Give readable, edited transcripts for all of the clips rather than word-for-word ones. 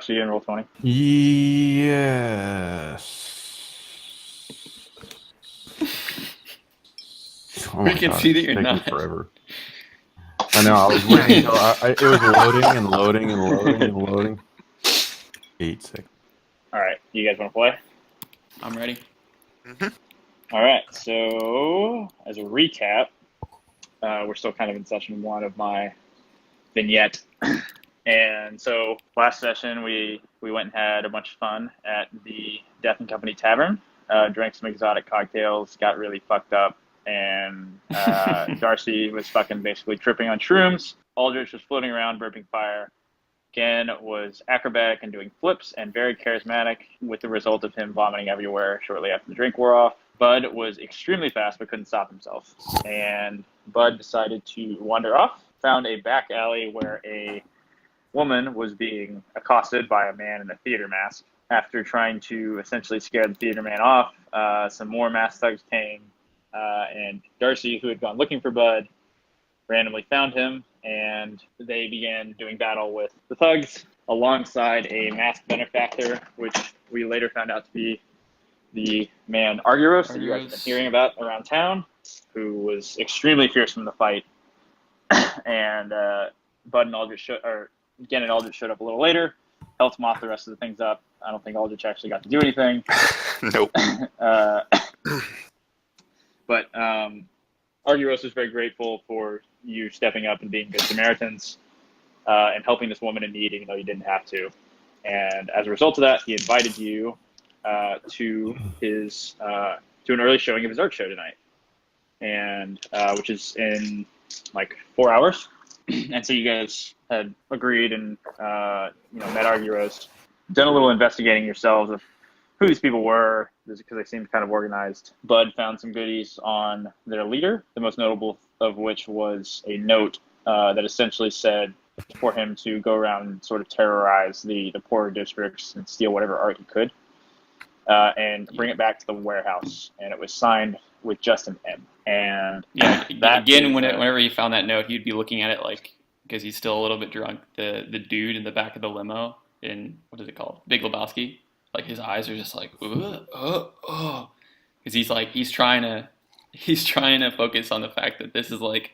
Darcy, you can roll 20. Yes. Oh We my can god, see that it's you're taking not. forever. I know, I was waiting until it was loading and loading and loading and loading. 8 seconds. All right, you guys want to play? I'm ready. All right, so as a recap, we're still kind of in session 1 of my vignette. And so last session, we went and had a bunch of fun at the Death and Company Tavern, drank some exotic cocktails, got really fucked up, and Darcy was fucking basically tripping on shrooms. Aldrich was floating around, burping fire. Ken was acrobatic and doing flips and very charismatic, with the result of him vomiting everywhere shortly after the drink wore off. Bud was extremely fast but couldn't stop himself. And Bud decided to wander off, found a back alley where a woman was being accosted by a man in a theater mask. After trying to essentially scare the theater man off, some more masked thugs came, and Darcy, who had gone looking for Bud, randomly found him, and they began doing battle with the thugs alongside a masked benefactor, which we later found out to be the man Arguros that you guys have been hearing about around town, who was extremely fierce in the fight. And Bud and Aldrich Gen and Aldrich showed up a little later, helped mop the rest of the things up. I don't think Aldrich actually got to do anything. Nope. But Arguros is very grateful for you stepping up and being good Samaritans and helping this woman in need, even though you didn't have to. And as a result of that, he invited you to his to an early showing of his art show tonight, and which is in like 4 hours. And so you guys had agreed and met Arguros, done a little investigating yourselves of who these people were, because they seemed kind of organized. Bud found some goodies on their leader, the most notable of which was a note that essentially said for him to go around and sort of terrorize the poorer districts and steal whatever art he could, and bring it back to the warehouse. And it was signed with just an M. And yeah, again, whenever he found that note, he'd be looking at it like, because he's still a little bit drunk, the dude in the back of the limo in, what is it called, Big Lebowski, like his eyes are just like, because he's trying to focus on the fact that this is like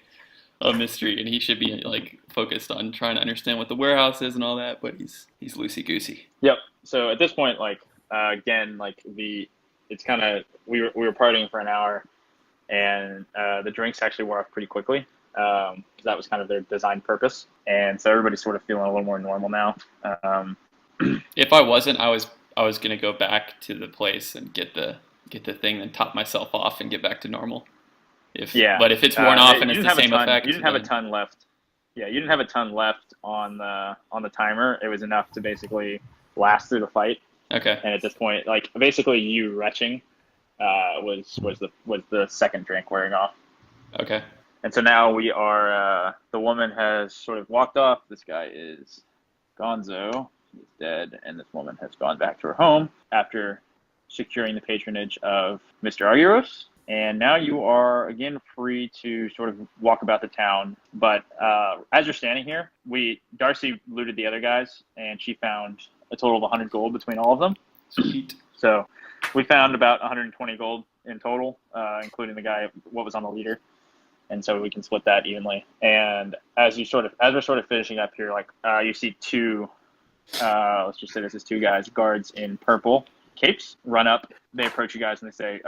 a mystery and he should be like focused on trying to understand what the warehouse is and all that, but he's loosey goosey. Yep. So at this point, like again, like it's kind of we were partying for an hour, and the drinks actually wore off pretty quickly. Because that was kind of their design purpose, and so everybody's sort of feeling a little more normal now. If I wasn't, I was gonna go back to the place and get the thing and top myself off and get back to normal. But if it's worn off and it's the same effect, you didn't have a ton left. Yeah, you didn't have a ton left on the timer. It was enough to basically last through the fight. Okay. And at this point, like basically you retching was the second drink wearing off. Okay. And so now we are, the woman has sort of walked off. This guy is Gonzo. He's dead. And this woman has gone back to her home after securing the patronage of Mr. Arguros. And now you are, again, free to sort of walk about the town. But as you're standing here, Darcy looted the other guys, and she found a total of 100 gold between all of them. Sweet. So we found about 120 gold in total, including the guy, what was on the leader. And so we can split that evenly. And as we're sort of finishing up here, like you see two, let's just say this is two guys, guards in purple capes, run up. They approach you guys and they say,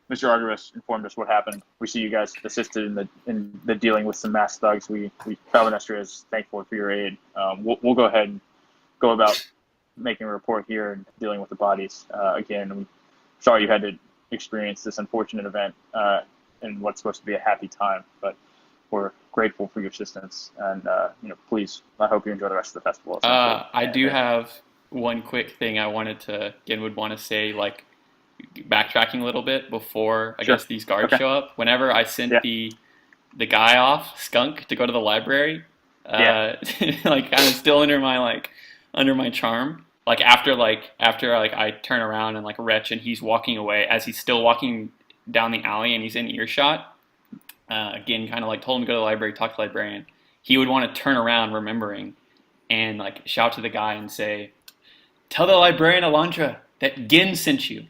Mr. Arguros informed us what happened. We see you guys assisted in the dealing with some masked thugs. Tryvaelnistra is thankful for your aid. We'll go ahead and go about making a report here and dealing with the bodies. Again, I'm sorry you had to experience this unfortunate event in what's supposed to be a happy time, but we're grateful for your assistance. And please, I hope you enjoy the rest of the festival. I do have one quick thing I would want to say, like backtracking a little bit before I guess these guards show up. Whenever I sent the guy off, Skunk, to go to the library, like kind of still under my charm. Like after I turn around and like retch and he's walking away, as he's still walking down the alley and he's in earshot, again, kind of like told him to go to the library, talk to the librarian. He would want to turn around remembering and like shout to the guy and say, tell the librarian Alondra that Gin sent you.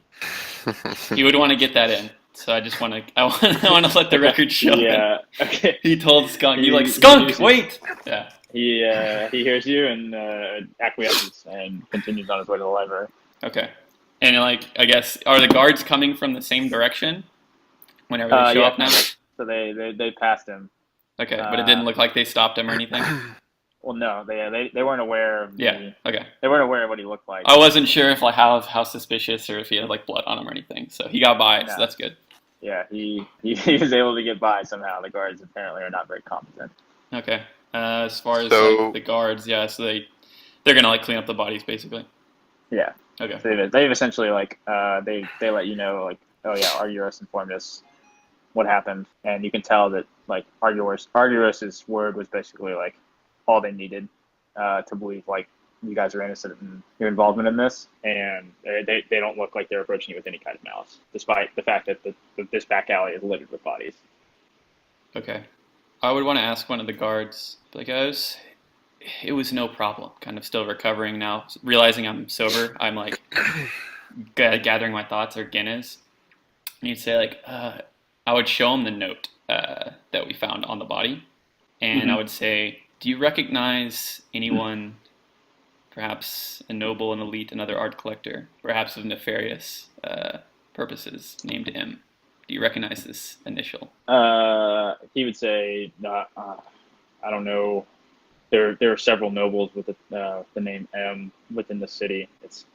You would want to get that in. So I just want to, I want to let the record show that Okay. he told Skunk, Skunk, wait! Yeah. He hears you and acquiesces and continues on his way to the library. Okay. And like, I guess, are the guards coming from the same direction whenever they show up now? So they passed him. Okay, but it didn't look like they stopped him or anything? Well, no, they weren't aware of okay. They weren't aware of what he looked like. I wasn't sure if like how suspicious or if he had like blood on him or anything. So he got by, so that's good. Yeah, he was able to get by somehow. The guards apparently are not very competent. Okay. As far as like, the guards, yeah, so they're gonna like clean up the bodies basically. Yeah. Okay. So they've essentially like they let you know like, oh yeah, Arguros informed us what happened, and you can tell that like Arguros's word was basically like all they needed to believe like you guys are innocent in your involvement in this, and they don't look like they're approaching you with any kind of malice, despite the fact that this back alley is littered with bodies. Okay. I would want to ask one of the guards, like, it was no problem. Kind of still recovering now, realizing I'm sober. I'm like gathering my thoughts, or Gin is. And you'd say like, I would show him the note that we found on the body, and I would say, do you recognize anyone, perhaps a noble, an elite, another art collector, perhaps of nefarious purposes, named M? Do you recognize this initial? He would say, I don't know. There are several nobles with the name M within the city. It's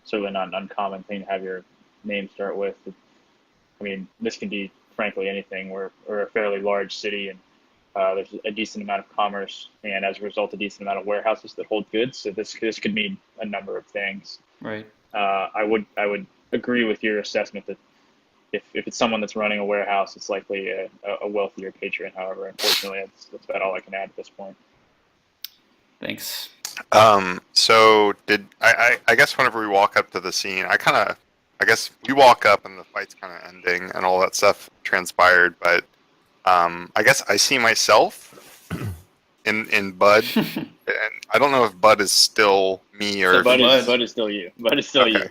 certainly not an uncommon thing to have your name start with. I mean, this can be, frankly, anything. We're a fairly large city, and there's a decent amount of commerce, and as a result, a decent amount of warehouses that hold goods. So this could mean a number of things. Right. I would agree with your assessment that if it's someone that's running a warehouse, it's likely a wealthier patron. However, unfortunately, that's about all I can add at this point. Thanks. So I guess whenever we walk up to the scene, I guess we walk up and the fight's kind of ending and all that stuff transpired, but I guess I see myself in Bud, and I don't know if Bud is still me or Bud is still you. Bud is still you.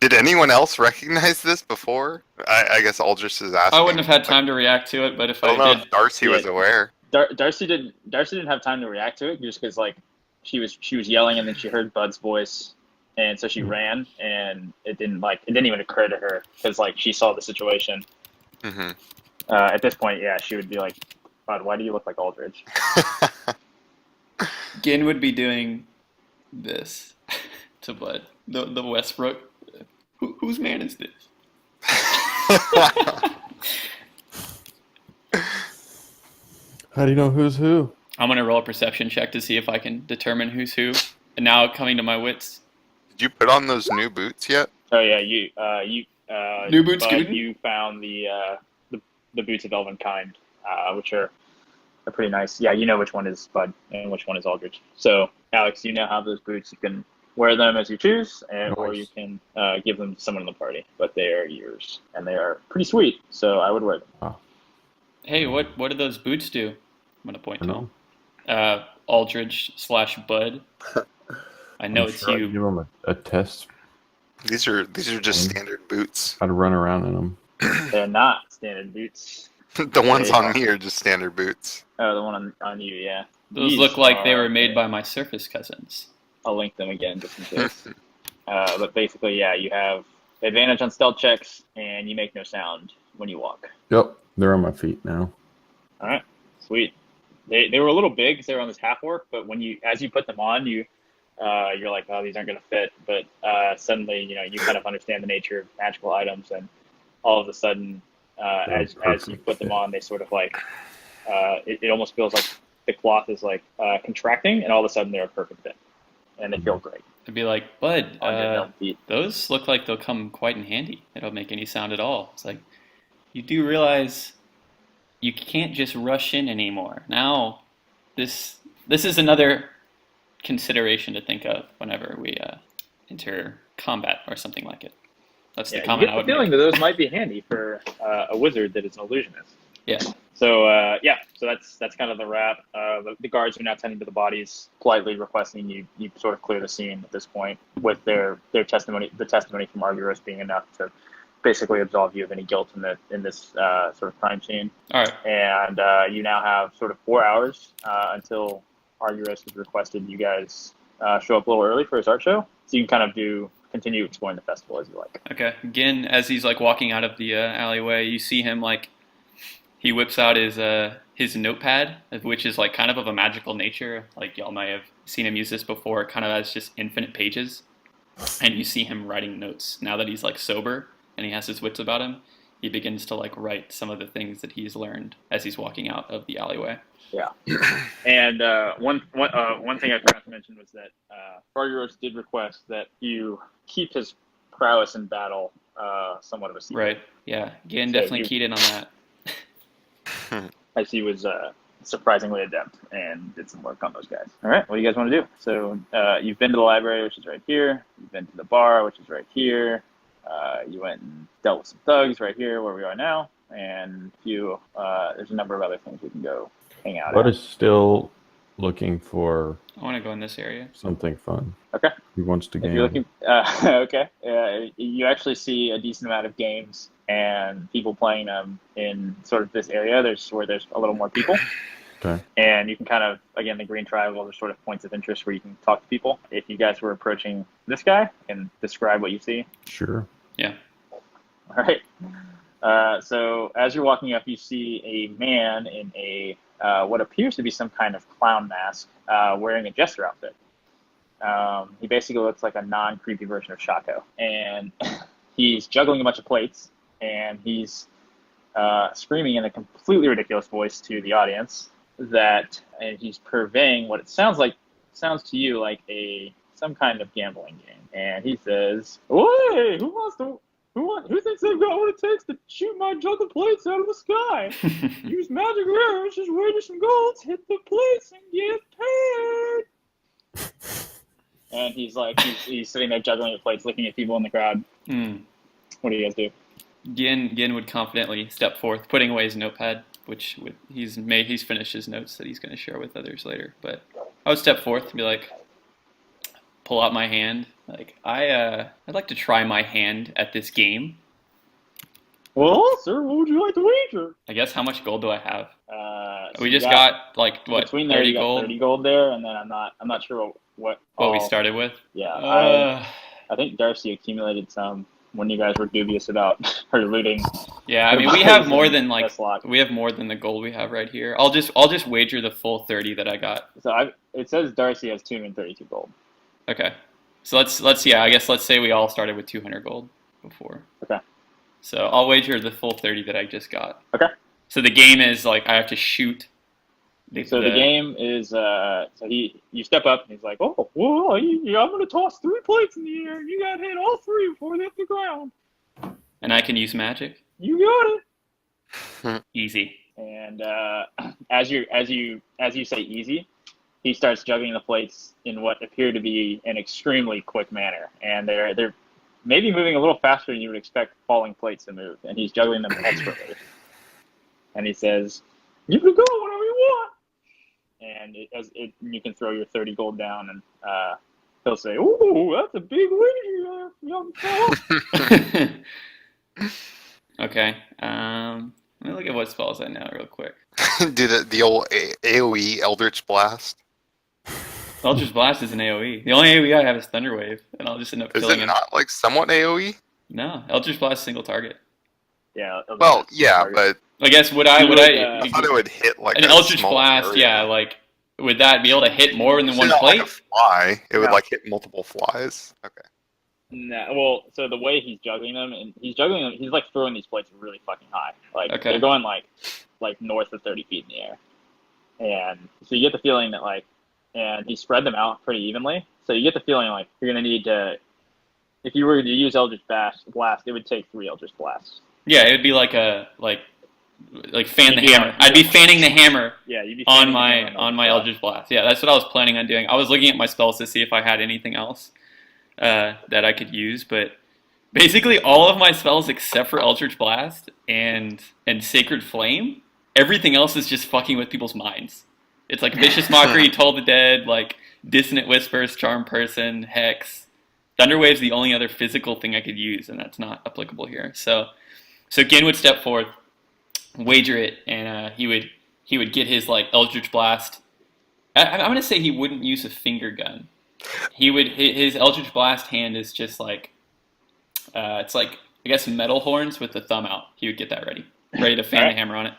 Did anyone else recognize this before? I guess Aldrich is asking. I wouldn't have had time to react to it, but if I don't know did, if Darcy was aware. Darcy didn't have time to react to it just because like she was yelling and then she heard Bud's voice, and so she ran, and it didn't even occur to her because like she saw the situation. Mm-hmm. At this point, yeah, she would be like, Bud, why do you look like Aldrich? Gin would be doing this to Bud, the Westbrook. Whose man is this? How do you know who's who? I'm going to roll a perception check to see if I can determine who's who. And now coming to my wits. Did you put on those new boots yet? Oh yeah, you new boots. Bud, you found the boots of Elven Kind, which are pretty nice. Yeah, you know which one is Bud and which one is Aldrich. So Alex, you now have those boots. You can wear them as you choose, or you can give them to someone in the party. But they are yours, and they are pretty sweet. So I would wear them. Oh. Hey, what do those boots do? I'm going to point to No. them. Aldrich/Bud. I know it's sure you. I'd give them a test. These are just standard boots. I'd run around in them. They're not standard boots. The ones on me are just standard boots. Oh, the one on you, yeah. Those These look like they are- were made by my surface cousins. I'll link them again just in case. But basically, yeah, you have advantage on stealth checks, and you make no sound when you walk. Yep, they're on my feet now. All right, sweet. They were a little big because they were on this half orc, but as you put them on, you're like, oh, these aren't going to fit. But suddenly, you kind of understand the nature of magical items, and all of a sudden, as you put them on, they sort of like it almost feels like the cloth is like contracting, and all of a sudden they're a perfect fit, and they feel great. I'd be like, Bud, On your dumb feet. those look like they'll come quite in handy. They don't make any sound at all. It's like, you do realize you can't just rush in anymore. Now, this is another consideration to think of whenever we enter combat or something like it. That's the comment I you would get the feeling make. that those might be handy for a wizard that is an illusionist. Yeah. So so that's kind of the wrap. The guards are now tending to the bodies, politely requesting you sort of clear the scene at this point, with their testimony, the testimony from Argyros being enough to basically absolve you of any guilt in this sort of crime scene. All right. And you now have sort of 4 hours until Argyros has requested you guys show up a little early for his art show, so you can kind of continue exploring the festival as you like. Okay. Again, as he's like walking out of the alleyway, you see him like he whips out his notepad, which is like kind of a magical nature. Like y'all might have seen him use this before, kind of as just infinite pages. And you see him writing notes. Now that he's like sober and he has his wits about him, he begins to like write some of the things that he's learned as he's walking out of the alleyway. Yeah. And one thing I forgot to mention was that Argyros did request that you keep his prowess in battle somewhat of a secret. Right. Yeah. Again, definitely keyed in on that. As he was surprisingly adept and did some work on those guys. All right, what do you guys want to do? So you've been to the library, which is right here. You've been to the bar, which is right here. You went and dealt with some thugs right here where we are now. And there's a number of other things we can go hang out Bud at. is still looking for I want to go in this area. something fun. Okay. He wants to If game. you're looking, okay. You actually see a decent amount of games and people playing them in sort of this area. There's a little more people. Okay. And you can kind of, again, the green triangles are sort of points of interest where you can talk to people. If you guys were approaching this guy and describe what you see. Sure. Yeah. All right. So as you're walking up, you see a man in a what appears to be some kind of clown mask, wearing a jester outfit. He basically looks like a non-creepy version of Shaco, and he's juggling a bunch of plates, and he's screaming in a completely ridiculous voice to the audience and he's purveying what it sounds to you like some kind of gambling game. And he says, "Hey, who thinks they've got what it takes to shoot my jug of plates out of the sky? Use magic arrows, just wager some gold, hit the plates, and get paid." And he's sitting there juggling the plates, looking at people in the crowd. What do you guys do? Gin would confidently step forth, putting away his notepad, which he's finished his notes that he's going to share with others later. But I would step forth and be like, pull out my hand. Like, I'd like to try my hand at this game. Well, sir, what would you like to wager? I guess, how much gold do I have? So we just got like what, between there, 30 you got gold? 30 gold there, and then I'm not sure what we started with. Yeah, I think Darcy accumulated some when you guys were dubious about her looting. Yeah, I mean, we have more than the gold we have right here. I'll just wager the full 30 that I got. So it says Darcy has 232 gold. Okay, so let's I guess let's say we all started with 200 gold before. Okay. So I'll wager the full 30 that I just got. Okay. So the game is like I have to shoot. The game is you step up and he's like, "Oh, well, I'm gonna toss 3 plates in the air. You gotta hit all 3 before they hit the ground." And I can use magic. You got it. Easy. And as you say easy, he starts juggling the plates in what appear to be an extremely quick manner, and they're maybe moving a little faster than you would expect falling plates to move, and he's juggling them expertly. And he says, "You can go whenever you want." And you can throw your 30 gold down, and he'll say, "Ooh, that's a big wager, young fella." Okay. Let me look at what spells I know real quick. Do the old AoE Eldritch Blast. Eldritch Blast is an AoE. The only AoE I have is Thunder Wave, and I'll just end up killing him. Is it not like somewhat AoE? No, Eldritch Blast single target. Yeah. Well, yeah, but I guess would I thought it would hit like an a Eldritch small Blast? area. Yeah, like would that be able to hit more than one Like plate? a fly, it would No. like hit multiple flies. Okay. No, well, so the way he's juggling them, he's like throwing these plates really fucking high. Like Okay. they're going like north of 30 feet in the air, and so you get the feeling that and he spread them out pretty evenly. So you get the feeling like you're gonna need to, if you were to use Eldritch Blast, it would take 3 Eldritch Blasts. Yeah, it would be like fan the hammer. I'd be fanning the hammer. Yeah, you'd be on my Eldritch Blast. Yeah, that's what I was planning on doing. I was looking at my spells to see if I had anything else that I could use, but basically all of my spells except for Eldritch Blast and Sacred Flame everything else is just fucking with people's minds. It's like Vicious Mockery, Toll the Dead, like Dissonant Whispers, Charm Person, Hex. Thunderwave's the only other physical thing I could use, and that's not applicable here. So Gin would step forth, wager it, and he would get his like Eldritch Blast. I'm gonna say he wouldn't use a finger gun. His Eldritch Blast hand is just like it's like I guess metal horns with the thumb out. He would get that ready to fan the hammer on it.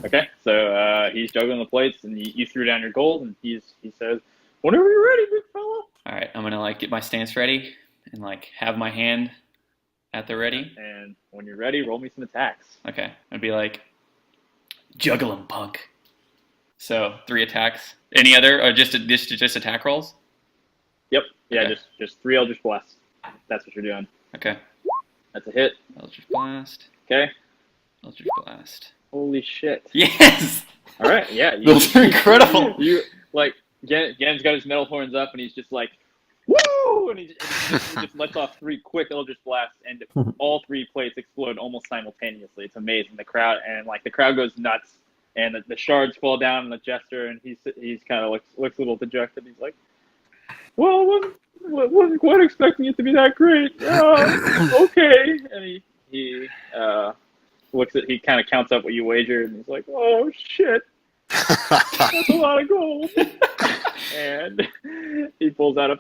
Okay, so he's juggling the plates, and you threw down your gold, and he says, "Whenever you're ready, big fella." All right, I'm gonna like get my stance ready and like have my hand at the ready. And when you're ready, roll me some attacks. Okay, I'd be like, juggle 'em, punk. So 3 attacks. Any other or just attack rolls? Yep. Yeah, Okay. just 3 Eldritch Blasts. That's what you're doing. Okay. That's a hit. Eldritch Blast. Okay. Eldritch Blast. Holy shit. Yes. All right. Yeah. Those are incredible. You like Gen's got his metal horns up, and he's just like, woo! And he just lets off 3 quick Eldritch Blasts, and all 3 plates explode almost simultaneously. It's amazing. The crowd goes nuts, and the shards fall down on the jester, and he's kind of looks a little dejected. He's like, well, wasn't quite expecting it to be that great. Okay. And he he kind of counts up what you wagered, and he's like, oh shit, that's a lot of gold. And he pulls out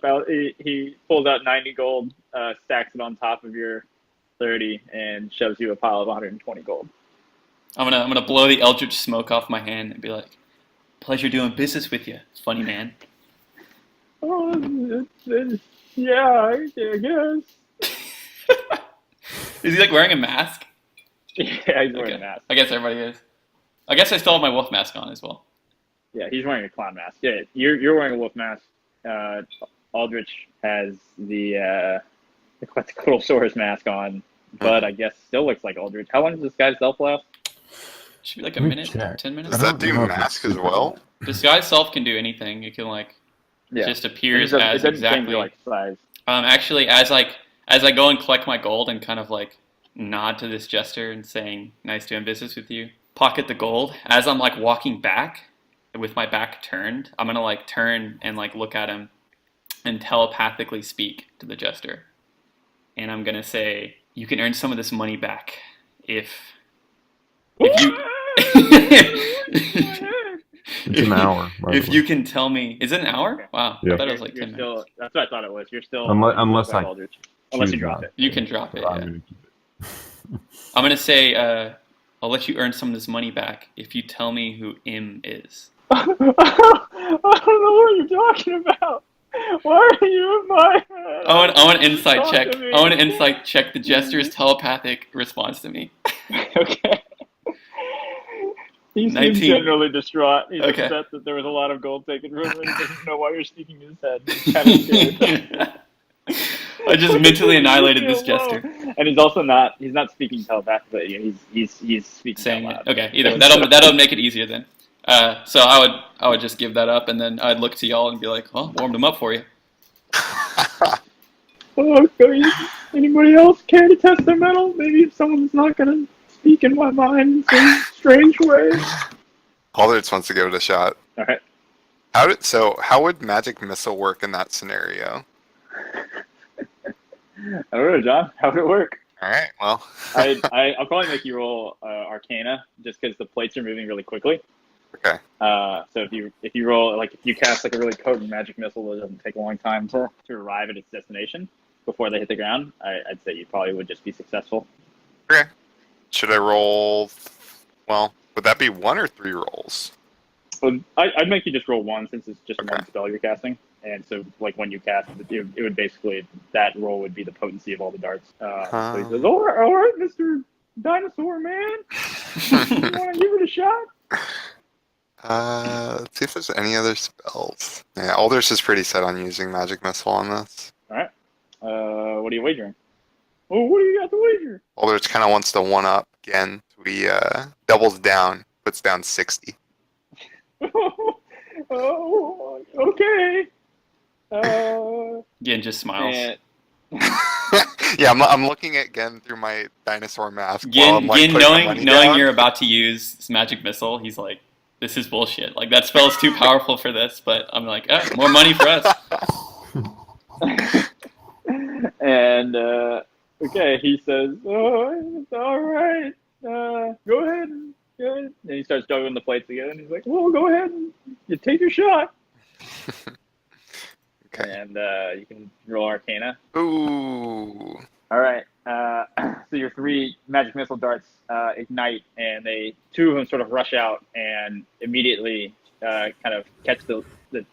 90 gold, stacks it on top of your 30, and shoves you a pile of 120 gold. I'm gonna blow the Eldritch smoke off my hand and be like, pleasure doing business with you, funny man. Oh, yeah, I guess. Is he like wearing a mask? Yeah, he's wearing a mask. I guess everybody is. I guess I still have my wolf mask on as well. Yeah, he's wearing a clown mask. Yeah, you're wearing a wolf mask. Aldrich has the Quetzalcoatl's mask on, but I guess still looks like Aldrich. How long does this guy's self last? Should be like a Let me minute, check. 10 minutes. Does that do mask as well? Disguise self can do anything. It can like just appears it as doesn't exactly change your, like, size. Actually, as I go and collect my gold and kind of like nod to this jester and saying, "Nice doing business with you," pocket the gold. As I'm like walking back with my back turned, I'm gonna like turn and like look at him and telepathically speak to the jester, and I'm gonna say, "You can earn some of this money back if you." It's an hour. If you can tell me, is it an hour? Wow, Yeah. I thought it was like 10 still, minutes. that's what I thought it was. You're still Unless I Aldrich. Unless you choose drop not. it. You can drop it. I'm Yeah. gonna keep it. I'm gonna say, I'll let you earn some of this money back if you tell me who Im is. I don't know what you're talking about. Why are you in my head? I want an insight Talk check. to me. I want an insight check the jester's telepathic response to me. Okay. He seems 19. generally distraught. He's Okay. upset that there was a lot of gold taken from him, and he doesn't know why you're speaking in his head. He's kind of scared. I just mentally annihilated this jester. And he's also he's not speaking telepathically. He's speaking Saying out it. loud. Okay, either that'll make it easier then. So I would just give that up, and then I'd look to y'all and be like, "Well, warmed him up for you." Oh, okay. Anybody else care to test their metal? Maybe if someone's not going to speak in my mind in some strange way. Aldrich wants to give it a shot. All right. How would magic missile work in that scenario? I don't know, John. How would it work? All right. Well, I'll probably make you roll Arcana just because the plates are moving really quickly. okay. So if you roll if you cast like a really potent magic missile that doesn't take a long time to arrive at its destination before they hit the ground, I'd say you probably would just be successful. Okay. Should I roll? Well, would that be 1 or 3 rolls? Well, I'd make you just roll 1 since it's just Okay. one spell you're casting, and so like when you cast it would basically that roll would be the potency of all the darts. So he says, "All right, Mr. Dinosaur Man, you want to give it a shot?" Let's see if there's any other spells. Yeah, Aldrich is pretty set on using magic missile on this. All right. What are you wagering? Oh, what do you got to wager? Aldrich kind of wants to one up again. We doubles down, puts down 60. Oh, okay. Again, just smiles. And, Yeah, Yeah, I'm looking at Gen through my dinosaur mask while I'm Gin, like Gin putting my knowing money knowing down. you're about to use this magic missile, he's like, this is bullshit. Like that spell's too powerful for this. But I'm like, more money for us. And okay, he says, "Oh, it's all right. Go ahead and good." And he starts juggling the plates again. And he's like, "Well, go ahead and you take your shot." Okay. And you can roll Arcana. Ooh. All right. So your 3 magic missile darts ignite, and two of them sort of rush out and immediately kind of catch the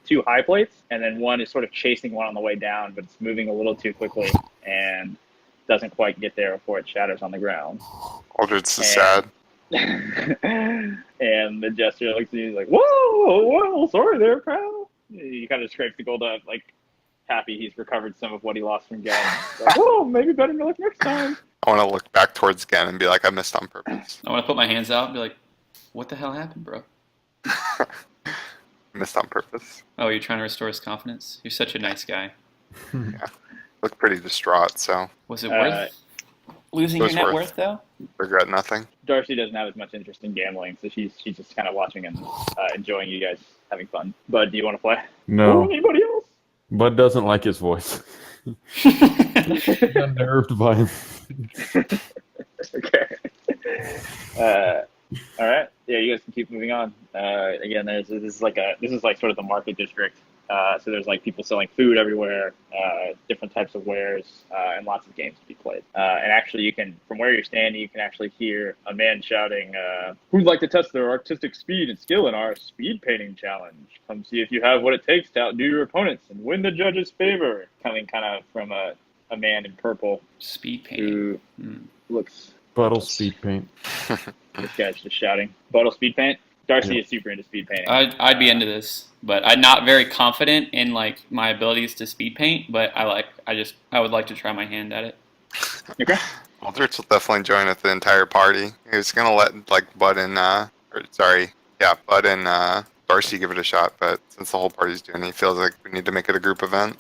2 high plates, and then one is sort of chasing one on the way down, but it's moving a little too quickly and doesn't quite get there before it shatters on the ground. Aldridge is sad. And the jester looks at you and he's like, whoa, sorry there, pal. He kind of scrapes the gold up, like happy he's recovered some of what he lost from Gen. Like, whoa, maybe better luck next time. I want to look back towards Gen and be like, I missed on purpose. I want to put my hands out and be like, what the hell happened, bro? Missed on purpose. Oh, you're trying to restore his confidence? You're such a nice guy. Yeah. Looked pretty distraught, so Was it worth losing your net worth, though? regret nothing. Darcy doesn't have as much interest in gambling, so she's just kind of watching and enjoying you guys having fun. Bud, do you want to play? No. Or anybody else? Bud doesn't like his voice. He's unnerved by him. Okay. All right. Yeah, you guys can keep moving on. Again, this is like sort of the market district. So there's like people selling food everywhere, different types of wares, and lots of games to be played. And actually, you can, from where you're standing, you can actually hear a man shouting, "Who'd like to test their artistic speed and skill in our speed painting challenge? Come see if you have what it takes to outdo your opponents and win the judge's favor." Coming kind of from a man in purple Speed painting. who looks. Buttle speed paint. This guy's just shouting. Bottle speed paint. Darcy is super into speed painting. I'd be into this, but I'm not very confident in like my abilities to speed paint. But I would like to try my hand at it. Okay. Aldrich will definitely join with the entire party. He was gonna let like Bud and Darcy give it a shot, but since the whole party's doing it, he feels like we need to make it a group event.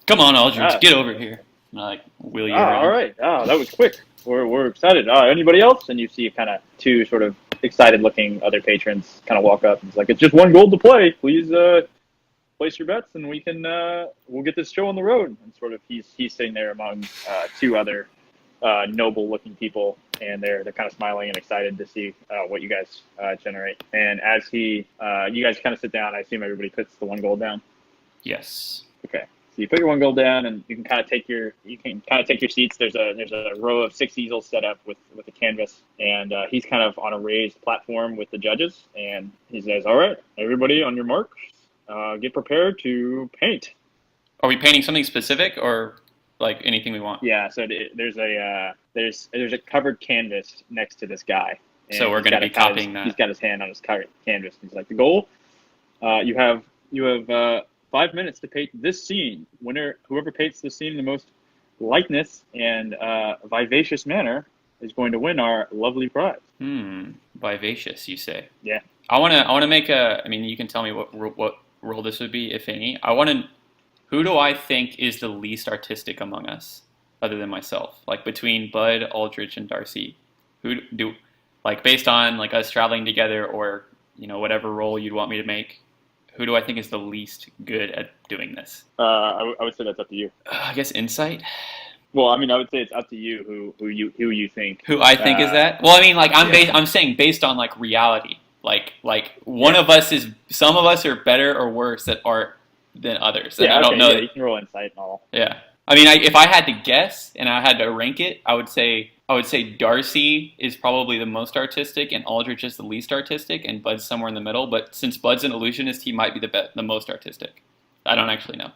Come on, Aldrich, get over here. And I wheel you around. All right. Oh, that was quick. We're excited. Anybody else? And you see kind of 2 sort of excited-looking other patrons kind of walk up and it's like, "It's just 1 gold to play. Please place your bets, and we'll get this show on the road." And sort of he's sitting there among 2 other noble-looking people, and they're kind of smiling and excited to see what you guys generate. And as you guys kind of sit down, I assume everybody puts the 1 gold down. Yes. Okay. So you put your 1 gold down, and you can kind of take your seats. There's a row of 6 easels set up with a canvas, and he's kind of on a raised platform with the judges, and he says, "All right, everybody, on your marks, get prepared to paint." Are we painting something specific or like anything we want? Yeah. So there's a covered canvas next to this guy. And So we're going to be copying that. He's got his hand on his covered canvas. He's like, "The goal, you have 5 minutes to paint this scene. Whoever paints the scene in the most likeness and vivacious manner is going to win our lovely prize." Vivacious, you say? Yeah. I want to make I mean, you can tell me what role this would be, if any. Who do I think is the least artistic among us, other than myself? Like between Bud, Aldrich, and Darcy, based on like us traveling together, or whatever role you'd want me to make. Who do I think is the least good at doing this? I would say that's up to you. I guess insight. Well, I mean, I would say it's up to you who you think. Who I think is that? Well, I mean, like I'm saying based on like reality. Like one of us is. Some of us are better or worse at art than others. And I don't know. Yeah, you can roll insight and all. Yeah. I mean, if I had to guess and I had to rank it, I would say Darcy is probably the most artistic and Aldrich is the least artistic, and Bud's somewhere in the middle. But since Bud's an illusionist, he might be the most artistic. I don't actually know.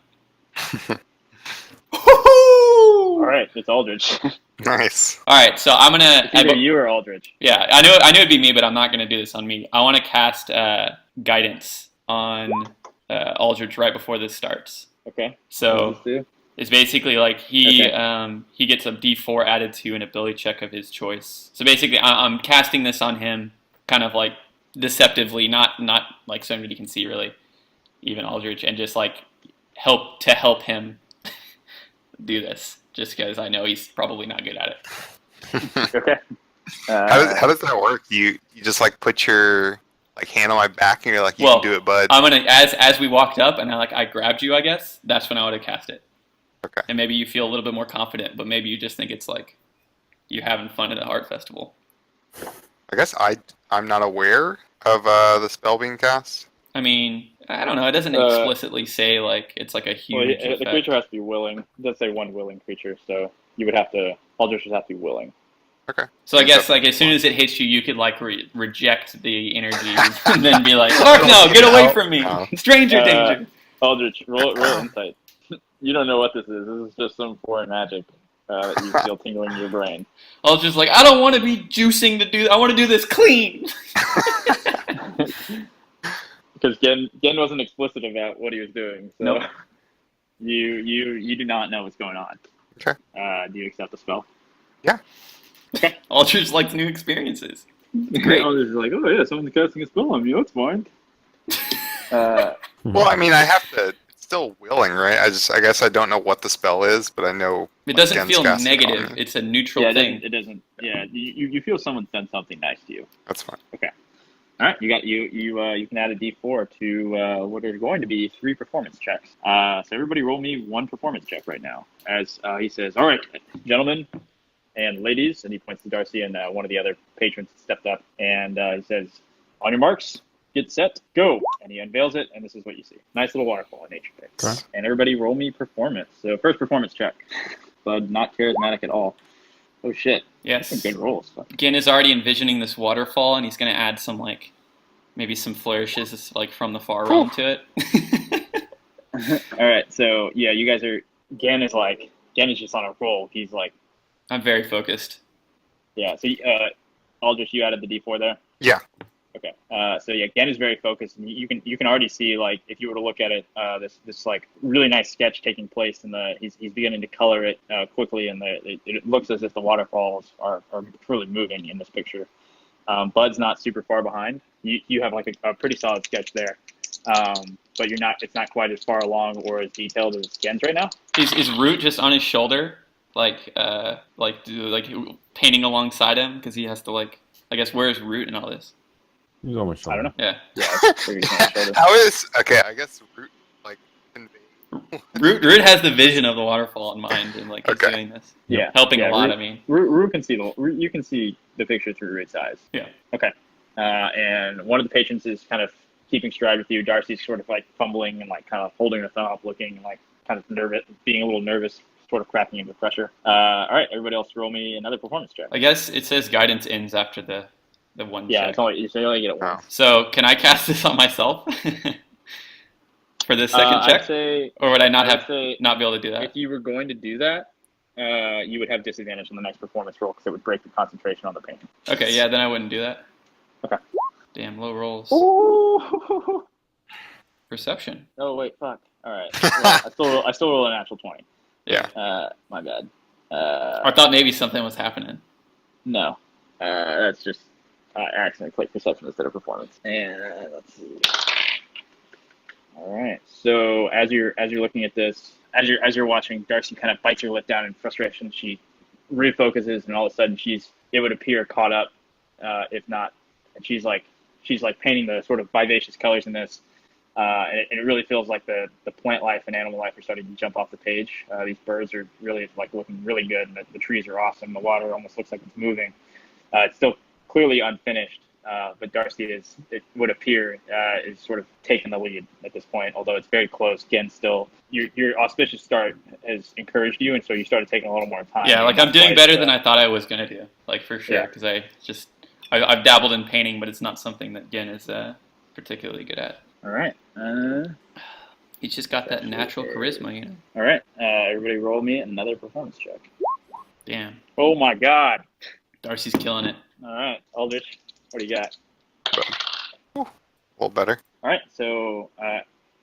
All right, it's Aldrich. Nice. All right, so I'm gonna. It's either you or Aldrich. Yeah, I knew it'd be me, but I'm not gonna do this on me. I want to cast guidance on Aldrich right before this starts. Okay. So it's basically like he gets a D4 added to an ability check of his choice. So basically, I'm casting this on him, kind of like deceptively, not like so anybody can see really, even Aldrich, and just like help him do this. just because I know he's probably not good at it. Okay. How does that work? You just like put your like hand on my back and you're like, you can do it, bud. I'm gonna as we walked up and I grabbed you, I guess that's when I would have cast it. Okay. And maybe you feel a little bit more confident, but maybe you just think it's like you having fun at a art festival. I guess I'm not aware of the spell being cast. I mean, I don't know. It doesn't explicitly say like it's like a huge effect. The creature has to be willing. It does say one willing creature, so you would have to. Eldritch would have to be willing. Okay. So I guess like as soon as it hits you, you could like reject the energy and then be like, "Fuck no, get away from me, stranger danger." Eldritch, roll insight. You don't know what this is. This is just some foreign magic that you feel tingling in your brain. Eldritch like, I don't want to be juicing to do. I want to do this clean. Because Gen wasn't explicit about what he was doing, so nope. you do not know what's going on. Okay. Do you accept the spell? Yeah. Okay. Eldritch likes new experiences. Great. Eldritch is like, oh yeah, someone's casting a spell on me. That's fine. Well, I mean, I have to. It's still willing, right? I guess I don't know what the spell is, but I know it doesn't Gen's feel casting it on negative. me. It's a neutral thing. It doesn't. Yeah, you feel someone said something nice to you. That's fine. Okay. All right, you can add a D4 to what are going to be 3 performance checks. So everybody roll me 1 performance check right now. As he says, all right, gentlemen and ladies, and he points to Darcy and one of the other patrons stepped up, and he says, on your marks, get set, go. And he unveils it, and this is what you see. Nice little waterfall in nature pics. Okay. And everybody roll me performance. So first performance check. Bud, not charismatic at all. Oh, shit. Yes. Some good rolls. Gen is already envisioning this waterfall, and he's going to add some, like, maybe some flourishes, like, from the far realm to it. All right, so, yeah, you guys are... Gen is just on a roll. He's like... I'm very focused. Yeah, so, Aldrich, you added the D4 there? Yeah. Okay. So yeah, Gen is very focused, and you can already see, like, if you were to look at it, this like really nice sketch taking place, and he's beginning to color it quickly, and it looks as if the waterfalls are truly moving in this picture. Bud's not super far behind. You have like a pretty solid sketch there, but it's not quite as far along or as detailed as Gen's right now. Is Root just on his shoulder, like painting alongside him, because he has to, like, I guess, where is Root in all this? He's on my shoulder. I don't know. Yeah. How is okay? I guess Root like convey. Root has the vision of the waterfall in mind, and like he's doing this. Yeah, helping a lot. Root, I mean, Root can see you can see the picture through Root's eyes. Yeah. Okay. And one of the patrons is kind of keeping stride with you. Darcy's sort of like fumbling and like kind of holding her thumb up, looking like kind of nervous, being a little nervous, sort of cracking into pressure. All right, everybody else, roll me another performance check. I guess it says guidance ends after the one check. Yeah, you only get it once. So can I cast this on myself for this second check? Or would I not be able to do that? If you were going to do that, you would have disadvantage on the next performance roll because it would break the concentration on the painting. Okay, yeah, then I wouldn't do that. Okay. Damn, low rolls. Ooh. Perception. Oh wait, fuck. All right. Well, I still roll a natural 20. Yeah. My bad. I thought maybe something was happening. No. That's just I accidentally clicked perception instead of performance. And let's see. All right. So as you're looking at this, as you're watching, Darcy kind of bites her lip down in frustration. She refocuses, and all of a sudden it would appear caught up, if not. And she's like painting the sort of vivacious colors in this, and it really feels like the plant life and animal life are starting to jump off the page. These birds are really like looking really good, and the trees are awesome. The water almost looks like it's moving. It's still clearly unfinished, but Darcy it would appear, is sort of taking the lead at this point, although it's very close. Again, still, your auspicious start has encouraged you, and so you started taking a little more time. Yeah, like I'm doing better than I thought I was going to do, like for sure, because I've dabbled in painting, but it's not something that Gen is particularly good at. All right. He's just got that natural charisma, you know. All right. Everybody roll me another performance check. Damn. Oh, my God. Darcy's killing it. All right. Aldrich, what do you got? A little better. All right. So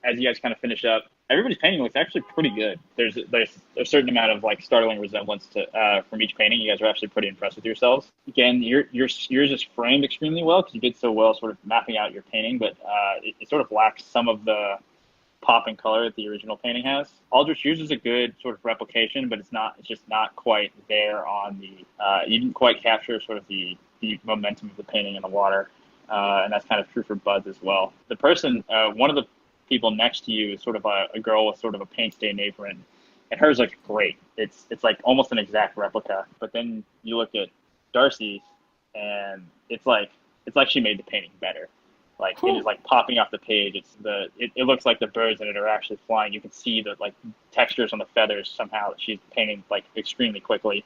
as you guys kind of finish up, everybody's painting looks actually pretty good. There's a certain amount of like startling resemblance to from each painting. You guys are actually pretty impressed with yourselves. Again, yours is framed extremely well because you did so well sort of mapping out your painting, but it sort of lacks some of the pop and color that the original painting has. Aldrich uses a good sort of replication, but it's just not quite there on the. You didn't quite capture sort of the momentum of the painting in the water, and that's kind of true for Bud's as well. The person, one of the people next to you is sort of a girl with sort of a paint stained apron, and hers looks great. It's like almost an exact replica. But then you look at Darcy's, and it's like she made the painting better. Like it is like popping off the page. It looks like the birds in it are actually flying. You can see the like textures on the feathers somehow that she's painting like extremely quickly,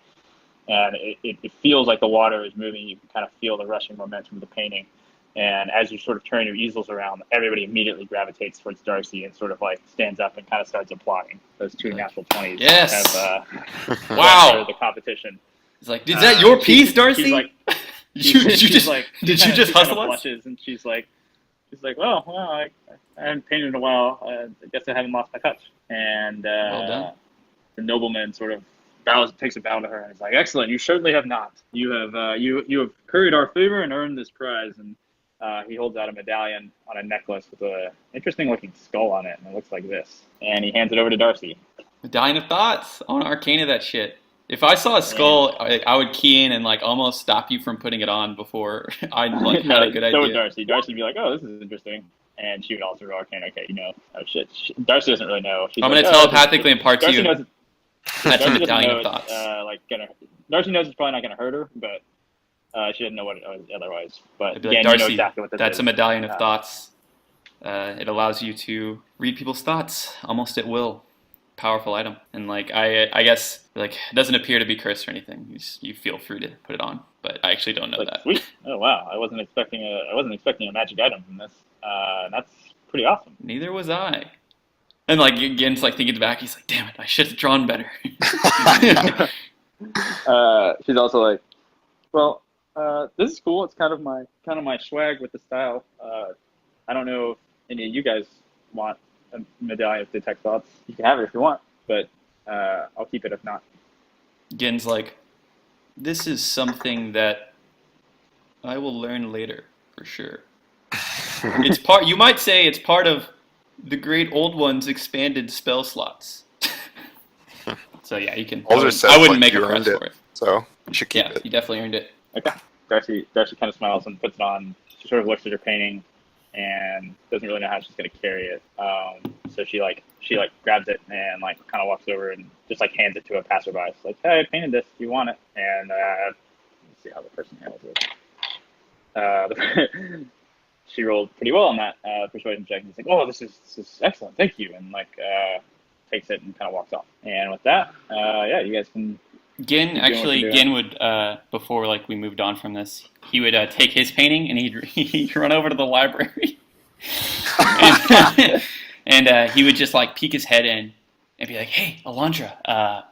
and it feels like the water is moving. You can kind of feel the rushing momentum of the painting. And as you sort of turn your easils around, everybody immediately gravitates towards Darcy and sort of like stands up and kind of starts applauding. Those two natural 20s Yes. have Wow. the competition. It's like, is that your piece, Darcy? She's like, did you just hustle us? Blushes and she's like, well, I haven't painted in a while. I guess I haven't lost my touch. And Well done. the nobleman sort of takes a bow to her and is like, excellent, you certainly have not. You have you have curried our favor and earned this prize. And he holds out a medallion on a necklace with a interesting looking skull on it, and it looks like this. And he hands it over to Darcy. Medallion of Thoughts. I want to Arcana that shit. If I saw a skull, I would key in and like almost stop you from putting it on before I like had a good idea. So would Darcy. Darcy would be like, oh, this is interesting. And she would also roll Arcana. Okay, oh shit. Darcy doesn't really know. I'm going to telepathically impart to you. That's a Medallion of Thoughts. Darcy knows it's probably not going to hurt her, but she doesn't know what it was otherwise. But I'd be like, again, Darcy, you know exactly what this that's is. a Medallion of Thoughts. It allows you to read people's thoughts almost at will. Powerful item. And like I guess like it doesn't appear to be cursed or anything. You feel free to put it on. But I actually don't know that. Sweet. Oh wow. I wasn't expecting a magic item from this. That's pretty awesome. Neither was I. And like again's like thinking back, he's like, damn it, I should have drawn better. She's also like, well, this is cool. It's kind of my swag with the style. I don't know if any of you guys want a medallion of Detect Thoughts. You can have it if you want, but I'll keep it if not. Gen's like, this is something that I will learn later for sure. It's part. You might say it's part of the Great Old One's expanded spell slots. So yeah, you can. I wouldn't make a press for it. So you should keep it. Yeah, you definitely earned it. Okay. Darcy kind of smiles and puts it on. She sort of looks at her painting and doesn't really know how she's going to carry it. So she grabs it and like kind of walks over and just like hands it to a passerby. It's like, hey, I painted this. Do you want it? And let's see how the person handles it. She rolled pretty well on that persuasion check. And he's like, oh, this is excellent. Thank you. And like takes it and kind of walks off. And with that, yeah, you guys can. Gen would before like we moved on from this, he would take his painting and he'd run over to the library, and he would just like peek his head in and be like, "Hey, Alondra."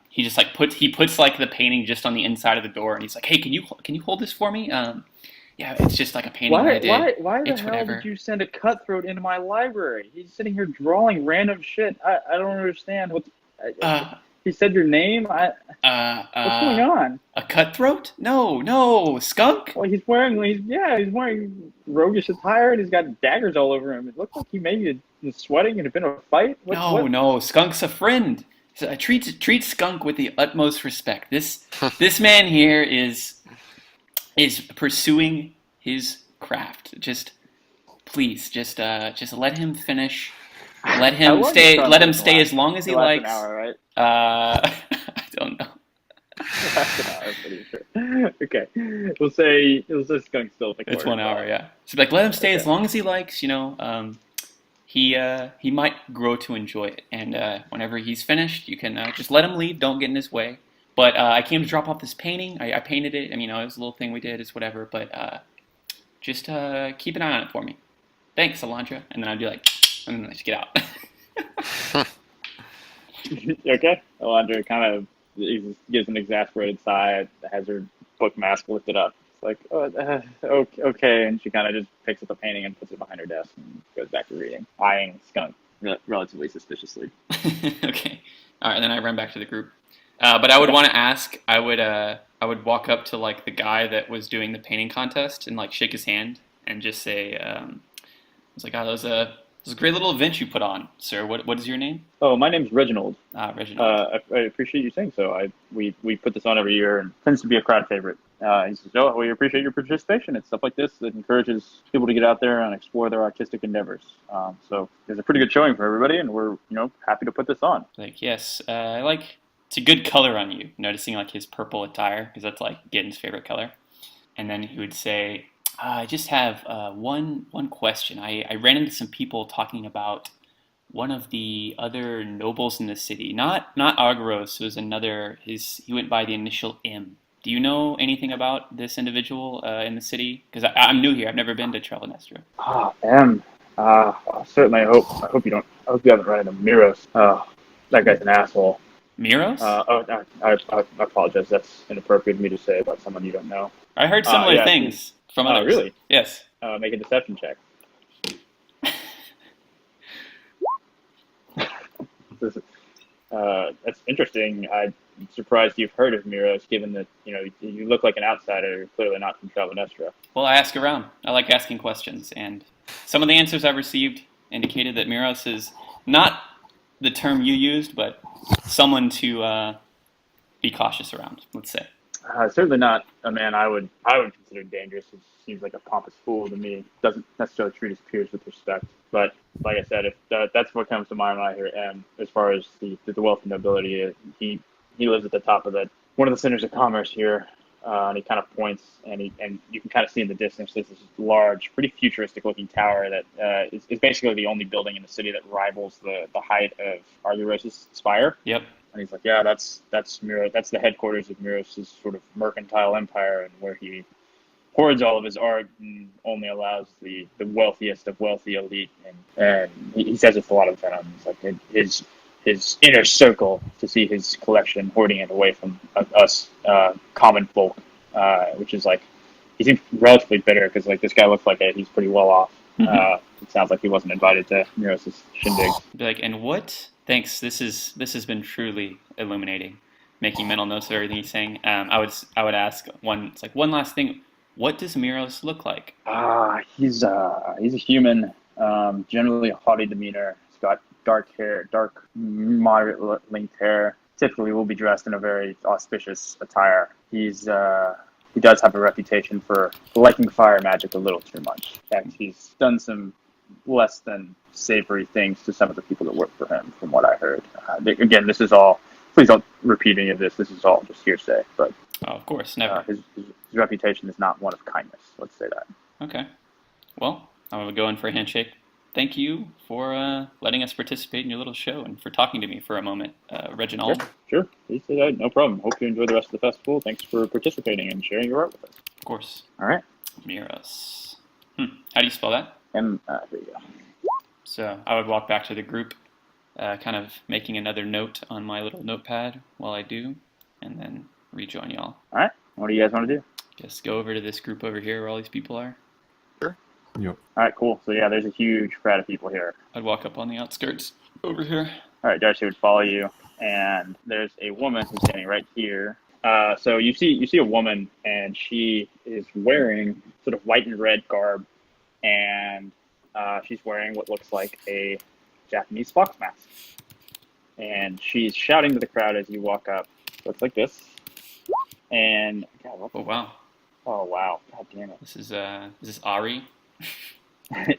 He just like puts like the painting just on the inside of the door, and he's like, "Hey, can you hold this for me?" Yeah, it's just like a painting I did. Why the hell did you send a cutthroat into my library? He's sitting here drawing random shit. I don't understand what's. He said your name. What's going on? A cutthroat? No, skunk. Well, he's wearing roguish attire and he's got daggers all over him. It looks like he maybe was sweating and had been in a fight. No, Skunk's a friend. Treat Skunk with the utmost respect. This man here is pursuing his craft. Please let him finish. Let him stay. Let him stay as long as he likes. An hour, right? I don't know. Last an hour, pretty sure. Okay, we'll say Skunk still. It's 1 hour, yeah. So like, let him stay as long as he likes. You know, he might grow to enjoy it, and whenever he's finished, you can just let him leave. Don't get in his way. But I came to drop off this painting. I painted it. I mean, it was a little thing we did. It's whatever. But just keep an eye on it for me. Thanks, Alondra. And then I'd be like, and then I just get out. Okay. Alondra kind of gives an exasperated sigh, has her book mask lifted up. It's like, okay. And she kind of just picks up the painting and puts it behind her desk and goes back to reading, eyeing Skunk relatively suspiciously. Okay. All right. Then I run back to the group. But I would want to ask. I would walk up to like the guy that was doing the painting contest and like shake his hand and just say, I was like, oh, that was a It's a great little event you put on, sir. What is your name? Oh, my name's Reginald. Reginald. I appreciate you saying so. We put this on every year and tends to be a crowd favorite. He says, "Oh, we appreciate your participation. It's stuff like this that encourages people to get out there and explore their artistic endeavors." So there's a pretty good showing for everybody, and we're happy to put this on. Like, yes, I like. It's a good color on you. Noticing like his purple attire because that's like Gideon's favorite color. And then he would say, "I just have one question. I ran into some people talking about one of the other nobles in the city. Not Argyros. It was another. He went by the initial M. Do you know anything about this individual in the city? Because I'm new here. I've never been to Tryvaelnistra." M. Certainly. I hope you don't. I hope you haven't run into Miros. That guy's an asshole. Miros? I apologize. That's inappropriate of me to say about someone you don't know. I heard similar things from others. Really? Yes. Make a deception check. That's interesting. I'm surprised you've heard of Miros, given that you look like an outsider. You're clearly not from Tryvaelnistra. Well, I ask around. I like asking questions, and some of the answers I've received indicated that Miros is not the term you used, but someone to be cautious around, let's say. Certainly not a man I would consider dangerous. He seems like a pompous fool to me. Doesn't necessarily treat his peers with respect. But like I said, if that's what comes to mind when I hear M. As far as the wealthy nobility, he lives at the top of one of the centers of commerce here. And he kind of points, and you can kind of see in the distance this large, pretty futuristic-looking tower that is basically the only building in the city that rivals the height of Argyros' spire. Yep. And he's like, yeah, that's Miros. That's the headquarters of Miros' sort of mercantile empire, and where he hoards all of his art and only allows the wealthiest of wealthy elite. And he says it's a lot of venom. It's like his inner circle to see his collection, hoarding it away from us common folk, which is like, he seems relatively bitter because like this guy looks like he's pretty well off. It sounds like he wasn't invited to Miros' shindigs. Be like, and what? Thanks. This has been truly illuminating. Making mental notes of everything he's saying. I would ask one last thing. What does Miros look like? He's a human, generally a haughty demeanor. He's got dark hair, dark, moderate length hair. Typically will be dressed in a very auspicious attire. He does have a reputation for liking fire magic a little too much. In fact, he's done some less than savory things to some of the people that work for him, from what I heard. Again, this is all, please don't repeat any of this. This is all just hearsay. But of course, never. His reputation is not one of kindness. Let's say that. Okay. Well, I'm going to go in for a handshake. Thank you for letting us participate in your little show and for talking to me for a moment, Reginald. Sure. No problem. Hope you enjoy the rest of the festival. Thanks for participating and sharing your art with us. Of course. All right. Miros. How do you spell that? Here you go. So I would walk back to the group, kind of making another note on my little notepad while I do, and then rejoin y'all. All right. What do you guys want to do? Just go over to this group over here where all these people are. Sure. Yep. All right, cool. So yeah, there's a huge crowd of people here. I'd walk up on the outskirts over here. All right, Darcy would follow you, and there's a woman who's standing right here. So you see a woman, and she is wearing sort of white and red garb, and she's wearing what looks like a Japanese fox mask. And she's shouting to the crowd as you walk up. Looks like this. And God, Oh wow. Oh wow. God damn it. Is this Ari?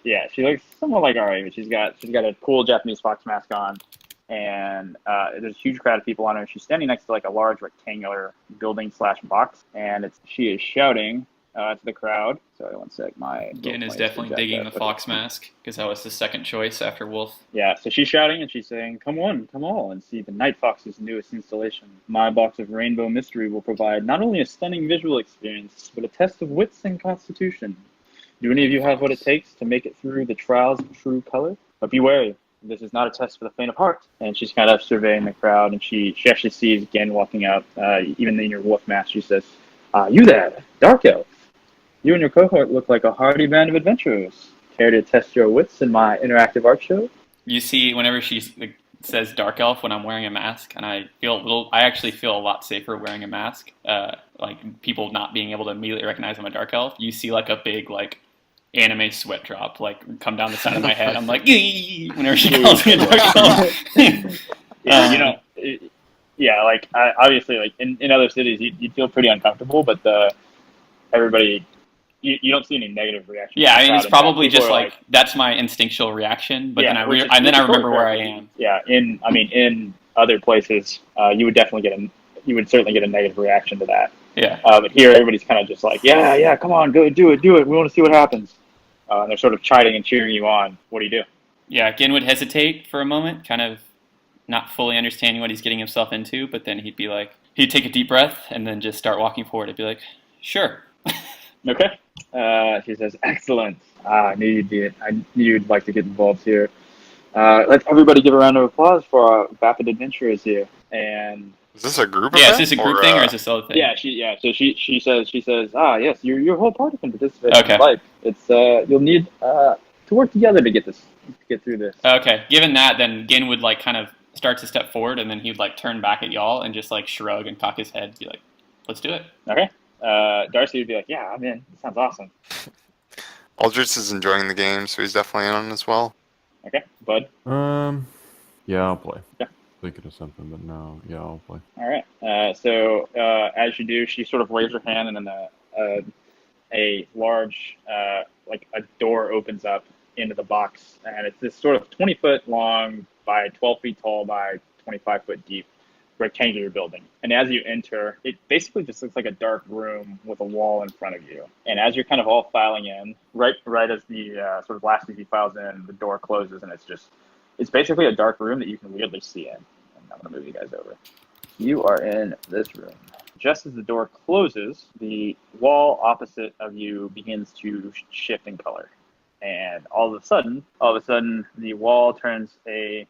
Yeah, she looks somewhat like Ari, but she's got a cool Japanese fox mask on, and there's a huge crowd of people on her. She's standing next to like a large rectangular building / box, and she is shouting to the crowd. Sorry, one sec. Gideon is definitely digging the fox mask because that was the second choice after Wolf. Yeah, so she's shouting and she's saying, "Come on, come all and see the Night Fox's newest installation. My box of Rainbow Mystery will provide not only a stunning visual experience, but a test of wits and constitution. Do any of you have what it takes to make it through the trials of true color? But be wary, this is not a test for the faint of heart." And she's kind of surveying the crowd, and she actually sees Gen walking up, even in your wolf mask. She says, "You there, Dark Elf? You and your cohort look like a hardy band of adventurers. Care to test your wits in my interactive art show?" You see, whenever she says Dark Elf when I'm wearing a mask, and I actually feel a lot safer wearing a mask. Like people not being able to immediately recognize I'm a Dark Elf. You see like a big like anime sweat drop like come down the side of my head. I'm like, whenever she calls me a dark elf. Yeah, like obviously, like in other cities, you'd feel pretty uncomfortable, but everybody, you don't see any negative reaction. Yeah, I mean, it's probably People just are like that's my instinctual reaction, but then I which is remember totally where fair. I am. Yeah, in other places, you would certainly get a negative reaction to that. Yeah. But here, everybody's kind of just like, yeah, come on, go do it. We want to see what happens. And they're sort of chiding and cheering you on. What do you do? Yeah, Gin would hesitate for a moment, kind of not fully understanding what he's getting himself into, but then he'd take a deep breath and then just start walking forward. I'd be like, sure. Okay. She says, excellent. I knew you'd be it. I knew you'd like to get involved here. Let's everybody give a round of applause for our Vapid Adventurers here. And Is this a group yeah, event? is this a group thing or is this other thing? yeah, so she says, yes, your whole party can participate Okay. in life. It's you'll need to work together to get through this. Okay. Given that, then Gin would like kind of start to step forward, and then he'd like turn back at y'all and just like shrug and cock his head, be like, "Let's do it." Okay. Darcy would be like, yeah, I'm in. This sounds awesome. Aldrich is enjoying the game, so he's definitely in as well. Okay, Bud. Yeah, I'll play. Yeah. Thinking of something, but no, yeah, I'll play. All right. So as you do, she sort of waves her hand, and then a large, like a door opens up into the box, and it's this sort of 20-foot long by 12 feet tall by 25-foot deep rectangular building. And as you enter, it basically just looks like a dark room with a wall in front of you. And as you're kind of all filing in, right as the sort of last of you files in, the door closes, and it's basically a dark room that you can weirdly see in. And I'm going to move you guys over. You are in this room. Just as the door closes, the wall opposite of you begins to shift in color. And all of a sudden, the wall turns a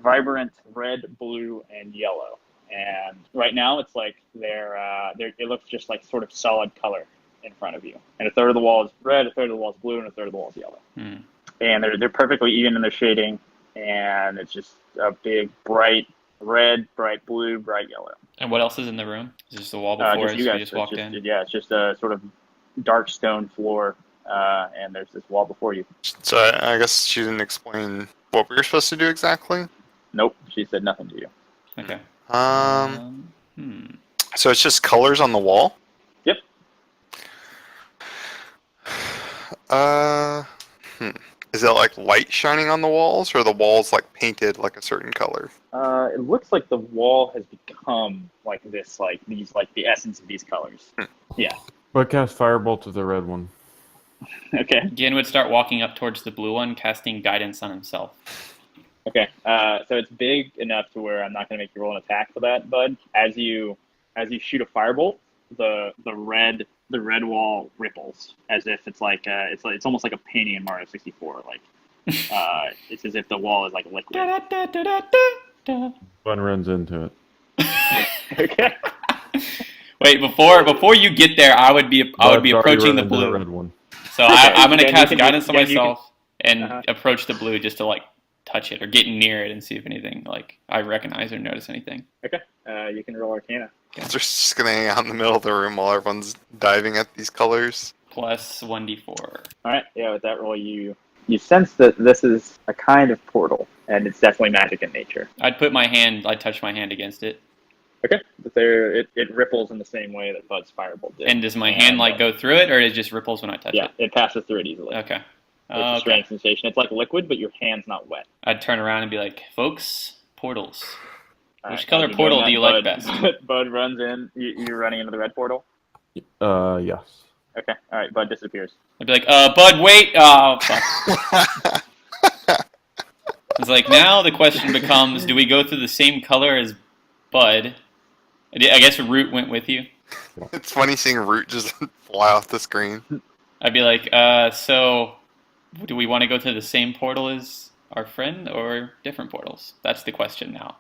vibrant red, blue, and yellow. And right now, it's like it looks just like sort of solid color in front of you. And a third of the wall is red, a third of the wall is blue, and a third of the wall is yellow. Mm. And they're perfectly even in their shading. And it's just a big, bright red, bright blue, bright yellow. And what else is in the room? Is this the wall before us? We just walked in? Yeah, it's just a sort of dark stone floor, and there's this wall before you. So I guess she didn't explain what we were supposed to do exactly. Nope, she said nothing to you. Okay. So it's just colors on the wall? Yep. Is it like light shining on the walls, or the walls like painted like a certain color? It looks like the wall has become like this, like the essence of these colors. Yeah. But cast Firebolt to the red one. Okay. Gin would start walking up towards the blue one, casting guidance on himself. Okay. So it's big enough to where I'm not going to make you roll an attack for that, Bud. As you shoot a firebolt, the red wall ripples as if it's like it's almost like a painting in Mario 64. Like it's as if the wall is like liquid. One runs into it. Okay. Wait, before you get there, I would be approaching the blue. Red one. So I'm going to cast guidance on you myself and approach the blue just to like touch it or get near it and see if anything like I recognize or notice anything. Okay. You can roll Arcana. They're just gonna hang out in the middle of the room while everyone's diving at these colors. Plus 1d4. All right. Yeah. With that roll, you sense that this is a kind of portal, and it's definitely magic in nature. I'd touch my hand against it. Okay. But it ripples in the same way that Bud's firebolt did. And does my hand like go through it, or it just ripples when I touch it? Yeah, it passes through it easily. Okay. It's a strange sensation. It's like liquid, but your hand's not wet. I'd turn around and be like, folks, portals. Which Right, color portal do you like best? Bud runs in. You're running into the red portal? Yes. Okay. All right. Bud disappears. I'd be like, Bud, wait. Oh, fuck. It's like, now the question becomes, do we go through the same color as Bud? I guess Root went with you. It's funny seeing Root just fly off the screen. I'd be like, so do we want to go to the same portal as our friend or different portals? That's the question now.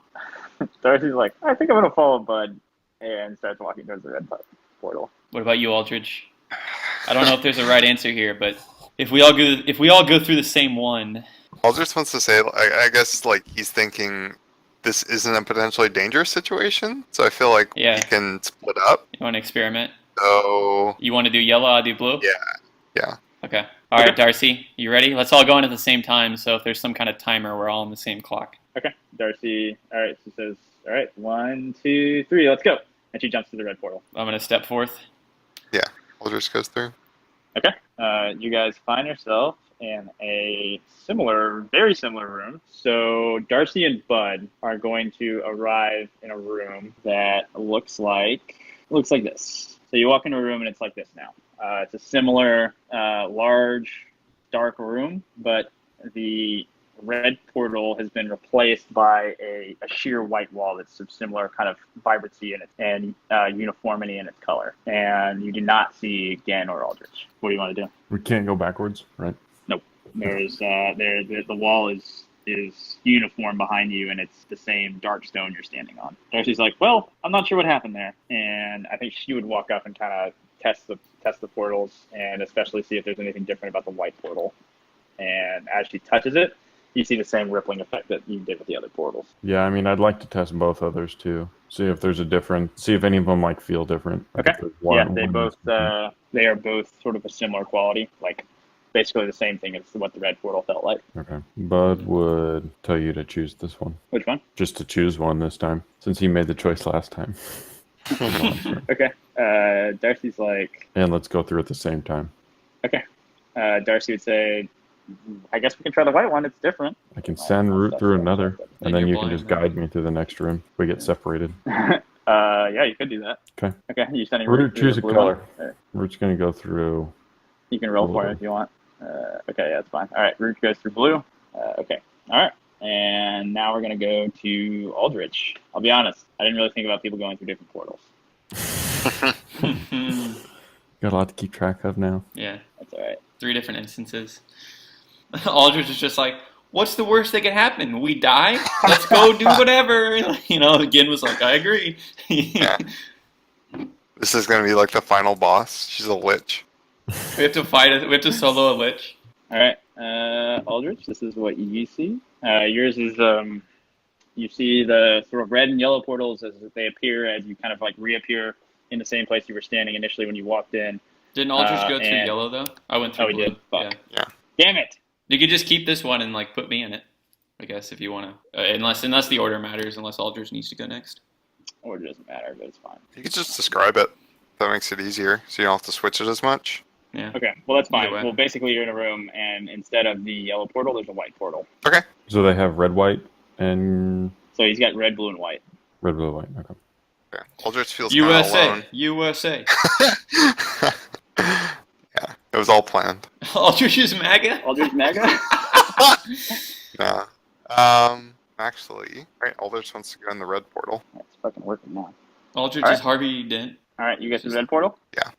Darcy's like, I think I'm going to follow Bud, and starts walking towards the red portal. What about you, Aldridge? I don't know if there's a right answer here, but if we all go through the same one. Aldrich wants to say, I guess, like, he's thinking this isn't a potentially dangerous situation, so I feel like we can split up. You want to experiment? So... You want to do yellow, I'll do blue? Yeah. Okay. All right, Darcy, you ready? Let's all go in at the same time. So if there's some kind of timer, we're all on the same clock. Okay, Darcy. All right, she says, all right, 1, 2, 3, let's go. And she jumps to the red portal. I'm going to step forth. Yeah, Aldrich goes through. Okay, you guys find yourself in a very similar room. So Darcy and Bud are going to arrive in a room that looks like this. So you walk into a room and it's like this now. It's a similar large, dark room, but the red portal has been replaced by a sheer white wall that's of similar kind of vibrancy in it and uniformity in its color. And you do not see Gin or Aldrich. What do you want to do? We can't go backwards, right? Nope. There's the wall is uniform behind you, and it's the same dark stone you're standing on. Darcy's like, well, I'm not sure what happened there, and I think she would walk up and kind of test the portals, and especially see if there's anything different about the white portal. And as she touches it, you see the same rippling effect that you did with the other portals. Yeah, I mean, I'd like to test both others too. See if there's a difference. See if any of them like feel different. Okay. They are both sort of a similar quality, like basically the same thing as what the red portal felt like. Okay. Bud would tell you to choose this one. Which one? Just to choose one this time, since he made the choice last time. Okay. Darcy's like... And let's go through at the same time. Okay. Darcy would say, I guess we can try the white one. It's different. I can send route through another, and then you can just guide me through the next room. We get separated. Yeah, you could do that. Okay. Okay, you're sending Route, choose a color. Right. Route's going to go through... You can roll for it if you want. Okay, yeah, that's fine. All right, route goes through blue. Okay. All right. And now we're going to go to Aldrich. I'll be honest. I didn't really think about people going through different portals. Got a lot to keep track of now. Yeah. That's all right. 3 different instances. Aldrich is just like, what's the worst that could happen? We die? Let's go do whatever. You know, Gin was like, I agree. Yeah. This is going to be like the final boss. She's a lich. We have to solo a lich. All right. Aldrich, this is what you see. Yours is, you see the sort of red and yellow portals as they appear as you kind of like reappear in the same place you were standing initially when you walked in. Didn't Aldrich go through yellow, though? I went through blue. He did. Fuck. Yeah. Damn it. You could just keep this one and like put me in it, I guess, if you want to. Unless the order matters, unless Aldrich needs to go next. Order doesn't matter, but it's fine. You could just describe it. That makes it easier, so you don't have to switch it as much. Yeah. Okay, well, that's fine. Well, basically, you're in a room, and instead of the yellow portal, there's a white portal. Okay. So they have red, white, and... So he's got red, blue, and white. Red, blue, white. Okay. Okay. Aldrich feels kind of alone. USA. Yeah, it was all planned. Aldrich is MAGA? Aldrich MAGA? Nah. Actually, right, Aldrich wants to go in the red portal. It's fucking working now. Aldrich is Harvey Dent. All right, you guys to the red portal? Yeah.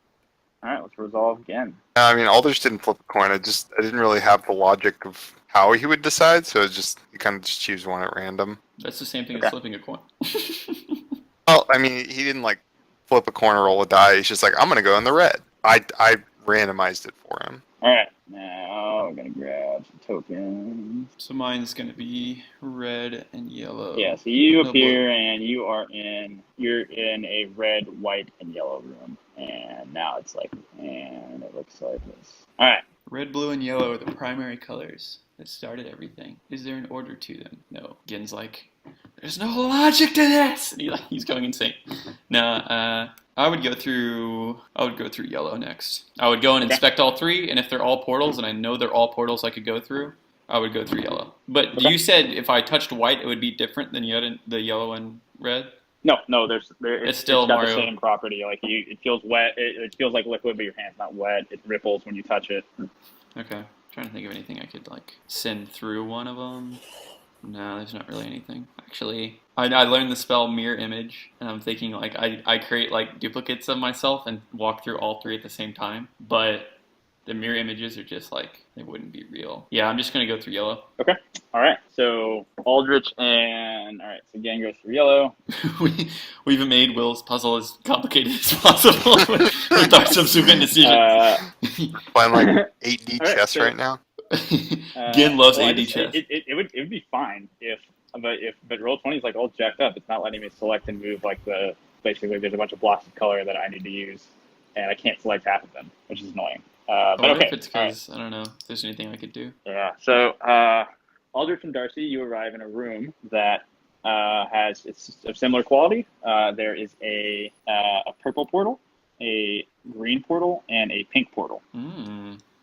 All right, let's resolve again. I mean, Aldrich didn't flip a coin. I didn't really have the logic of how he would decide, so it's just you kind of just choose one at random. That's the same thing as flipping a coin. Well, I mean, he didn't like flip a coin or roll a die. He's just like, I'm gonna go in the red. I randomized it for him. All right, now we're gonna grab some tokens. So mine's gonna be red and yellow. Yeah, so you appear and you're in a red, white, and yellow room. And now it's like, and it looks like this. All right. Red, blue, and yellow are the primary colors that started everything. Is there an order to them? No. Gin's like, there's no logic to this. And he's going insane. No, I would go through yellow next. I would go and inspect all 3, and if they're all portals, and I know they're all portals I could go through, I would go through yellow. But you said if I touched white, it would be different than the yellow and red? No, it's still got Mario. the same property. Like it feels wet. It feels like liquid, but your hand's not wet. It ripples when you touch it. Okay, trying to think of anything I could like send through one of them. No, there's not really anything. Actually, I learned the spell Mirror Image, and I'm thinking like I create like duplicates of myself and walk through all 3 at the same time. But the mirror images are just like, they wouldn't be real. Yeah, I'm just gonna go through yellow. Okay. All right. So Aldrich and so Gang goes through yellow. We've made Will's puzzle as complicated as possible with our subsequent decision. Playing like 8D chess right now. Gin loves 8D chess. It would be fine but Roll20 is like all jacked up. It's not letting me select and move like basically there's a bunch of blocks of color that I need to use, and I can't select half of them, which is annoying. I But wonder okay. if it's because I don't know if there's anything I could do. Yeah. So, Aldrich and Darcy, you arrive in a room that it's of similar quality. There is a purple portal, a green portal, and a pink portal.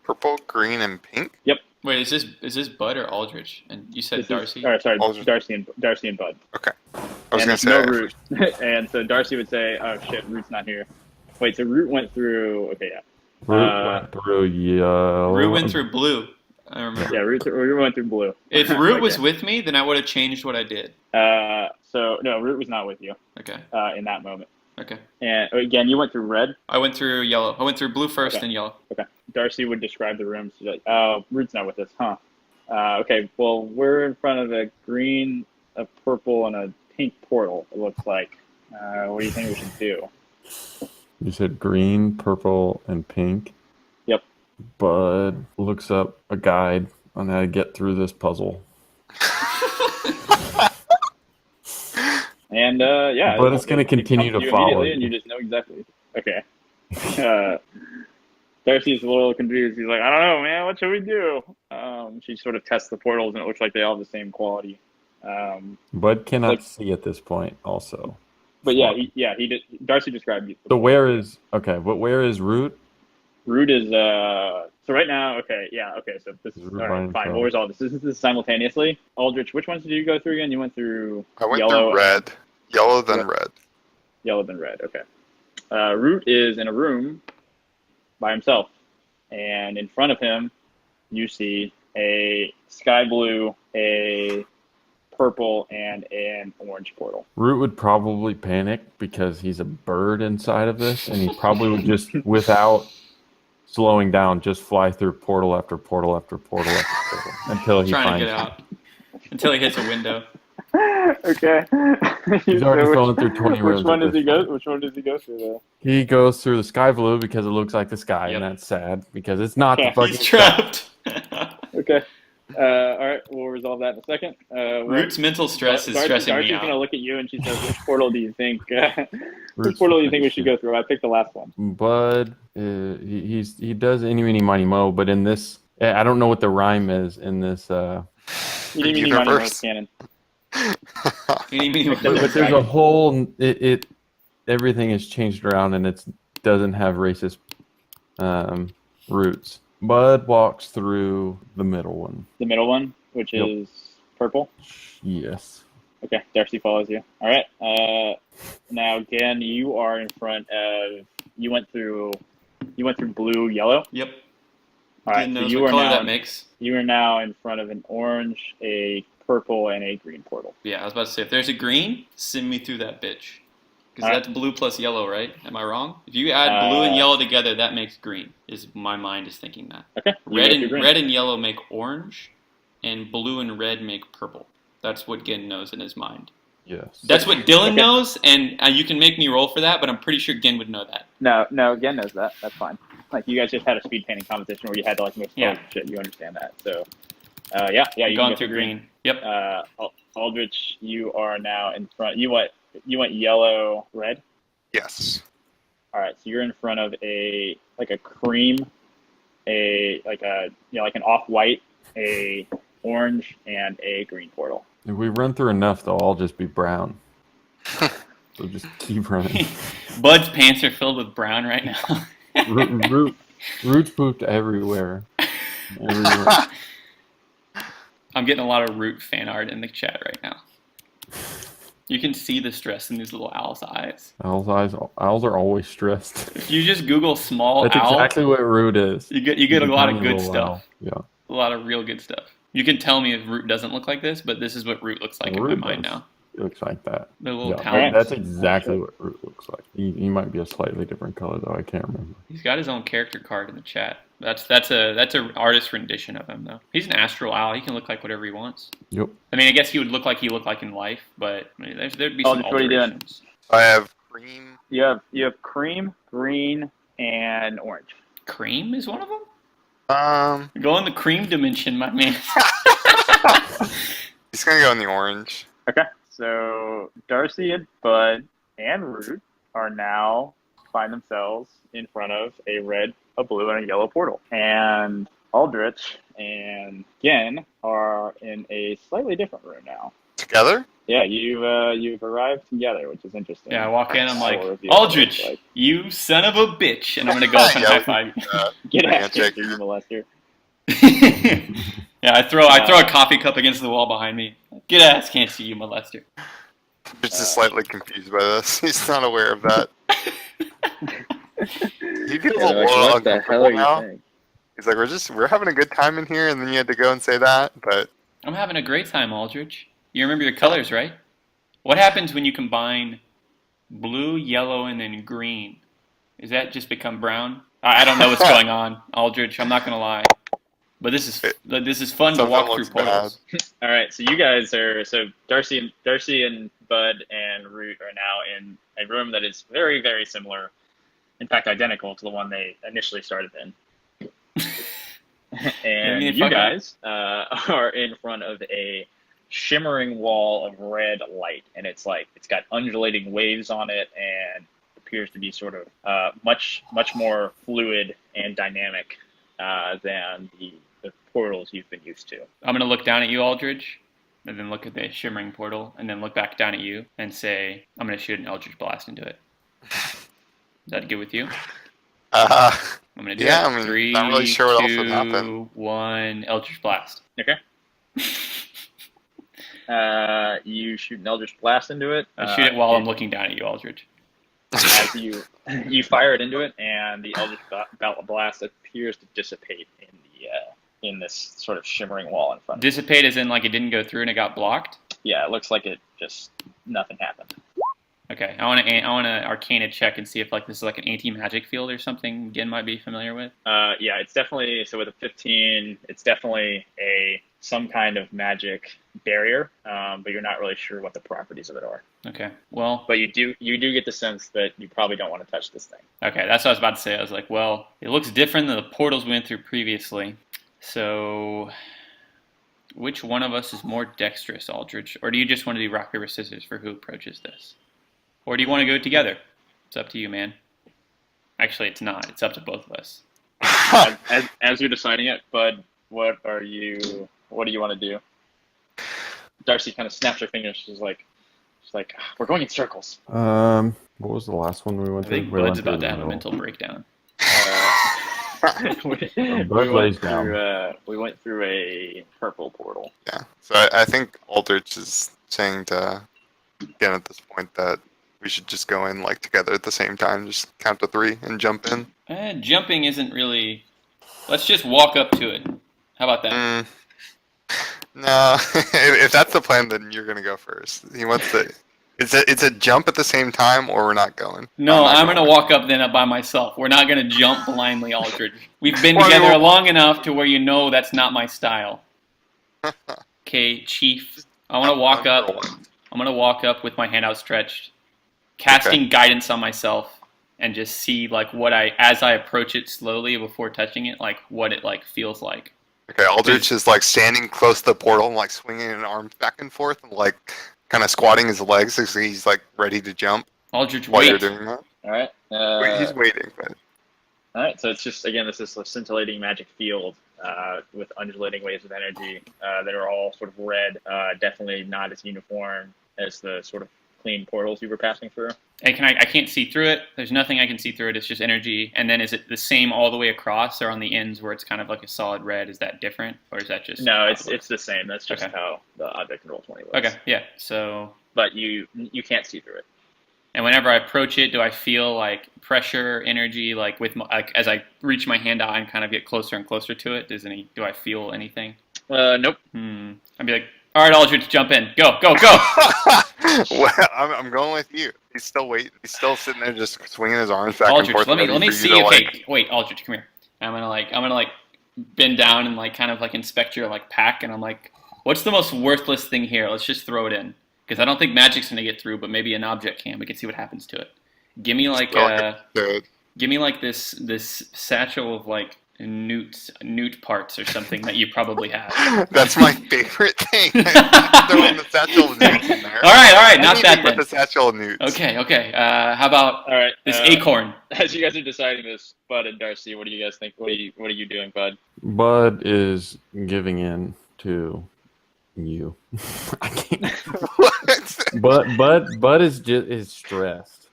Purple, green, and pink. Yep. Wait, is this Bud or Aldrich? And you said Darcy. Aldrich. Darcy and Bud. Okay. I was And gonna there's say no Root, and so Darcy would say, "Oh shit, Root's not here." Wait, so Root went through. Okay, yeah. Root went through yellow. Root went through blue. I remember. Yeah, Root went through blue. If Root was Okay. with me, then I would have changed what I did. So no, Root was not with you. Okay. In that moment. Okay. And again, you went through red. I went through yellow. I went through blue first, Okay. then yellow. Okay. Darcy would describe the room. She's like, "Oh, Root's not with us, huh?" Okay. Well, we're in front of a green, a purple, and a pink portal. It looks like. What do you think we should do? You said green, purple, and pink. Yep. Bud looks up a guide on how to get through this puzzle. And yeah. But it's going to continue to follow you. And you just know exactly. Okay. Darcy's a little confused. He's like, "I don't know, man. What should we do?" She sort of tests the portals, and it looks like they all have the same quality. Bud cannot see at this point, also. But yeah, he did. Darcy described you. So where is but where is Root? Root is so right now. Okay, yeah, okay. So this is Root all by right. Fine. himself. We'll resolve this. This is simultaneously. Aldrich, which ones did you go through again? You went through I went yellow, through red, yellow, then red. yellow, then red. Okay. Root is in a room by himself, and in front of him, you see a sky blue, a purple, and an orange portal. Root would probably panic because he's a bird inside of this, and he probably would just, without slowing down, just fly through portal after portal after portal after portal until he Trying finds to get out. Until he hits a window. Okay. He's already fallen through 20 rooms. Which one at does he this go? point. Which one does he go through though? He goes through the sky blue because it looks like the sky, Yep. and that's sad because it's not Okay. the fucking He's trapped. Okay. All right. We'll resolve that in a second. Root's mental stress is stressing Darcy's me out. gonna look at you and she says, "Which portal do you think? Which Root's portal do you think we fucking should go through?" I picked the last one. Bud, he does any meeny miny mo, but in this, I don't know what the rhyme is in this. Universe canon. But there's a whole everything is changed around and it doesn't have racist roots. Bud walks through the middle one. The middle one, which Yep. is purple. Yes. Okay, Darcy follows you. All right. Now again, you are in front of. You went through blue, yellow. Yep. All right. Didn't So know you what are color now. that makes. You are now in front of an orange, a purple, and a green portal. Yeah, I was about to say, if there's a green, send me through that bitch. Because All right. that's blue plus yellow, right? Am I wrong? If you add blue and yellow together, that makes green. My mind is thinking that. Okay. you go through green. Red and yellow make orange, and blue and red make purple. That's what Gin knows in his mind. Yes. That's what Dylan Okay. knows, and you can make me roll for that, but I'm pretty sure Gin would know that. No, again knows that. That's fine. Like you guys just had a speed painting competition where you had to like move Yeah. shit. You understand that. So, yeah, you You've can gone go through green. Yep. Aldrich, you are now in front. You went yellow, red. Yes. All right, so you're in front of a cream, like an off-white, a orange, and a green portal. If we run through enough, they'll all just be brown. So just keep running. Bud's pants are filled with brown right now. Root's pooped everywhere. Everywhere. I'm getting a lot of Root fan art in the chat right now. You can see the stress in these little owl's eyes. Owls are always stressed. If you just Google small That's owl, exactly what Root is. you get a lot of Tiny good little stuff. owl. Yeah. A lot of real good stuff. You can tell me if Root doesn't look like this, but this is what Root looks like in my Root mind does. now. It looks like that. The little Yeah, talent. that's exactly what Root looks like. He might be a slightly different color though. I can't remember. He's got his own character card in the chat. That's a artist rendition of him though. He's an astral owl. He can look like whatever he wants. Yep. I mean, I guess he would look like he looked like in life, but I mean, there'd be some What are you doing? alterations. I have cream. You have cream, green, and orange. Cream is one of them. Go in the cream dimension, my man. He's gonna go in the orange. Okay, so Darcy and Bud and Root are now find themselves in front of a red, a blue, and a yellow portal. And Aldrich and Gen are in a slightly different room now. Together? Yeah, you've arrived together, which is interesting. Yeah, I walk in, I'm I will like, review what it Aldrich, looks like. you son of a bitch, and I'm gonna go up and Yeah, high five you. Get out handshake. here, you molester. Yeah, I throw a coffee cup against the wall behind me. Get ass, can't see you, molester. He's just slightly confused by this. He's not aware of that. He feels a little what the hell uncomfortable are you now. saying? He's like, we're having a good time in here, and then you had to go and say that, but I'm having a great time, Aldrich. You remember your colors, right? What happens when you combine blue, yellow, and then green? Does that just become brown? I don't know what's going on, Aldrich. I'm not gonna lie, but this is fun to something walk through looks portals. All right, so you guys are Darcy and Bud and Root are now in a room that is very, very similar, in fact, identical to the one they initially started in. And you guys are in front of a shimmering wall of red light, and it's got undulating waves on it, and appears to be sort of much more fluid and dynamic than the portals you've been used to. I'm gonna look down at you, Aldrich, and then look at the shimmering portal, and then look back down at you and say, I'm gonna shoot an Eldritch Blast into it. Is that good with you? I'm gonna do it. I mean, 3, not really sure what else would 2, happen. 1, Eldritch Blast. Okay. You shoot an Eldritch Blast into it. I shoot it while I'm looking down at you, Aldrich. As you fire it into it, and the Eldritch Blast appears to dissipate in this sort of shimmering wall in front of Dissipate as in like it didn't go through and it got blocked? Yeah, it looks like it just nothing happened. Okay, I want to Arcana check and see if like this is like an anti-magic field or something Gen might be familiar with. Yeah, it's definitely, so with a 15, it's definitely some kind of magic barrier, but you're not really sure what the properties of it are. Okay, well, but you do get the sense that you probably don't want to touch this thing. Okay, that's what I was about to say. I was like, well, it looks different than the portals we went through previously. So, which one of us is more dexterous, Aldrich? Or do you just want to do rock, paper, scissors for who approaches this? Or do you want to go together? It's up to you, man. Actually, it's not. It's up to both of us. As you're deciding it, Bud, what do you want to do? Darcy kind of snaps her fingers. She's like, we're going in circles. What was the last one we went I through? think Bud's about to have a mental breakdown. Bud lays down. We went through a purple portal. Yeah, so I think Aldrich is saying to Gen at this point that we should just go in like together at the same time, just count to 3 and jump in. Jumping isn't really. Let's just walk up to it. How about that? No, if that's the plan, then you're gonna go first. He wants to. It's a jump at the same time, or we're not going. No, I'm gonna walk up then by myself. We're not gonna jump blindly, Aldrich. We've been together long enough to where you know that's not my style. Okay, Chief. I want to walk up. I'm gonna walk up with my hand outstretched, casting guidance on myself, and just see like as I approach it slowly before touching it, like what it like feels like. Okay, Aldrich is like standing close to the portal and like swinging an arm back and forth and like kind of squatting his legs as he's like ready to jump. Aldrich, while wait. you're doing that. All right. He's waiting. But... All right. So it's just again, this is a scintillating magic field with undulating waves of energy that are all sort of red. Definitely not as uniform as the sort of clean portals you were passing through. And I can't see through it. There's nothing I can see through it. It's just energy. And then is it the same all the way across, or on the ends where it's kind of like a solid red? Is that different, or is that just? No, it's the same. That's just how the object in Roll20 works. Okay, yeah. So. But you can't see through it. And whenever I approach it, do I feel like pressure, energy, like with as I reach my hand out and kind of get closer and closer to it? Do I feel anything? Nope. I'd be like, all right, Aldrich, jump in. Go, go, go. Well, I'm going with you. He's still waiting. He's still sitting there, just swinging his arms back Aldrich, and forth. let me see. Okay, wait, Aldrich, come here. I'm gonna bend down and like kind of like inspect your like pack, and I'm like, what's the most worthless thing here? Let's just throw it in, because I don't think magic's gonna get through, but maybe an object can. We can see what happens to it. Give me like this satchel of like newt parts or something that you probably have. That's my favorite thing. Throwing the satchel of newts in there. All right, not that With then. the satchel of newts. Okay. How about All right, this acorn? As you guys are deciding this, Bud and Darcy, what do you guys think? What are you doing, Bud? Bud is giving in to you. I can't. What? Bud is stressed.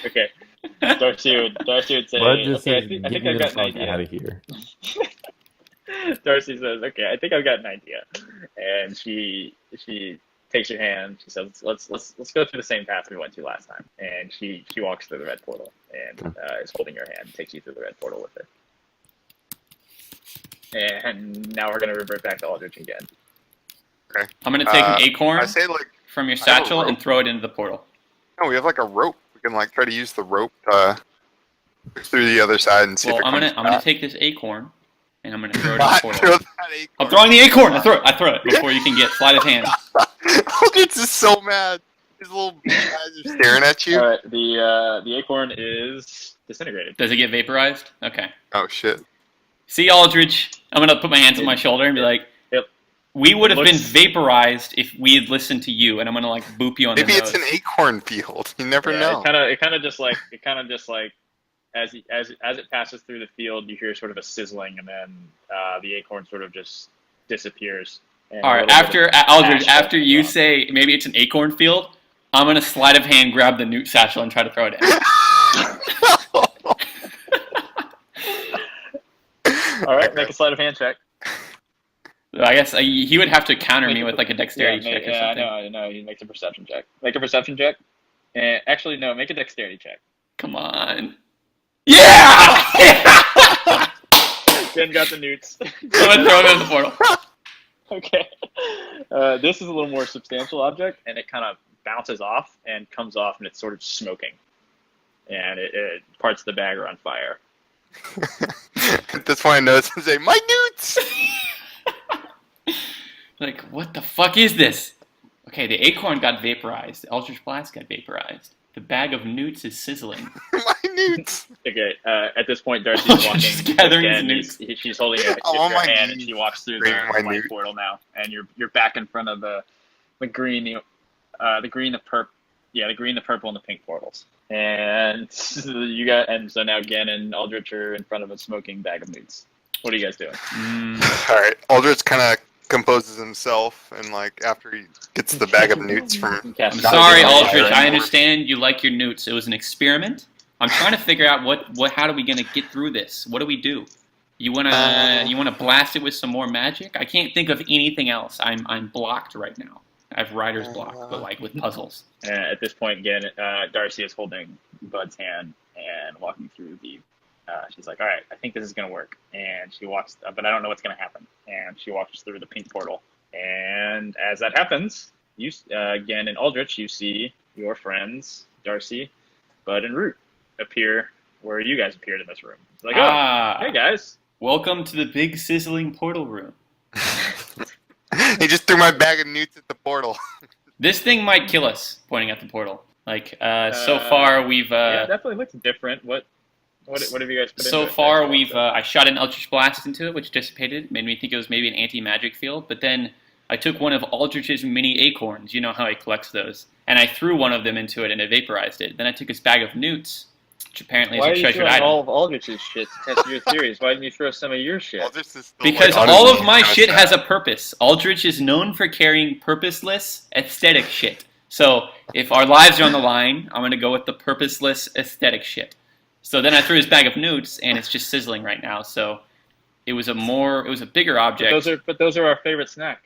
Okay. Darcy would say, Bud just okay, says, I think "Get me I've the got an fuck idea. out of here." Darcy says, okay, I think I've got an idea. And she takes your hand. She says, let's go through the same path we went to last time. And she walks through the red portal and is holding your hand, takes you through the red portal with her. And now we're going to revert back to Aldrich again. Okay. I'm gonna take an acorn I say like from your satchel and throw it into the portal. no, we have like a rope. We can like try to use the rope to push through the other side and see Well, if it I'm comes gonna take this acorn and I'm gonna throw it in the Not portal. throw that acorn. I'm throwing the acorn. I throw it before you can get sleight of hand. Aldrich is so mad. His little big eyes are staring at you. All right, the acorn is disintegrated. Does it get vaporized? Okay. Oh shit. See, Aldrich, I'm gonna put my hands on my shoulder and be like, Yep. we would have been Looks- vaporized if we had listened to you, and I'm gonna like boop you on Maybe the it's nose. an acorn field. You never know. It kind of just like as it passes through the field, you hear sort of a sizzling, and then the acorn sort of just disappears. And All a right, little bit of Aldrich, ash after you falls say maybe it's an acorn field, I'm gonna sleight of hand grab the newt satchel and try to throw it in. off. All right, make a sleight of hand check. I guess he would have to counter me with like a dexterity check or something. I know. He makes a perception check. Make a perception check. Actually, no. Make a dexterity check. Come on. Yeah! Jen got the newts. I'm gonna throw him in the portal. Okay. This is a little more substantial object, and it kind of bounces off and comes off, and it's sort of smoking. And it parts of the bag are on fire. That's why I noticed and say, my newts! Like, what the fuck is this? Okay, the acorn got vaporized. The Eldritch Blast got vaporized. The bag of newts is sizzling. My newts! Okay, at this point, Darcy's walking. Just gathering again, his newts. She's holding your Oh, my hand, and newts. she walks through Bring the my white newts. portal now, and you're back in front of the green, the green, the purple, the green, the purple, and the pink portals. And so now Gen and Aldrich are in front of a smoking bag of newts. What are you guys doing? Alright, Aldrich kind of composes himself, and like after he gets the bag of newts from... I'm sorry, Aldrich. I understand you like your newts. It was an experiment. I'm trying to figure out how are we gonna get through this? What do we do? You wanna blast it with some more magic? I can't think of anything else. I'm blocked right now. I have writer's block, but like with puzzles. At this point, again, Darcy is holding Bud's hand and walking through the. She's like, "All right, I think this is gonna work." And she walks, but I don't know what's gonna happen. And she walks through the pink portal. And as that happens, you again in Aldrich, you see your friends Darcy, Bud, and Root appear where you guys appeared in this room. It's like, hey guys. Welcome to the big sizzling portal room. He just threw my bag of newts at the portal. This thing might kill us, pointing at the portal. Like, so far we've... yeah, it definitely looks different. What have you guys put So into it? far we've... I shot an Eldritch Blast into it, which dissipated. Made me think it was maybe an anti-magic field. But then I took one of Aldrich's mini acorns. You know how he collects those. And I threw one of them into it, and it vaporized it. Then I took his bag of newts, which apparently is a treasured Why are you item. throwing all of Aldrich's shit to test your theories? Why didn't you throw some of your shit? Aldrich is still, Because like, all honestly of my kinda shit has sad. a purpose. Aldrich is known for carrying purposeless, aesthetic shit. So if our lives are on the line, I'm going to go with the purposeless, aesthetic shit. So then I threw his bag of newts, and it's just sizzling right now. So it was a bigger object. But those are our favorite snack.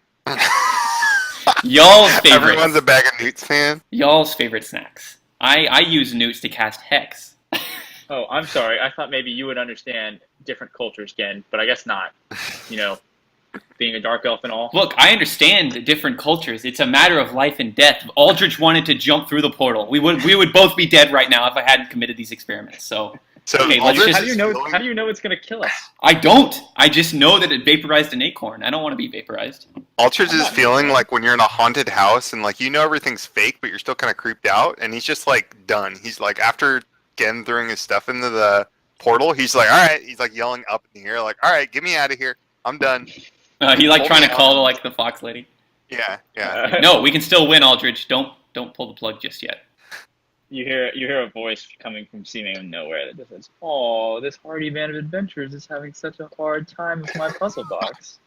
Y'all's favorite. Everyone's a bag of newts fan. Y'all's favorite snacks. I use newts to cast hex. Oh, I'm sorry. I thought maybe you would understand different cultures, Gen, but I guess not. You know, being a dark elf and all. Look, I understand different cultures. It's a matter of life and death. If Aldrich wanted to jump through the portal, we would both be dead right now if I hadn't committed these experiments. So okay, let's Aldrich just- How do you know? How do you know it's gonna kill us? I don't. I just know that it vaporized an acorn. I don't want to be vaporized. Aldrich is feeling like when you're in a haunted house and like you know everything's fake, but you're still kind of creeped out, and he's just like done. He's like after Gen throwing his stuff into the portal. He's like, all right. He's like yelling up in the air, like, all right, get me out of here. I'm done. He like Pull trying me to out. call to like the fox lady. Yeah, yeah. No, we can still win, Aldrich. Don't pull the plug just yet. You hear a voice coming from seemingly nowhere that just says, "Oh, this hardy band of adventurers is having such a hard time with my puzzle box.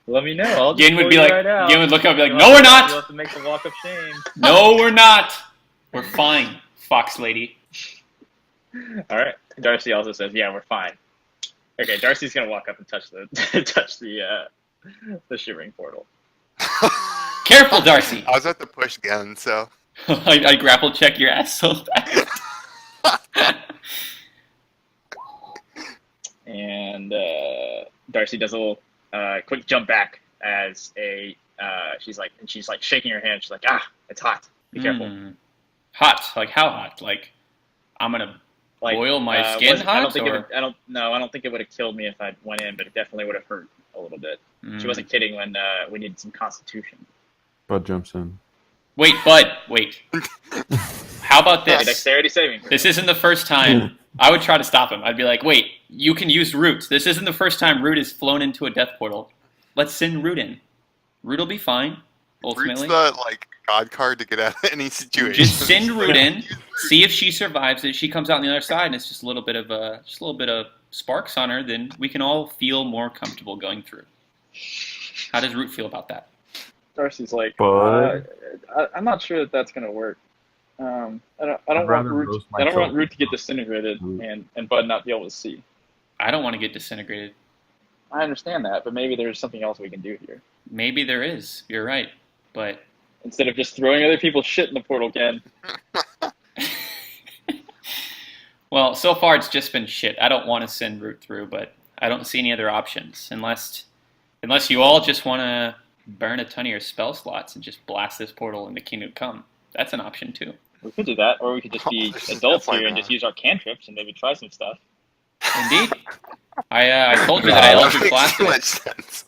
Let me know. I'll just Gin would pull be you like, right out. Gin would look up and be like, You'll no, have we're to- not. You'll have to make the walk of shame." No, we're not. We're fine, fox lady. All right. Darcy also says, "Yeah, we're fine." Okay, Darcy's gonna walk up and touch the shivering portal. Careful, Darcy. I was at the push again, so. I grapple check your ass so fast. And Darcy does a little quick jump back as she's like shaking her hand. She's like, it's hot. Be careful. Hot? Like how hot? Like I'm gonna boil my skin hot? I don't think it would have killed me if I went in, but it definitely would have hurt a little bit. She wasn't kidding when we needed some constitution. Bud jumps in. Wait, Bud, wait. How about this? Dexterity saving. This isn't the first time. I would try to stop him. I'd be like, wait, you can use Root. This isn't the first time Root has flown into a death portal. Let's send Root in. Root will be fine, ultimately. Root's the, god card to get out of any situation. Just send Root in, see if she survives it. If she comes out on the other side and it's just a little bit of sparks on her, then we can all feel more comfortable going through. How does Root feel about that? Darcy's like, Bud? I'm not sure that's gonna work. I don't want Root to get disintegrated and Bud not be able to see. I don't want to get disintegrated. I understand that, but maybe there's something else we can do here. Maybe there is. You're right. But instead of just throwing other people's shit in the portal again. Well, so far it's just been shit. I don't want to send Root through, but I don't see any other options. Unless you all just want to burn a ton of your spell slots and just blast this portal into Kingdom Come. That's an option too. We could do that, or we could just be adults here and just use our cantrips and maybe try some stuff. Indeed. I told you that I Eldritch That makes too much blasted sense.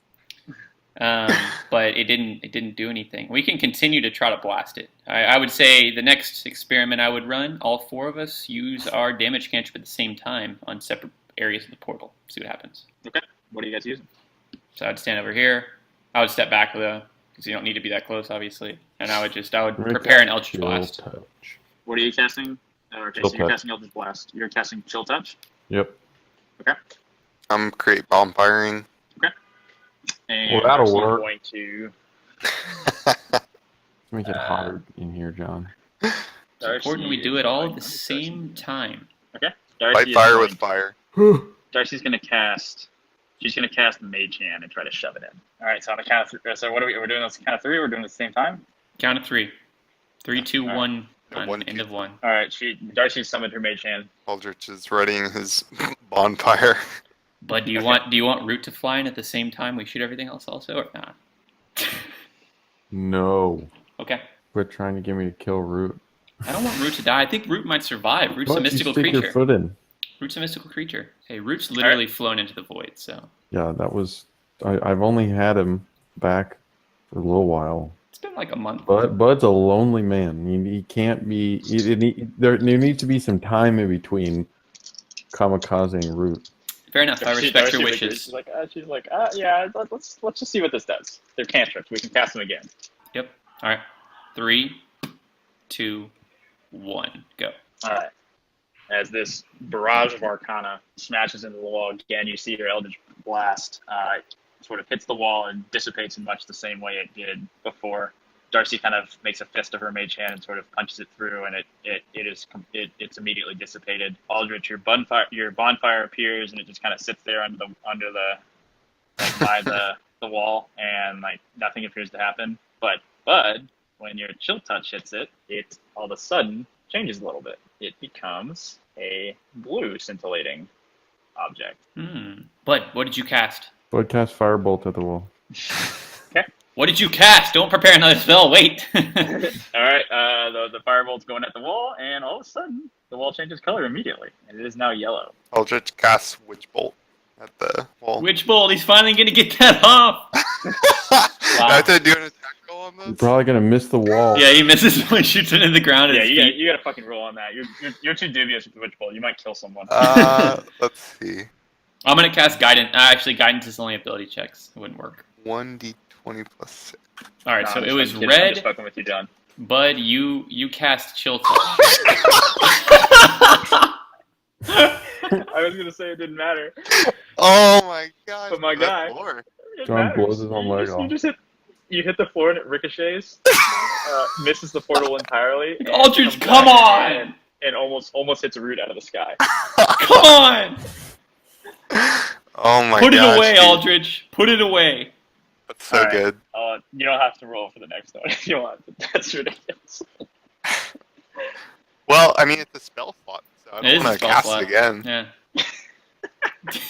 but it didn't do anything. We can continue to try to blast it. I would say the next experiment I would run, all four of us use our damage cantrip at the same time on separate areas of the portal. See what happens. Okay. What are you guys using? So I'd stand over here. I would step back though, because you don't need to be that close, obviously. And I would prepare an Eldritch Blast. Touch. What are you casting? Okay, so you're casting Eldritch Blast. You're casting Chill Touch? Yep. Okay. I'm create bonfiring. Okay. And Well, that'll Darcy's work. going to... Make it hotter in here, John. It's important we do it all at the same time. Okay. Fight fire with fire. Darcy's going to cast... She's going to cast Mage Hand and try to shove it in. All right, so on the count of three... So what are we... We're doing this count of three? We're doing it at the same time? Count of 3. 3, 2, 1. On One, end of 1. All right, Darcy summoned her Mage Hand. Aldrich is readying his bonfire. But do you want Root to fly in at the same time we shoot everything else also, or not? No. Okay. Quit trying to get me to kill Root. I don't want Root to die. I think Root might survive. Root's a But mystical you stick creature. your foot in. Root's a mystical creature. Hey, Root's literally flown into the void, so... Yeah, that was... I've only had him back for a little while. It's been like a month. But Bud's a lonely man. He can't be... There needs to be some time in between kamikazing Root. Fair enough. I respect your wishes. She's like, yeah, let's just see what this does. They're cantrips. We can cast them again. Yep. All right. 3, 2, 1. Go. All right. As this barrage of Arcana smashes into the wall again, you see your Eldritch Blast sort of hits the wall and dissipates in much the same way it did before. Darcy kind of makes a fist of her Mage Hand and sort of punches it through, and it's immediately dissipated. Aldrich, your bonfire appears, and it just kind of sits there by the wall, and like nothing appears to happen. But Bud, when your Chill Touch hits it, it all of a sudden changes a little bit. It becomes a blue scintillating object. Bud, what did you cast? Bud cast Firebolt at the wall. Okay. What did you cast? Don't prepare another spell. Wait. All right. The firebolt's going at the wall, and all of a sudden, the wall changes color immediately, and it is now yellow. Aldrich casts Witch Bolt at the wall. Witch Bolt. He's finally going to get that off. I have to do an attack roll on You're this? probably gonna miss the wall. Yeah, he misses when he shoots it in the ground. Yeah, His you feet. gotta fucking roll on that. You're too dubious with the witch bolt. You might kill someone. Let's see. I'm gonna cast guidance. Actually, guidance is only ability checks. It wouldn't work. 1d20 plus 6. All right, No, so I'm it just was fucking kidding. I'm red. just fucking with you, John. Bud, you cast chill touch. I was gonna say it didn't matter. Oh my gosh. But my that's guy- more. It John matters. blows his own leg You off. just hit the floor and it ricochets, misses the portal entirely. and Aldridge, comes come back on! And almost hits a root out of the sky. Come on! Oh my Put gosh. it away, dude. Aldridge. Put it away. That's so All right. good. You don't have to roll for the next one if you want. That's ridiculous. Well, I mean, it's a spell slot, so I It don't is a want to spell cast slot. it again. Yeah.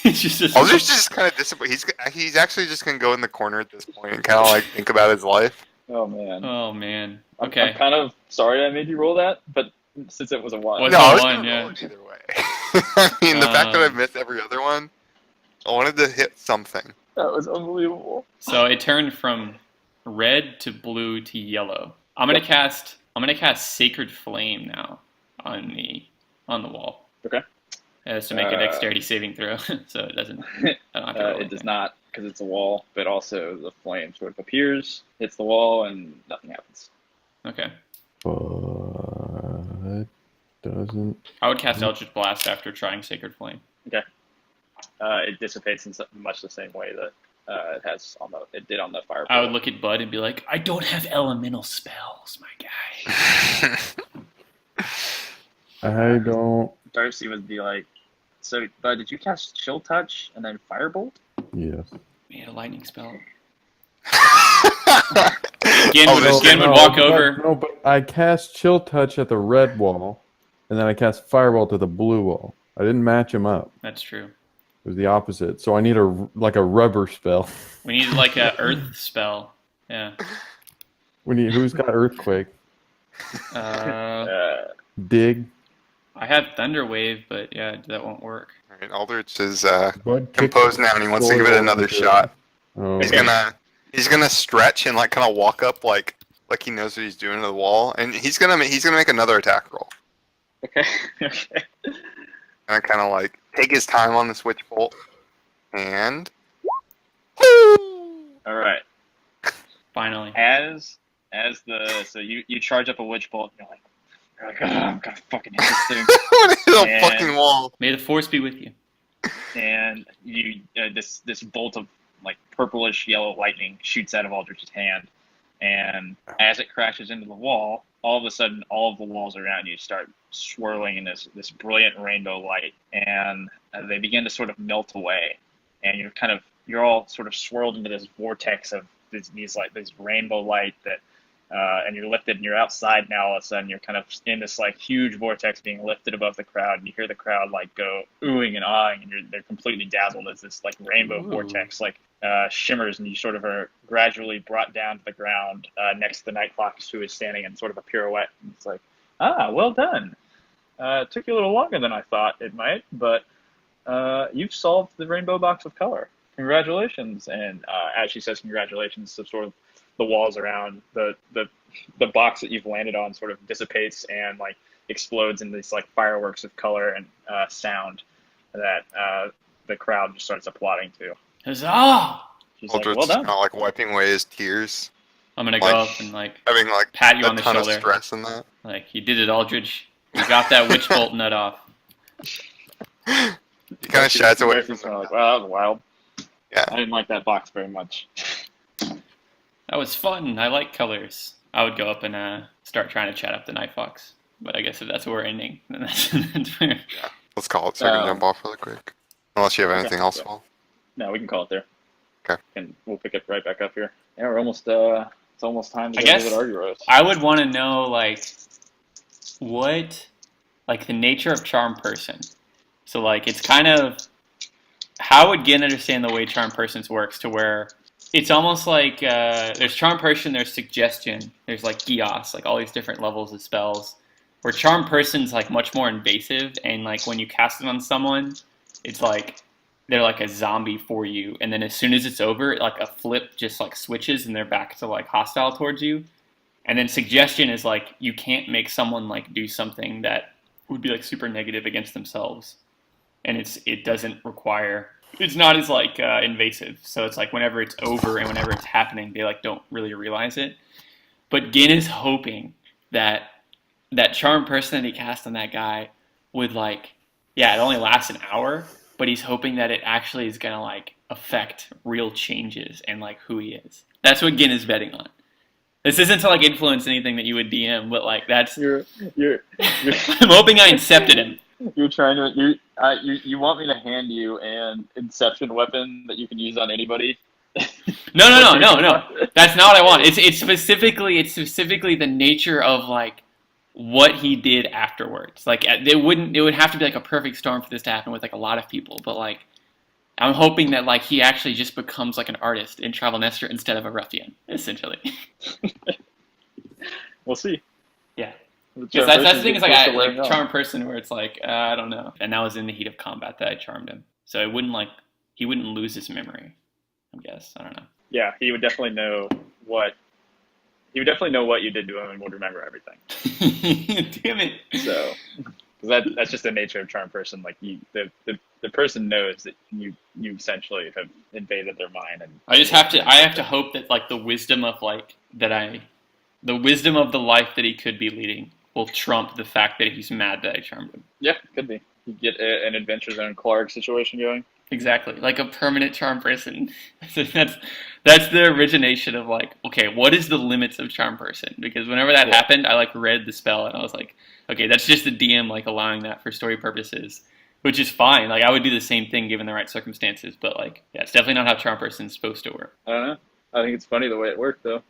It's just Aldridge is just kind of disappointed. He's actually just going to go in the corner at this point and kind of like think about his life. Oh man. Oh man. I'm Okay. kind of sorry I made you roll that, but since it was a one. Was No, a I was one, going to yeah. roll it either way. I mean, the fact that I missed every other one, I wanted to hit something. That was unbelievable. So it turned from red to blue to yellow. I'm gonna cast Sacred Flame now on the wall. Okay. It has to make a dexterity saving throw, so it doesn't. I don't have to roll It does anything. not, because it's a wall, but also the flame sort of appears, hits the wall, and nothing happens. Okay. But doesn't. I would cast Eldritch Blast after trying Sacred Flame. It dissipates in much the same way that it did on the fire. I would look at Bud and be like, I don't have elemental spells, my guy. I don't. Darcy would be like, so, Bud, did you cast Chill Touch and then Firebolt? Yes. We had a lightning spell. Oh, Again would walk over. No, but I cast Chill Touch at the red wall, and then I cast Fireball to the blue wall. I didn't match them up. That's true. It was the opposite. So I need a rubber spell. We needed like a earth spell. Yeah. Who's got Earthquake? Dig. I have Thunder Wave, but yeah, that won't work. All right, Aldrich is Bud kicked composed now, and he wants to give it another shot. Oh, He's gonna stretch and like kind of walk up like he knows what he's doing to the wall, and he's gonna make another attack roll. Okay. Okay. And kind of like take his time on the switch bolt, and All right. Finally. So you charge up a witch bolt, and you're like, oh, I'm gonna fucking hit this thing. hit a And- fucking wall. May the force be with you. And you this bolt of like purplish yellow lightning shoots out of Aldrich's hand, and as it crashes into the wall, all of a sudden all of the walls around you start swirling in this brilliant rainbow light, and they begin to sort of melt away, and you're all sort of swirled into this vortex of this rainbow light that. And you're lifted, and you're outside now. All of a sudden, you're kind of in this like huge vortex being lifted above the crowd, and you hear the crowd like go oohing and ahhing, and they're completely dazzled as this like rainbow vortex like shimmers, and you sort of are gradually brought down to the ground next to the Night Fox, who is standing in sort of a pirouette. And it's like, well done. It took you a little longer than I thought it might, but you've solved the rainbow box of color. Congratulations! And as she says congratulations, so sort of the walls around the box that you've landed on sort of dissipates and like explodes in these like fireworks of color and sound that the crowd just starts applauding to. Huzzah! She's like, Aldrich well is done. kind of like wiping away his tears, I'm gonna Like- go up and like having like pat you a on the ton shoulder. of stress in that. Like, you did it, Aldridge. You got that witch bolt nut off. He kind of shies away from She's kinda it. like, wow, that was wild. Yeah. I didn't like that box very much. That was fun. I like colors. I would go up and start trying to chat up the Night Fox. But I guess if that's where we're ending, then that's where. Let's call it so I can jump off really quick. Unless you have Okay. anything else, Paul. No, we can call it there. Okay. And we'll pick it right back up here. Yeah, we're almost. It's almost time to I go guess visit Argyros. I would want to know, like, what, like, the nature of charm person. So, like, it's kind of, how would Gin understand the way charm persons works to where it's almost like there's charm person, there's suggestion, there's, like, Gios, like, all these different levels of spells. Where charm person's, like, much more invasive, and, like, when you cast it on someone, it's, like, they're like a zombie for you, and then as soon as it's over, like a flip just like switches and they're back to like hostile towards you. And then suggestion is like you can't make someone like do something that would be like super negative against themselves, and it doesn't require, it's not as like invasive. So it's like whenever it's over and whenever it's happening, they like don't really realize it. But Gin is hoping that that charm person that he cast on that guy would like, yeah, it only lasts an hour, but he's hoping that it actually is gonna like affect real changes and like who he is. That's what Gin is betting on. This isn't to like influence anything that you would DM, but like that's You're I'm hoping I incepted him. You're trying to you want me to hand you an inception weapon that you can use on anybody? No. That's not what I want. It's specifically the nature of like what he did afterwards. Like it would have to be like a perfect storm for this to happen with like a lot of people, but like I'm hoping that like he actually just becomes like an artist in Tryvaelnistra instead of a ruffian, essentially. We'll see. Yeah. Because that's the thing is like charm person where it's like I don't know, and that was in the heat of combat that I charmed him, so it wouldn't like he wouldn't lose his memory. I guess I don't know. Yeah, he would definitely know what you did to him and would remember everything. Damn it! So that's just the nature of charm person. Like the person knows that you essentially have invaded their mind, and I have to hope that like the wisdom of the life that he could be leading will trump the fact that he's mad that I charmed him. Yeah, could be. You get an Adventure Zone Clark situation going. Exactly, like a permanent charm person. That's the origination of like, okay, what is the limits of charm person? Because whenever that happened, I like read the spell and I was like, okay, that's just the DM like allowing that for story purposes, which is fine. Like I would do the same thing given the right circumstances, but like, yeah, it's definitely not how charm person is supposed to work. I don't know. I think it's funny the way it worked though.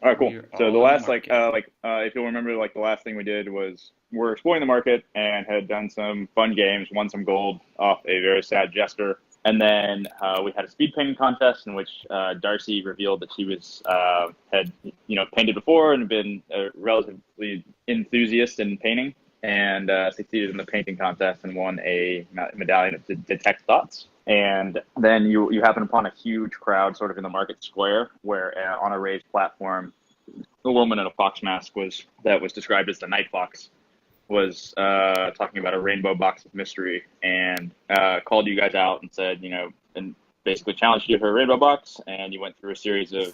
All right, cool. So the last, if you'll remember, like the last thing we did was we're exploring the market and had done some fun games, won some gold off a very sad jester, and then we had a speed painting contest in which Darcy revealed that she was had painted before and been a relatively enthusiast in painting, and succeeded in the painting contest and won a medallion to detect thoughts. And then you happen upon a huge crowd sort of in the market square where on a raised platform, a woman in a fox mask that was described as the Night Fox was talking about a rainbow box of mystery and called you guys out and said, and basically challenged you to her rainbow box. And you went through a series of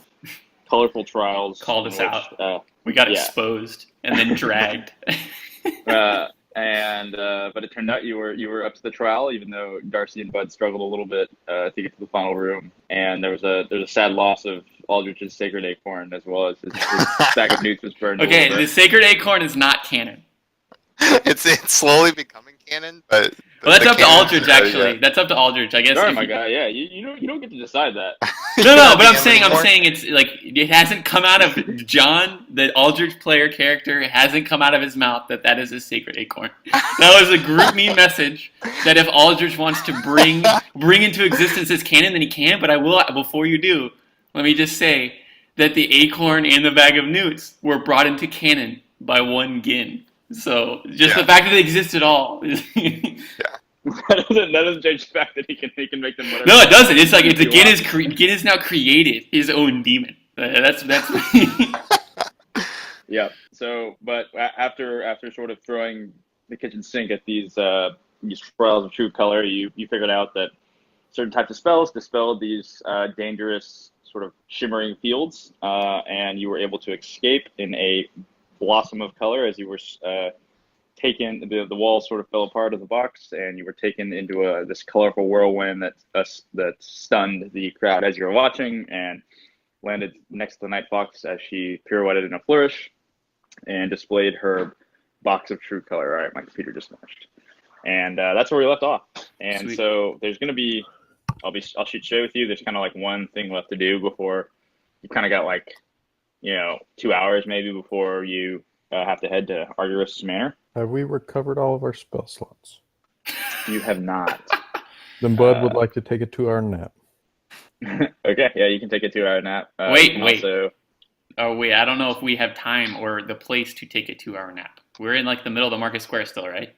colorful trials. Called us out. We got exposed and then dragged. But it turned out you were up to the trial, even though Darcy and Bud struggled a little bit to get to the final room, and there's a sad loss of Aldrich's sacred acorn as well as his bag of newts was burned. Okay, the sacred acorn is not canon. It's slowly becoming canon, but well, that's up to Aldrich actually. That's up to Aldrich, I guess. Sorry, my guy. Yeah, you don't get to decide that. No, but I'm saying it's like it hasn't come out of John, the Aldrich player character. It hasn't come out of his mouth that is a sacred acorn. That was a group me message that if Aldrich wants to bring into existence as canon, then he can. But I will before you do. Let me just say that the acorn and the bag of newts were brought into canon by one Gin. So just the fact that they exist at all. That doesn't change the fact that he can make them whatever. No, it doesn't. It's like Gin has now created his own demon. That's. Yeah. So, but after sort of throwing the kitchen sink at these trials of true color, you figured out that certain types of spells dispelled these dangerous sort of shimmering fields, and you were able to escape in a blossom of color as you were taken. The walls sort of fell apart of the box, and you were taken into this colorful whirlwind that stunned the crowd as you were watching, and landed next to the Night Fox as she pirouetted in a flourish and displayed her box of true color. All right, my computer just finished, and that's where we left off. And Sweet. So there's going to be, I'll share with you. There's kind of like one thing left to do before you kind of got like, 2 hours maybe before you have to head to Argyros Manor. Have we recovered all of our spell slots? You have not. Then Bud would like to take a 2-hour nap. Okay, yeah, you can take a 2-hour nap. Wait. Oh, wait, I don't know if we have time or the place to take a 2-hour nap. We're in like the middle of the market square still, right?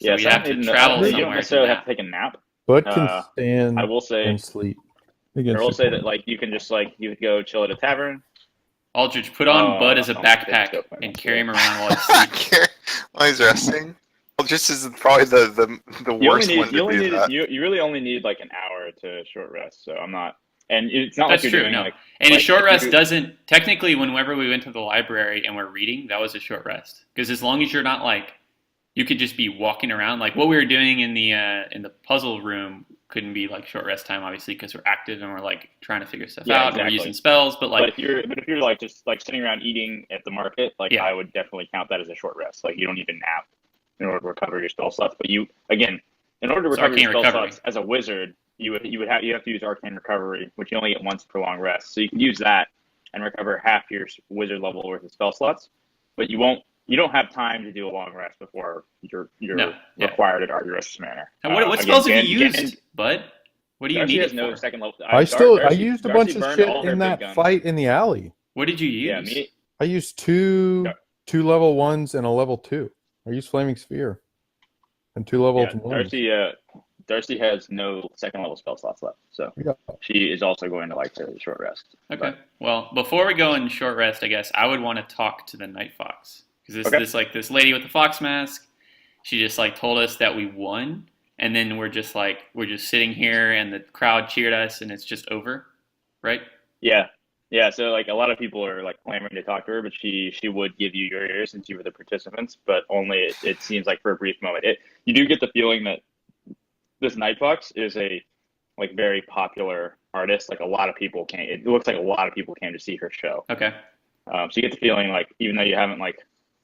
So yeah, we have to travel somewhere. You don't necessarily have to take a nap. Bud can stand I will say, and sleep. I will say that like you can just you could go chill at a tavern. Aldrich, put on Bud as a backpack and carry him around while he's sleeping. While he's resting? Aldrich is probably the worst one to do that. You really only need like an hour to short rest, so I'm not... And it's not That's like you're true, doing no. And a short rest doesn't... Technically, whenever we went to the library and we're reading, that was a short rest. Because as long as you're not you could just be walking around. Like what we were doing in the puzzle room couldn't be like short rest time, obviously, because we're active and we're like trying to figure stuff out. Exactly. And we're using spells, but if you're like just like sitting around eating at the market, I would definitely count that as a short rest. Like you don't even nap in order to recover your spell slots. But you, again, in order to recover your spell slots as a wizard, you have to use Arcane Recovery, which you only get once per long rest. So you can use that and recover half your wizard level worth of spell slots, but you don't have time to do a long rest before you're required at Argyros Manor. And what spells have you used, Bud? What do you need it for? No second level. I used a bunch of shit in that fight in the alley. What did you use? Yeah, me. I used two level 1s and a level 2. I used Flaming Sphere and 2 level 1s. Darcy has no second level spell slots left, so she is also going to take a short rest. Okay. Well, before we go in short rest, I guess I would want to talk to the Night Fox. Because this lady with the fox mask, she just told us that we won, and then we're just sitting here and the crowd cheered us and it's just over, right? Yeah. So a lot of people are clamoring to talk to her, but she would give you your ears since you were the participants, but only it seems like for a brief moment. You do get the feeling that this Night Fox is a very popular artist. A lot of people came. It looks like a lot of people came to see her show. Okay. So you get the feeling even though you haven't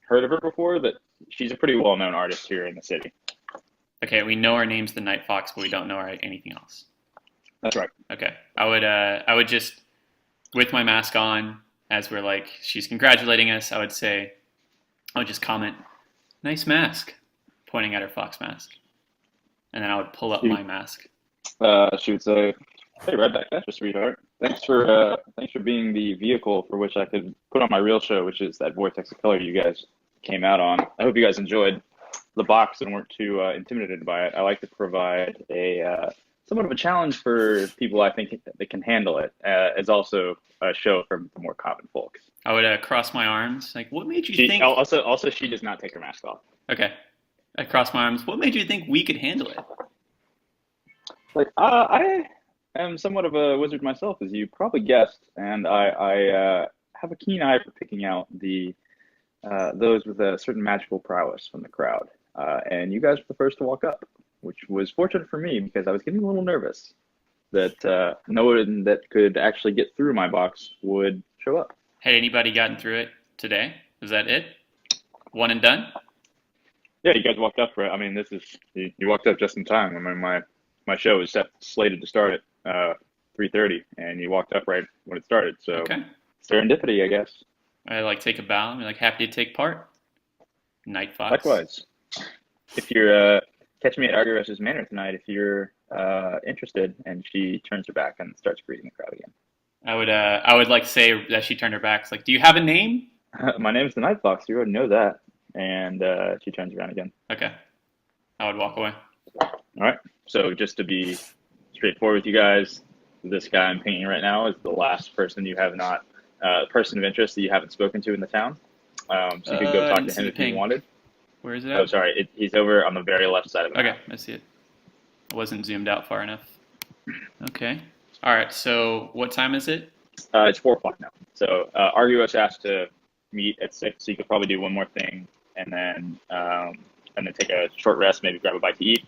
heard of her before, that she's a pretty well-known artist here in the city. Okay, we know her name's the Night Fox, but we don't know her anything else. That's right. Okay, I would just, with my mask on, as we're she's congratulating us, I would just comment, "Nice mask," pointing at her fox mask, and then I would pull up my mask. She would say, "Hey, Redback, that's your sweetheart. Thanks for being the vehicle for which I could put on my real show, which is that Vortex of Color you guys came out on. I hope you guys enjoyed the box and weren't too intimidated by it. I like to provide a somewhat of a challenge for people I think that can handle it. It's also a show for more common folks." I would cross my arms. What made you think? Also, she does not take her mask off. Okay. I cross my arms. What made you think we could handle it? I am somewhat of a wizard myself, as you probably guessed, and I have a keen eye for picking out the those with a certain magical prowess from the crowd. And you guys were the first to walk up, which was fortunate for me because I was getting a little nervous that no one that could actually get through my box would show up. Had anybody gotten through it today? Was that it? One and done? Yeah, you guys walked up, right? I mean, you walked up just in time. I mean, my show was slated to start at 3:30, and you walked up right when it started. So Okay. serendipity, I guess. I take a bow and be happy to take part. Night Fox. Likewise. If you're catch me at Argyros' Manor tonight, if you're interested, and she turns her back and starts greeting the crowd again. I would say that she turned her back. It's do you have a name? My name is the Night Fox. You already know that. And she turns around again. Okay. I would walk away. All right. So just to be straightforward with you guys, this guy I'm painting right now is the last person you have not, person of interest that you haven't spoken to in the town. So you could go talk to him if you wanted. Where is it at? Oh, sorry. He's over on the very left side of it. Okay, I see it. I wasn't zoomed out far enough. Okay. All right. So what time is it? It's 4 o'clock now. So Argyros asked to meet at 6, so you could probably do one more thing and then take a short rest, maybe grab a bite to eat,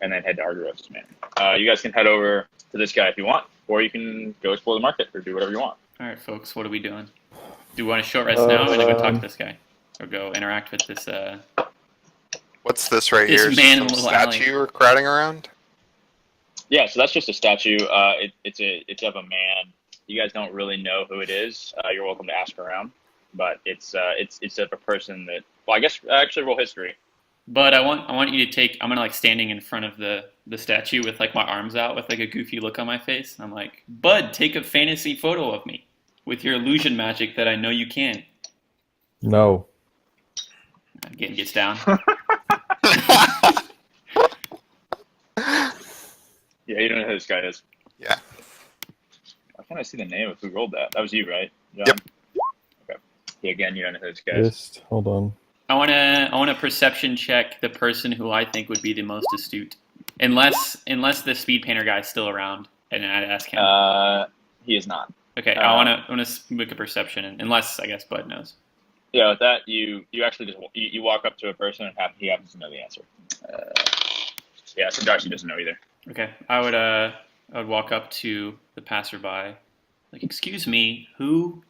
and then head to Argyros' Manor. You guys can head over to this guy if you want, or you can go explore the market or do whatever you want. All right, folks. What are we doing? Do we want a short rest now and then go talk to this guy, or go interact with this? What's this right This here? man in Some the little alley. statue crowding around? Yeah, so that's just a statue. It's of a man. You guys don't really know who it is. You're welcome to ask around, but it's of a person that. Well, I guess actually roll history. But I want you to take. I'm gonna standing in front of the statue with my arms out with a goofy look on my face. And I'm like, Bud, take a fantasy photo of me with your illusion magic that I know you can. No. Again, gets down. Yeah, you don't know who this guy is. Yeah. Why can't I see the name of who rolled that? That was you, right, John? Yep. Okay. Yeah, again, you don't know who this guy is. Just hold on. I want to perception check the person who I think would be the most astute, unless the speed painter guy's still around, and I'd ask him. He is not. Okay, I want to make a perception, unless I guess Bud knows. Yeah, with that, you actually just you walk up to a person and he happens to know the answer. Yeah, so Darcy doesn't know either. Okay, I would walk up to the passerby, excuse me, who?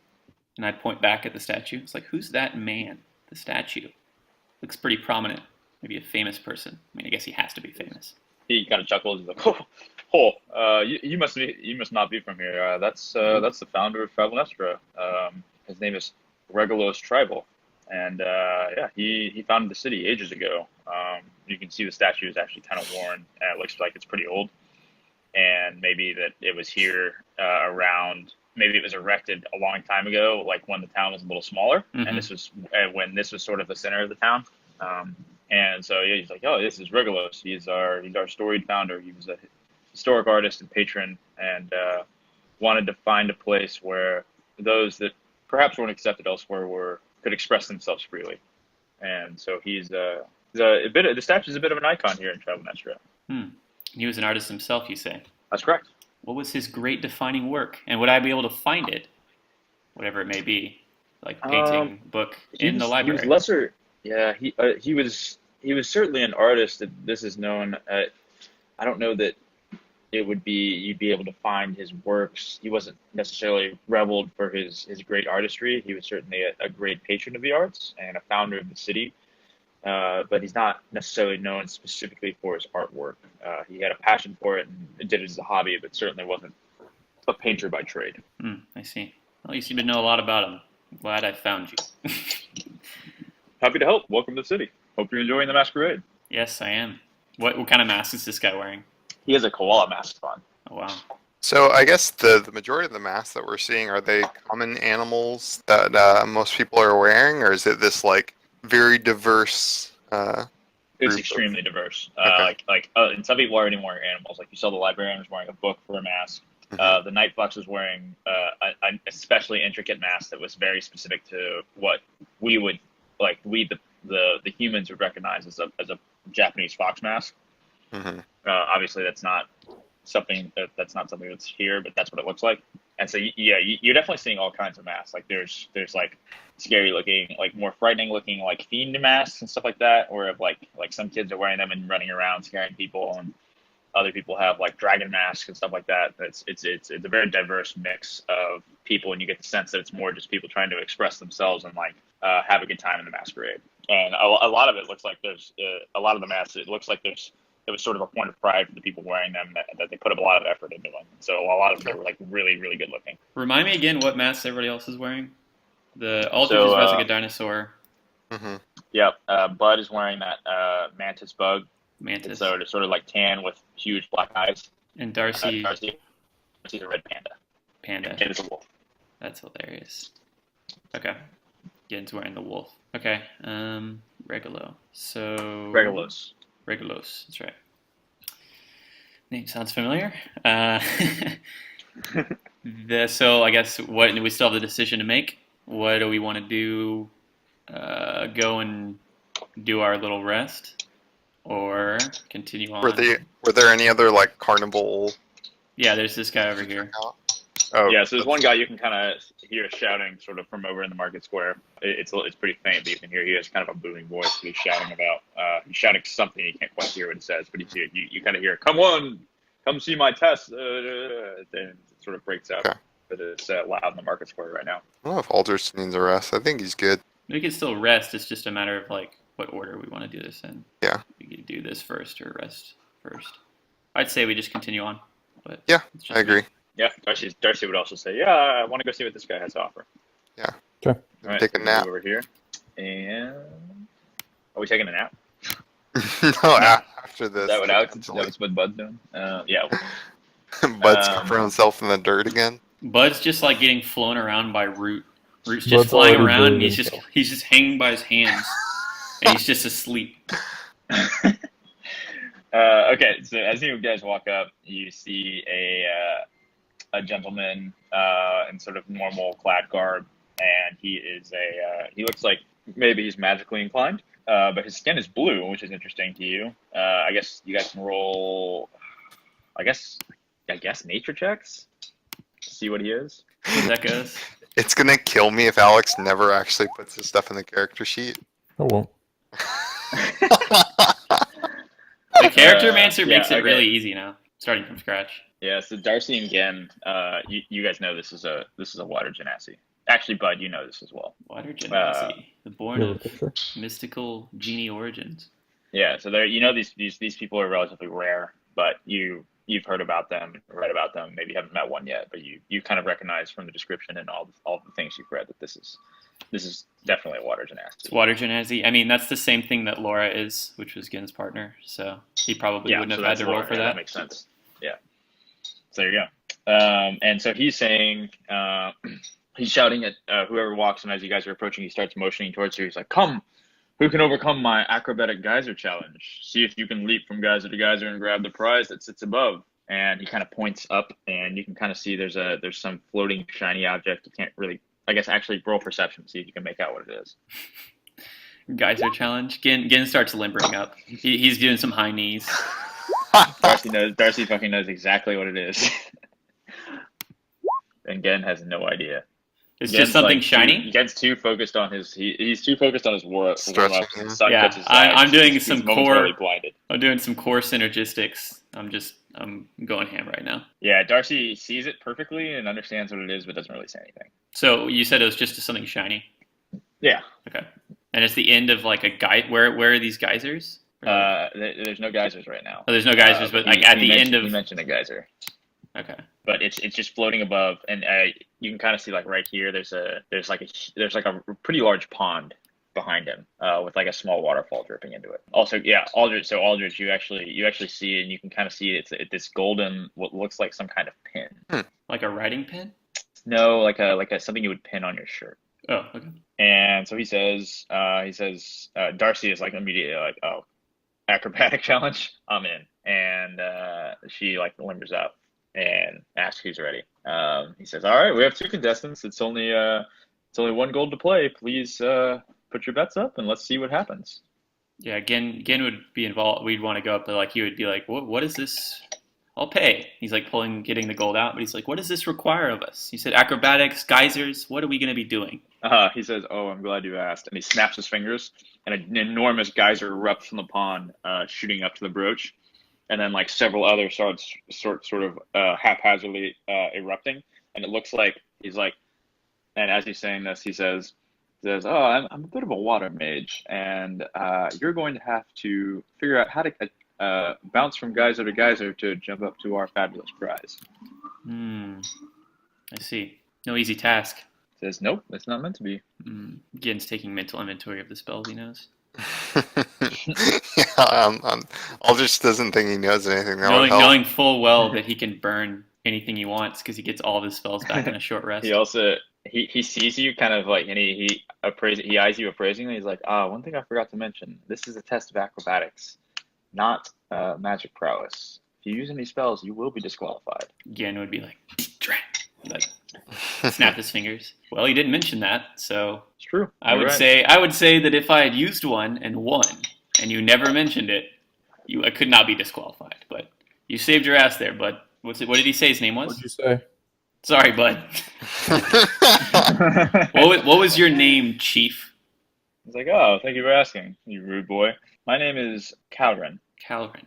And I'd point back at the statue. It's who's that man? The statue looks pretty prominent. Maybe a famous person. I mean, I guess he has to be famous. He kind of chuckles. He's like, you must not be from here. That's the founder of Tryvaelnistra. His name is Regulos Tribal, and yeah, he founded the city ages ago. You can see the statue is actually kind of worn, and it looks like it's pretty old. And maybe that it was here around. Maybe it was erected a long time ago, when the town was a little smaller, and this was when this was sort of the center of the town. And so yeah, he's like, oh, this is Regulos. He's our storied founder. He was a historic artist and patron, and wanted to find a place where those that perhaps weren't accepted elsewhere could express themselves freely. And so the statue's a bit of an icon here in Tryvaelnistra. He was an artist himself, you say? That's correct. What was his great defining work, and would I be able to find it, whatever it may be, painting, book in the library? He was lesser. Yeah, he was certainly an artist. This is known. I don't know that you'd be able to find his works. He wasn't necessarily reveled for his great artistry. He was certainly a great patron of the arts and a founder of the city. But he's not necessarily known specifically for his artwork. He had a passion for it and did it as a hobby, but certainly wasn't a painter by trade. I see. Well, you seem to know a lot about him. I'm glad I found you. Happy to help. Welcome to the city. Hope you're enjoying the masquerade. Yes, I am. What kind of mask is this guy wearing? He has a koala mask on. Oh, wow. So I guess the majority of the masks that we're seeing, are they common animals that most people are wearing, or is it this very diverse? It's extremely diverse. Okay. And some people are already wearing animals. Like you saw, the librarian was wearing a book for a mask. The Night Fox was wearing an especially intricate mask that was very specific to what we would the humans would recognize as a Japanese fox mask. Obviously, that's not something that's here, but that's what it looks like. And so you're definitely seeing all kinds of masks. Like there's like scary looking, like more frightening looking, like fiend masks and stuff like that, or if like some kids are wearing them and running around scaring people, and other people have like dragon masks and stuff like that. It's a very diverse mix of people, and you get the sense that it's more just people trying to express themselves and like have a good time in the masquerade. And a lot of it looks like there's a lot of the masks. It looks like it was sort of a point of pride for the people wearing them that they put up a lot of effort into them. So a lot of them were like really, really good looking. Remind me again what masks everybody else is wearing. The Aldrich is dressed like a dinosaur. Mm-hmm. Yep. Bud is wearing that mantis bug. Mantis. So it's sort of like tan with huge black eyes. And Darcy's a red panda. Panda. And it's a wolf. That's hilarious. Okay. Gen's wearing the wolf. Okay. Regulo. So Regulos. Regulos. That's right. Name sounds familiar. So I guess we still have the decision to make. What do we want to do? Go and do our little rest, or continue on? Were there any other like carnival? Yeah, there's this guy over here. Oh Yeah, so there's one guy you can kind of hear shouting sort of from over in the market square. It's pretty faint, but you can hear he has kind of a booming voice that he's shouting about. He's shouting something, you can't quite hear what it says, but you kind of hear, "Come on, come see my test." Then it sort of breaks out. Okay. But it's loud in the market square right now. I don't know if Aldrich needs a rest. I think he's good. We can still rest. It's just a matter of like what order we want to do this in. Yeah. We could do this first or rest first. I'd say we just continue on. But Yeah, I agree. Yeah, Darcy would also say, "Yeah, I want to go see what this guy has to offer." Yeah. Okay. All right, Take a nap. over here. And are we taking a nap? No, after this. Is that what's what Bud's doing? Yeah. Bud's covering himself in the dirt again. Bud's just like getting flown around by Root. Root's just Bud's flying already around. And doing he's just hanging by his hands, and he's just asleep. Okay, so as you guys walk up, you see a gentleman in sort of normal clad garb, and he looks like maybe he's magically inclined, but his skin is blue, which is interesting to you. I guess you guys can roll, I guess nature checks, see what he is. That goes. It's gonna kill me if Alex never actually puts his stuff in the character sheet. I won't. The character mancer makes it okay. really easy now, starting from scratch. Yeah, so Darcy and Gen, you guys know this is a water genasi. Actually, Bud, you know this as well. Water genasi, the born of mystical genie origins. Yeah, so these people are relatively rare, but you've heard about them, read about them, maybe haven't met one yet, but you kind of recognize from the description and all the things you've read that this is definitely a water genasi. It's water genasi. I mean, that's the same thing that Laura is, which was Gen's partner. So he probably wouldn't have had to roll for that. That makes sense. Yeah. So there you go. And so he's saying, he's shouting at whoever walks, and as you guys are approaching, he starts motioning towards you. He's like, "Come, who can overcome my acrobatic geyser challenge? See if you can leap from geyser to geyser and grab the prize that sits above." And he kind of points up, and you can kind of see there's some floating shiny object. You can't really, I guess, actually roll perception, see if you can make out what it is. Geyser challenge. Gen starts limpering up. He's doing some high knees. Darcy fucking knows exactly what it is. And Gen has no idea. It's just something shiny. He gets too focused on he's too focused on his war. Yeah, I'm doing some core. Blinded. I'm doing some core synergistics. I'm going ham right now. Yeah, Darcy sees it perfectly and understands what it is, but doesn't really say anything. So you said it was just something shiny. Yeah. Okay. And it's the end of like a guy. Where are these geysers? There's no geysers right now. Oh, there's no geysers, but like at the end of. You mentioned a geyser. Okay. But it's just floating above, and you can kind of see like right here. There's like a pretty large pond behind him, with like a small waterfall dripping into it. Also, yeah, Aldrich. So Aldrich, you actually see, and you can kind of see it's this golden, what looks like some kind of pin. Like a writing pin? No, like a something you would pin on your shirt. Oh, okay. And so he says, Darcy is like immediately like, "Oh, acrobatic challenge, I'm in." And she like limbers up and asks who's ready. He says, "All right, we have 2 contestants. It's only one gold to play. Please put your bets up and let's see what happens." Yeah, Gen would be involved. We'd want to go up, but like he would be like, "What is this? I'll pay. He's like getting the gold out, but he's like, what does this require of us? He said, acrobatics, geysers, what are we going to be doing? He says, "Oh, I'm glad you asked." And he snaps his fingers, and an enormous geyser erupts from the pond, shooting up to the brooch, and then like several others sort of haphazardly erupting. And it looks like he's like, and as he's saying this, he says, "Oh, I'm a bit of a water mage, and you're going to have to figure out how to bounce from geyser to geyser to jump up to our fabulous prize." I see. No easy task. Says, "Nope, it's not meant to be." Gen's taking mental inventory of the spells he knows. Aldrich doesn't think he knows anything. Knowing full well that he can burn anything he wants because he gets all of his spells back in a short rest. He also he sees you kind of like, and he eyes you appraisingly. He's like, one thing I forgot to mention. This is a test of acrobatics, not magic prowess. If you use any spells, you will be disqualified. Gen would be like, snap his fingers. Well, he didn't mention that, so it's true. I would say that if I had used one and won, and you never mentioned it, I could not be disqualified. But you saved your ass there, bud. What did he say his name was? What'd you say? Sorry, bud. What was your name, Chief? He's like, "Oh, thank you for asking, you rude boy. My name is Calren." Calren.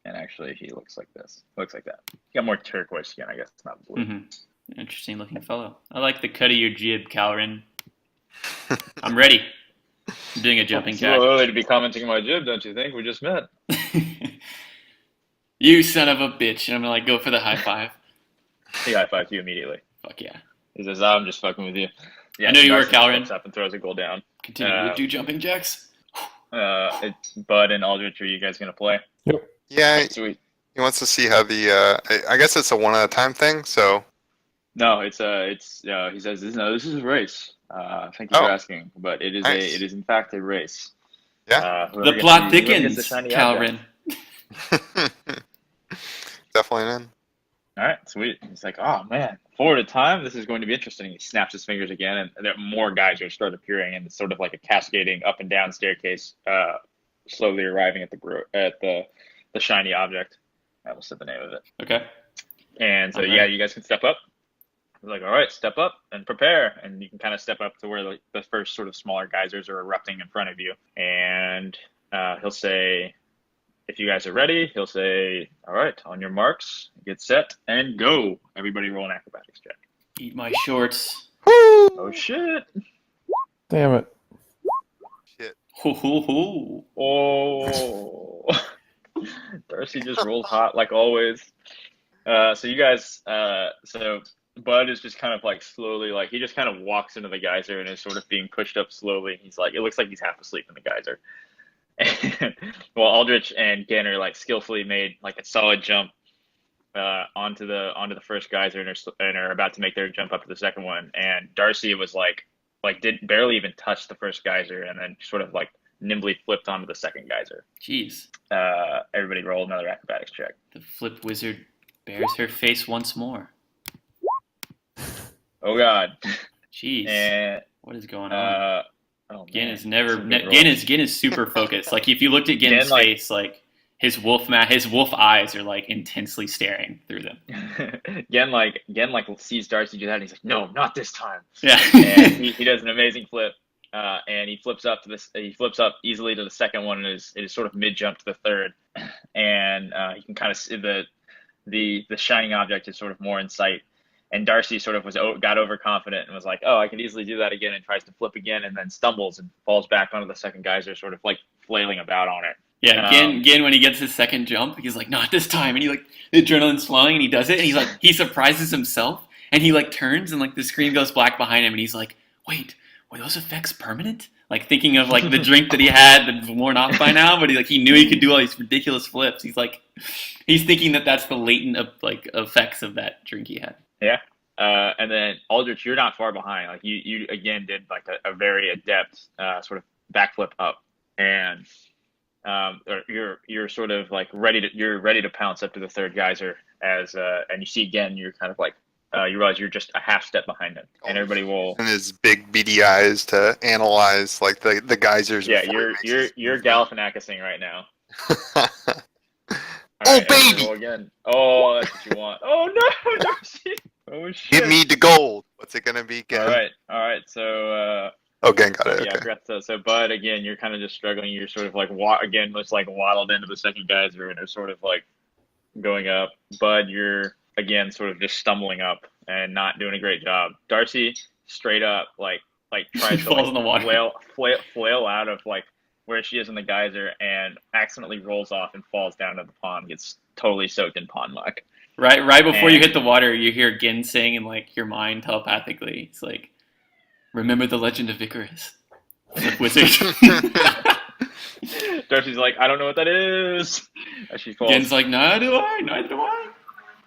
And actually, he looks like this. Looks like that. He got more turquoise skin, I guess. It's not blue. Mm-hmm. Interesting looking fellow. I like the cut of your jib, Calren. I'm ready. I'm doing a jumping jack. It's a little early to be commenting on my jib, don't you think? We just met. You son of a bitch. And I'm going to go for the high five. He high fives you immediately. Fuck yeah. He says, "I'm just fucking with you." Yeah, I know you were, Calren. Steps up and throws a goal down. Continue to do jumping jacks. Bud and Aldrich, are you guys going to play? Yep. Yeah, Sweet. he wants to see how the. I guess it's a one at a time thing. So. No, he says, "This is a race. Thank you for asking, but it is in fact a race." Yeah. The plot thickens, Calren. Definitely in. All right, sweet. He's like, "Oh man, forward in time. This is going to be interesting." He snaps his fingers again, and there more guys are start appearing, and it's sort of like a cascading up and down staircase, slowly arriving at the shiny object. I will say the name of it. Okay. And so you guys can step up. He's like, "All right, step up and prepare," and you can kind of step up to where the first sort of smaller geysers are erupting in front of you, and he'll say, if you guys are ready, he'll say, "All right, on your marks, get set, and go." Everybody roll an acrobatics check. Eat my shorts. Oh, shit. Damn it. Shit. Ho, ho, ho. Oh. Darcy just rolled hot like always. So you guys, so Bud is just kind of like slowly, like he just kind of walks into the geyser and is sort of being pushed up slowly. He's like, it looks like he's half asleep in the geyser. And, well, Aldrich and Gen are like skillfully made like a solid jump onto the first geyser and are about to make their jump up to the second one. And Darcy was like did barely even touch the first geyser and then sort of like nimbly flipped onto the second geyser. Jeez. Everybody roll another acrobatics check. The flip wizard bears her face once more. Oh God. Jeez. And what is going on? Gen is Gen is super focused. Like if you looked at Gen's face, like his wolf eyes are like intensely staring through them. Gen sees Darcy do that and he's like, "No, not this time." Yeah. And he does an amazing flip. And he flips up easily to the second one, and it is sort of mid jump to the third, and you can kind of see the shining object is sort of more in sight. And Darcy sort of got overconfident and was like, "Oh, I can easily do that again," and tries to flip again, and then stumbles and falls back onto the second geyser, sort of like flailing about on it. Yeah, Gen when he gets his second jump, he's like, "Not this time," and he like the adrenaline's flowing, and he does it, and he's like he surprises himself, and he like turns, and like the screen goes black behind him, and he's like, "Wait. Were those effects permanent?" Like thinking of like the drink that he had that's worn off by now, but he knew he could do all these ridiculous flips. He's thinking that's the latent effects of that drink he had. Yeah. And then Aldrich, you're not far behind. Like you again did like a very adept sort of backflip up, and you're sort of like ready to pounce up to the third geyser and you see again you're kind of like. You realize you're just a half step behind him, and everybody will. And his big beady eyes to analyze like the geysers. Yeah, you're Galifianakising right now. All Oh, right, and baby! roll again. Oh, that's what you want. Oh no, Darcy! Oh shit! Give me the gold. What's it gonna be again? All right. So, Oh, again, got it. yeah, I Okay. forgot to. So, Bud, again, you're kind of just struggling. You're sort of like again, just like waddled into the second geyser, and are sort of like going up. Bud, you're again sort of just stumbling up and not doing a great job. Darcy, straight up, like tries to falls in the water. flail out of like where she is in the geyser and accidentally rolls off and falls down to the pond, gets totally soaked in pond muck. Right before you And hit the water, you hear Gin saying in like your mind telepathically, it's like, remember the legend of Icarus, Flip Wizard. Darcy's like, I don't know what that is. As she falls. Gen's like, neither do I.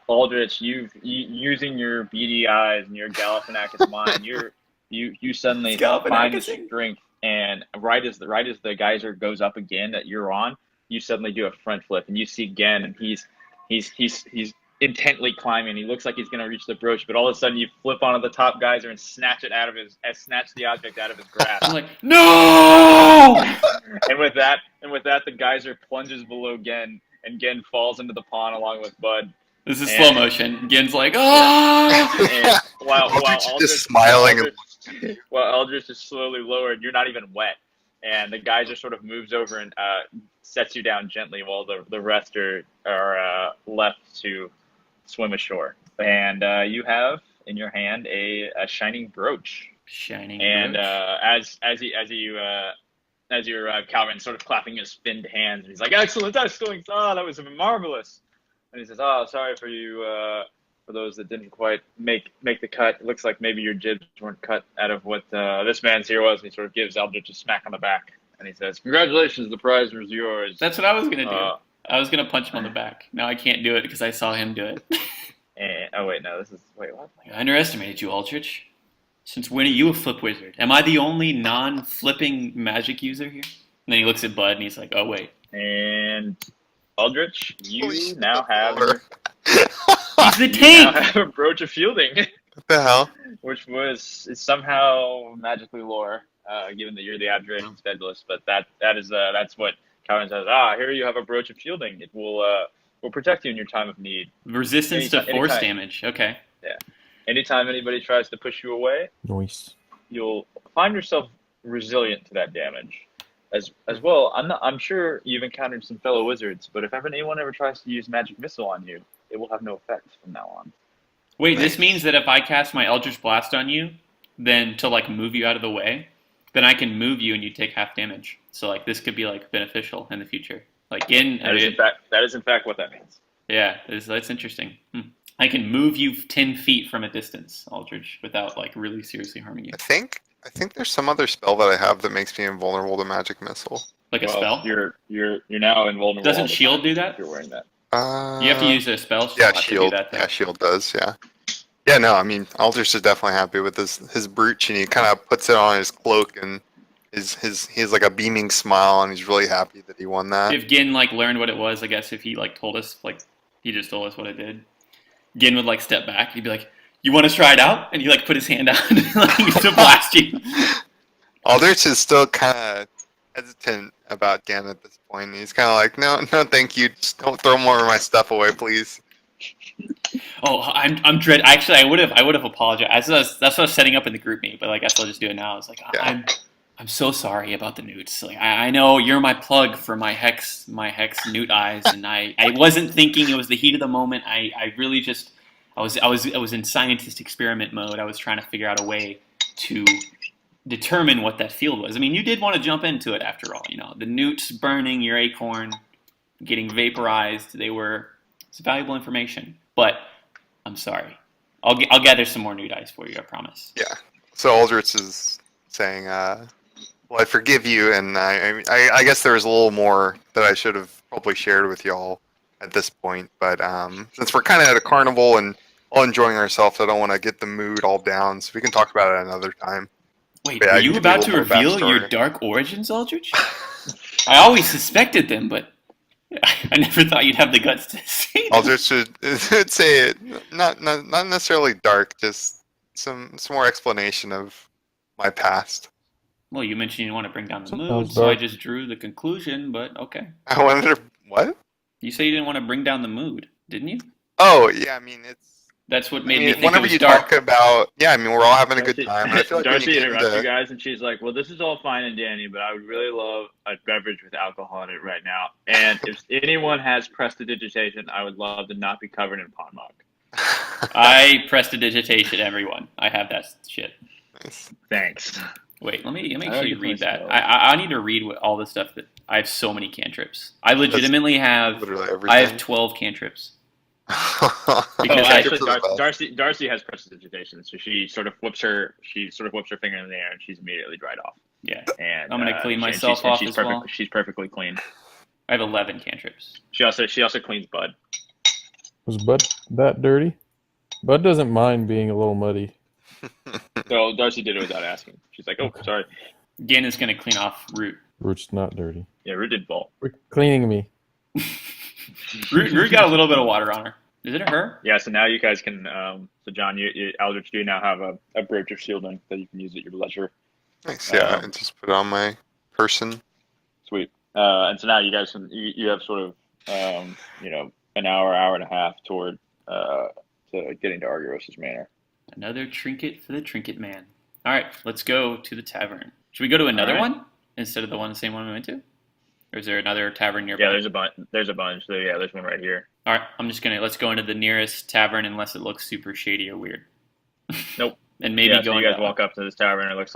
Aldrich, using your beady eyes and your Galifianakis mind, you suddenly find the strength, and right as the geyser goes up again that you're on, you suddenly do a front flip, and you see Gen, and he's intently climbing. He looks like he's gonna reach the brooch, but all of a sudden you flip onto the top geyser and snatch the object out of his grasp. I'm like, no! and with that, the geyser plunges below Gen, and Gen falls into the pond along with Bud. This is slow motion. Gen's like, ah! While just smiling. While Eldritch is slowly lowered, you're not even wet. And the geyser sort of moves over and sets you down gently while the rest are left to swim ashore. And you have in your hand a shining brooch. And as you arrive, Calvin sort of clapping his finned hands, and he's like, "Excellent! Oh, that was marvelous!" And he says, "Oh, sorry for you, for those that didn't quite make the cut. It looks like maybe your jibs weren't cut out of what this man's here was." And he sort of gives Eldritch a smack on the back, and he says, "Congratulations, the prize was yours." That's what I was gonna do. I was gonna punch him on the back. Now I can't do it because I saw him do it. Wait, what? I underestimated you, Aldrich. Since when are you a flip wizard? Am I the only non-flipping magic user here? And then he looks at Bud and he's like, "Oh wait." And Aldrich, you now have he's the tank. Now have a brooch of shielding. What the hell? Which is somehow magically lore, given that you're the abjuration specialist. But that's what Calvin says. Here you have a brooch of shielding. It will protect you in your time of need. Resistance to force damage. Okay. Yeah. Anytime anybody tries to push you away, Nice. You'll find yourself resilient to that damage. As well, I'm sure you've encountered some fellow wizards, but if anyone ever tries to use magic missile on you, it will have no effect from now on. Wait, this means that if I cast my Eldritch Blast on you, then to like move you out of the way, then I can move you and you take half damage. So like this could be like beneficial in the future. Like that is in fact what that means. Yeah, that's interesting. I can move you 10 feet from a distance, Aldrich, without like really seriously harming you. I think there's some other spell that I have that makes me invulnerable to magic missile. Like a spell? You're now invulnerable. Doesn't shield do that? If you're wearing that. You have to use a spell. Yeah, shield. Yeah, shield does. Yeah. Yeah, no, I mean, Aldrich is definitely happy with his brooch, and he kind of puts it on his cloak, and he has like a beaming smile, and he's really happy that he won that. If Gin like learned what it was, I guess if he like told us, like he just told us what it did, Gin would like step back. He'd be like, "You want to try it out?" And he like put his hand out and like to blast you. Aldrich is still kind of hesitant about Gin at this point. He's kind of like, no, thank you. Just don't throw more of my stuff away, please. Oh, I'm dread. Actually, I would have apologized. That's what I was setting up in the group meet, but I guess I'll just do it now. I was like, yeah. I'm so sorry about the newts. Like, I know you're my plug for my hex newt eyes, and I wasn't thinking it was the heat of the moment. I really just I was in scientist experiment mode. I was trying to figure out a way to determine what that field was. I mean, you did want to jump into it after all. You know, the newts burning your acorn, getting vaporized. It's valuable information. But I'm sorry. I'll gather some more newt eyes for you. I promise. Yeah. So Aldrich is saying, well, I forgive you, and I guess there was a little more that I should have probably shared with y'all at this point. But since we're kind of at a carnival and all enjoying ourselves, I don't want to get the mood all down, so we can talk about it another time. Wait, are you about to reveal your dark origins, Aldrich? I always suspected them, but I never thought you'd have the guts to say them. Aldrich should say it. Not necessarily dark, just some more explanation of my past. Well, you mentioned you want to bring down the mood, so I just drew the conclusion, but okay. I wonder what? You say you didn't want to bring down the mood, didn't you? Oh yeah, I mean That's what made me think it whenever was you dark. talk about, yeah, I mean, we're all having a good time. And I feel like when you Darcy get interrupts you into, guys, and she's like, "Well, this is all fine and dandy, but I would really love a beverage with alcohol in it right now. And if anyone has prestidigitation, I would love to not be covered in pond muck." I prestidigitation, everyone. I have that shit. Nice. Thanks. Wait, let me I actually already read put that. spells. I need to read what all the stuff that I have so many cantrips. I legitimately have literally everything. I have 12 cantrips. Because Actually, Cantrips are the best. Darcy has prestidigitation, so she sort of whips her finger in the air, and she's immediately dried off. Yeah. And I'm gonna clean she- myself she's, off she's as perfect, well. She's perfectly clean. I have 11 cantrips. She also cleans Bud. Was Bud that dirty? Bud doesn't mind being a little muddy. So Darcy did it without asking. She's like, "Oh, Okay. sorry." Gin is gonna clean off Root. Root's not dirty. Yeah, Root did vault. We're cleaning me. Root got a little bit of water on her. Is it her? Yeah, so now you guys can. So John, Aldrich, you now have a brooch of shielding that you can use at your leisure. Nice, yeah, and just put it on my person. Sweet. And so now you guys you have sort of an hour and a half toward to getting to Argyros' manor. Another trinket for the trinket man. All right, let's go to the tavern. Should we go to another All right. one instead of the same one we went to? Or is there another tavern nearby? Yeah, there's a bunch. So yeah, there's one right here. All right, let's go into the nearest tavern unless it looks super shady or weird. Nope. And maybe So go you guys into walk up to this tavern. And it's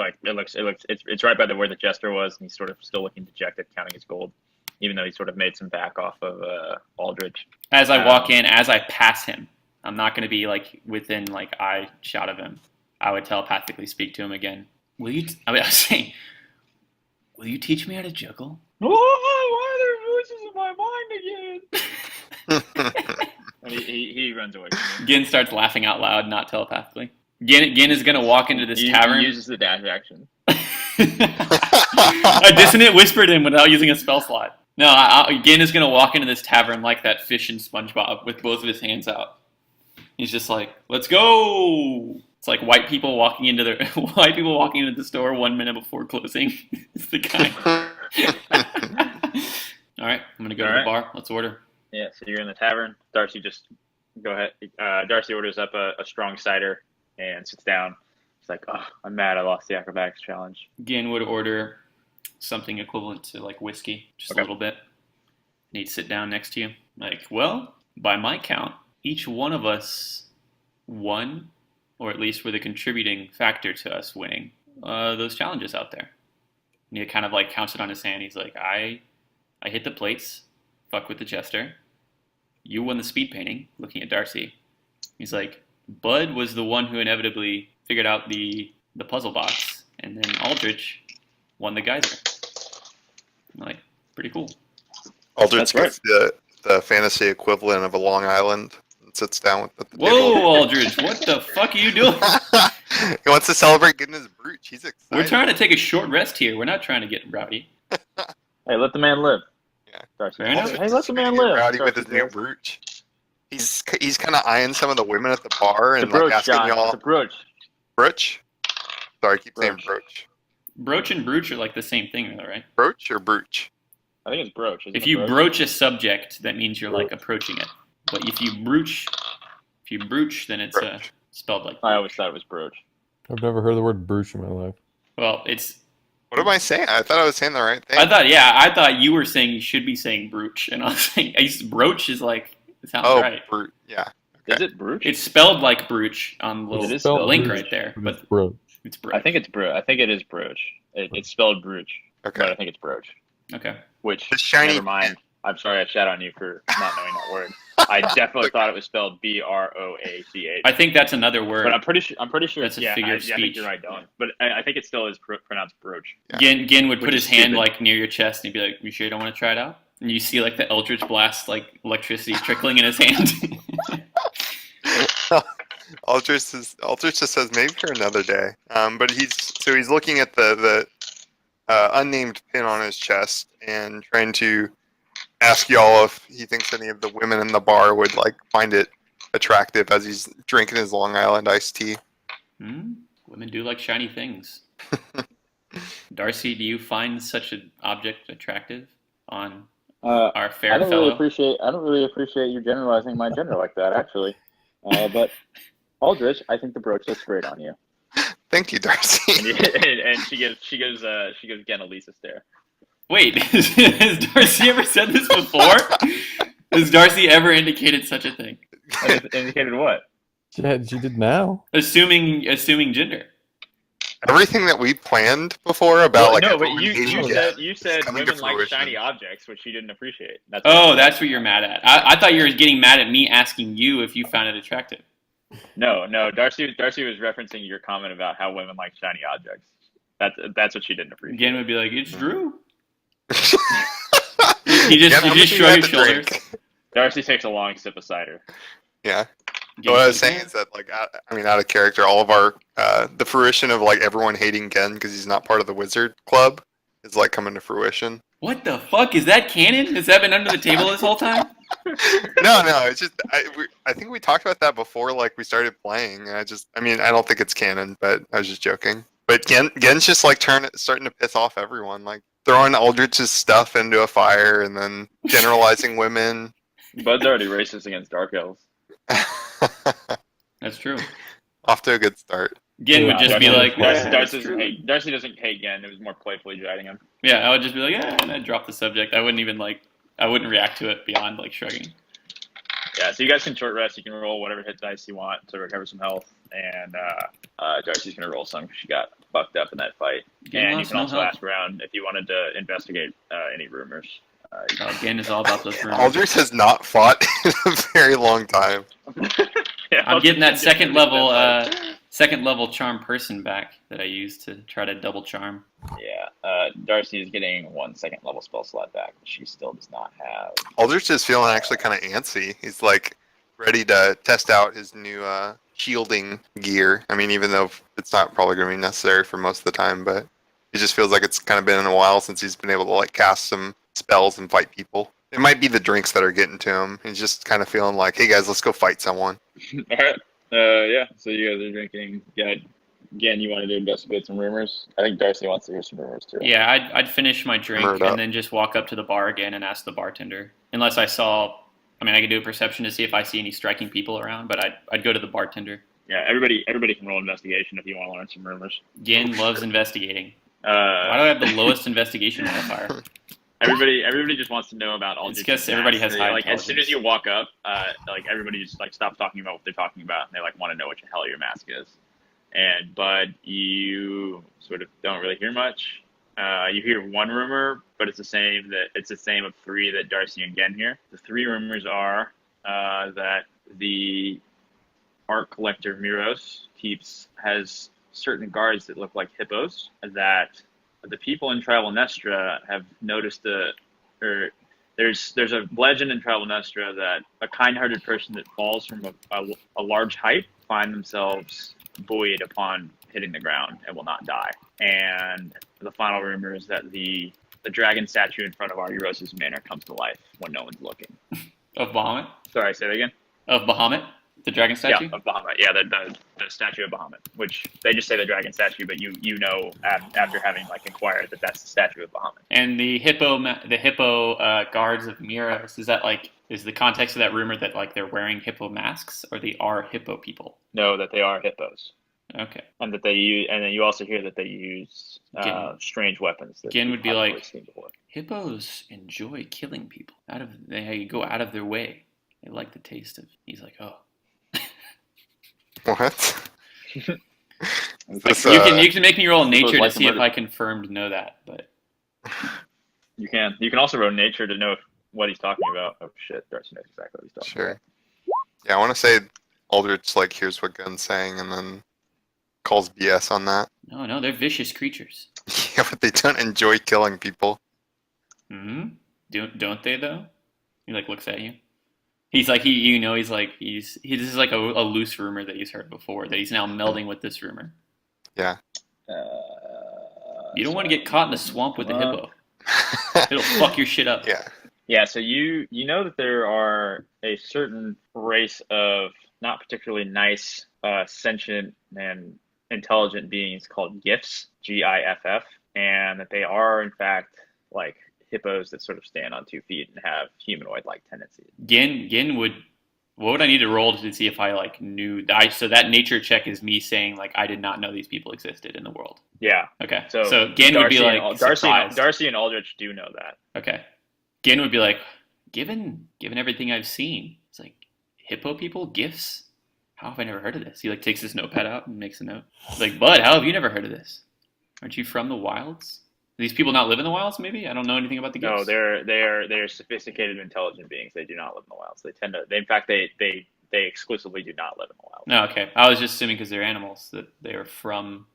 right by where the jester was, and he's sort of still looking dejected, counting his gold, even though he sort of made some back off of Aldrich. As I walk in, as I pass him, I'm not going to be like within like eye shot of him. I would telepathically speak to him again. I was saying, will you teach me how to juggle? Oh, why are there voices in my mind again? And he runs away from me. Gin starts laughing out loud, not telepathically. Gin is going to walk into this tavern. He uses the dash action. I dissonant whispered him without using a spell slot. No, Gin is going to walk into this tavern like that fish in SpongeBob with both of his hands out. He's just like, let's go. It's like white people walking into the store 1 minute before closing. It's the guy. All right, I'm going to go to the bar. Let's order. Yeah, so you're in the tavern. Darcy, just go ahead. Darcy orders up a strong cider and sits down. It's like, oh, I'm mad I lost the acrobatics challenge. Gin would order something equivalent to like whiskey, just a little bit. And he'd sit down next to you. Like, well, by my count, each one of us won, or at least were the contributing factor to us winning those challenges out there. And he kind of like counts it on his hand. He's like, I hit the plates, fuck with the jester. You won the speed painting, looking at Darcy. He's like, Bud was the one who inevitably figured out the puzzle box, and then Aldrich won the geyser. I'm like, pretty cool. Aldrich gets the fantasy equivalent of a Long Island and sits down with the Whoa, table. Aldrich, what the fuck are you doing? He wants to celebrate getting his brooch. He's excited. We're trying to take a short rest here. We're not trying to get rowdy. Hey, let the man live. Yeah. Darcy. Fair enough. Hey, let the man live. Rowdy with Darcy his new says. brooch. He's kind of eyeing some of the women at the bar It's a and like brooch, asking John. y'all It's a brooch. brooch. Sorry, I keep saying Brooch. brooch. Brooch and brooch are like the same thing, though, right? Brooch or brooch? I think it's brooch. Isn't If it you brooch? broach a subject, that means you're like approaching it. But if you brooch, then it's Brooch. spelled like. I always thought it was brooch. I've never heard the word brooch in my life. Well, it's. What am I saying? I thought I was saying the right thing. I thought you were saying you should be saying brooch, and I was saying brooch is like it sounds right. brooch. Yeah. Is it brooch? It's spelled like brooch on the It is little spelled link brooch, right there, but but it's brooch. it's brooch. I think it's brooch. I think it is brooch. It's spelled brooch, but Okay. I think it's brooch. Okay. Which, The shiny- never mind. I'm sorry I shat on you for not knowing that word. I definitely thought it was spelled BROACH. I think that's another word. But I'm pretty sure. That's a yeah, figure I of think speech. you're right, Dylan. But I think it still is pronounced brooch. Yeah. Gin would Which put is his hand stupid. like near your chest and he'd be like, "You sure you don't want to try it out?" And you see like the Eldritch blast, like electricity trickling in his hand. Aldrich just says maybe for another day. But he's looking at the unnamed pin on his chest and trying to ask y'all if he thinks any of the women in the bar would like find it attractive as he's drinking his Long Island iced tea. Women do like shiny things. Darcy, do you find such an object attractive on our fair I don't fellow. really appreciate you generalizing my gender like that, actually. But Aldrich, I think the brooch looks great on you. Thank you, Darcy. And she gives Gen a Lisa stare. Wait, has Darcy ever said this before? Has Darcy ever indicated such a thing? Indicated what? She did now. Assuming gender. Everything that we planned before about Well, like no, but everyone you hating said Jen is coming women to like fruition. shiny objects, which she didn't appreciate. That's what you're mad at. I thought you were getting mad at me asking you if you found it attractive. No, Darcy was referencing your comment about how women like shiny objects. That's what she didn't appreciate. Gen would be like, "It's Drew." He just shrug his shoulders. Darcy takes a long sip of cider. Yeah. What I was saying is that, like, out of character, all of our the fruition of like everyone hating Gen because he's not part of the wizard club is like coming to fruition. What the fuck is that canon? Has that been under the table this whole time? No, it's just I think we talked about that before, like we started playing. And I don't think it's canon, but I was just joking. But Gen's just like starting to piss off everyone, like throwing Aldrich's stuff into a fire and then generalizing women. Bud's already racist against Dark Elves. That's true. Off to a good start. Gen would just be like, Darcy doesn't hate Gen. It was more playfully jiding him. Yeah, I would just be like, and I'd drop the subject. I wouldn't react to it beyond like shrugging. Yeah, so you guys can short rest. You can roll whatever hit dice you want to recover some health, and Darcy's gonna roll some because she got fucked up in that fight. And you can also ask around if you wanted to investigate any rumors. Gen is all about those rumors. Aldrich has not fought in a very long time. Yeah, I'm getting that second level charm person back that I used to try to double charm. Yeah, Darcy is getting 1 second level spell slot back, but she still does not have. Aldrich is feeling actually kind of antsy. He's like ready to test out his new shielding gear. I mean, even though it's not probably going to be necessary for most of the time, but he just feels like it's kind of been a while since he's been able to like cast some spells and fight people. It might be the drinks that are getting to him. He's just kind of feeling like, hey guys, let's go fight someone. All right. Yeah, so you guys are drinking. Yeah, again, you wanted to investigate some rumors? I think Darcy wants to hear some rumors too. Yeah, I'd finish my drink and then just walk up to the bar again and ask the bartender. Unless I could do a perception to see if I see any striking people around, but I'd go to the bartender. Yeah, everybody can roll investigation if you want to learn some rumors. Gen loves investigating. Why do I have the lowest investigation modifier? Everybody just wants to know about all. It's because everybody has high like as soon as you walk up, like everybody just like stops talking about what they're talking about, and they like want to know what the hell your mask is. And Bud, you sort of don't really hear much. You hear one rumor, but it's the same of 3 that Darcy and Gen hear. The 3 rumors are that the art collector Miros has certain guards that look like hippos, that the people in Tryvaelnistra have noticed there's a legend in Tryvaelnistra that a kind-hearted person that falls from a large height find themselves buoyed upon hitting the ground and will not die. And the final rumor is that the dragon statue in front of Argyros' manor comes to life when no one's looking. Of Bahamut? Sorry, say that again? Of Bahamut? The dragon statue? Yeah, of Bahamut. Yeah, the statue of Bahamut, which they just say the dragon statue, but you know after having like inquired that that's the statue of Bahamut. And the hippo guards of Miros, is the context of that rumor that like they're wearing hippo masks, or they are hippo people? No, that they are hippos. Okay. And that they use, and then you also hear that they use strange weapons. Gen would be like, hippos enjoy killing people. They go out of their way. They like the taste of. He's like, oh. What? Like, you can make me roll nature to see if I confirmed know that, but you can also roll nature to know what he's talking about. Oh shit, Darcy knows exactly what he's talking about. Yeah, I want to say Aldrich like hears what Gun's saying and then calls BS on that. No, they're vicious creatures. Yeah, but they don't enjoy killing people. Don't they though? He like looks at you. He's like this is like a loose rumor that he's heard before that he's now melding with this rumor. Yeah. You don't want to get caught in a swamp with a hippo. It'll fuck your shit up. Yeah. Yeah, so you know that there are a certain race of not particularly nice, sentient and intelligent beings called GIFs, GIFF, and that they are in fact like hippos that sort of stand on 2 feet and have humanoid-like tendencies. Gin would. What would I need to roll to see if I like knew? So that nature check is me saying like I did not know these people existed in the world. Yeah. Okay. So Gin would be Darcy like surprised. Darcy and Aldrich do know that. Okay. Gin would be like, given everything I've seen, it's like hippo people gifts. How have I never heard of this? He like takes his notepad out and makes a note. He's like, Bud, how have you never heard of this? Aren't you from the wilds? Do these people not live in the wilds? Maybe I don't know anything about the gifts. No, they're sophisticated, intelligent beings. They do not live in the wilds. They tend to. In fact, they exclusively do not live in the wilds. No, okay. I was just assuming because they're animals that they are from.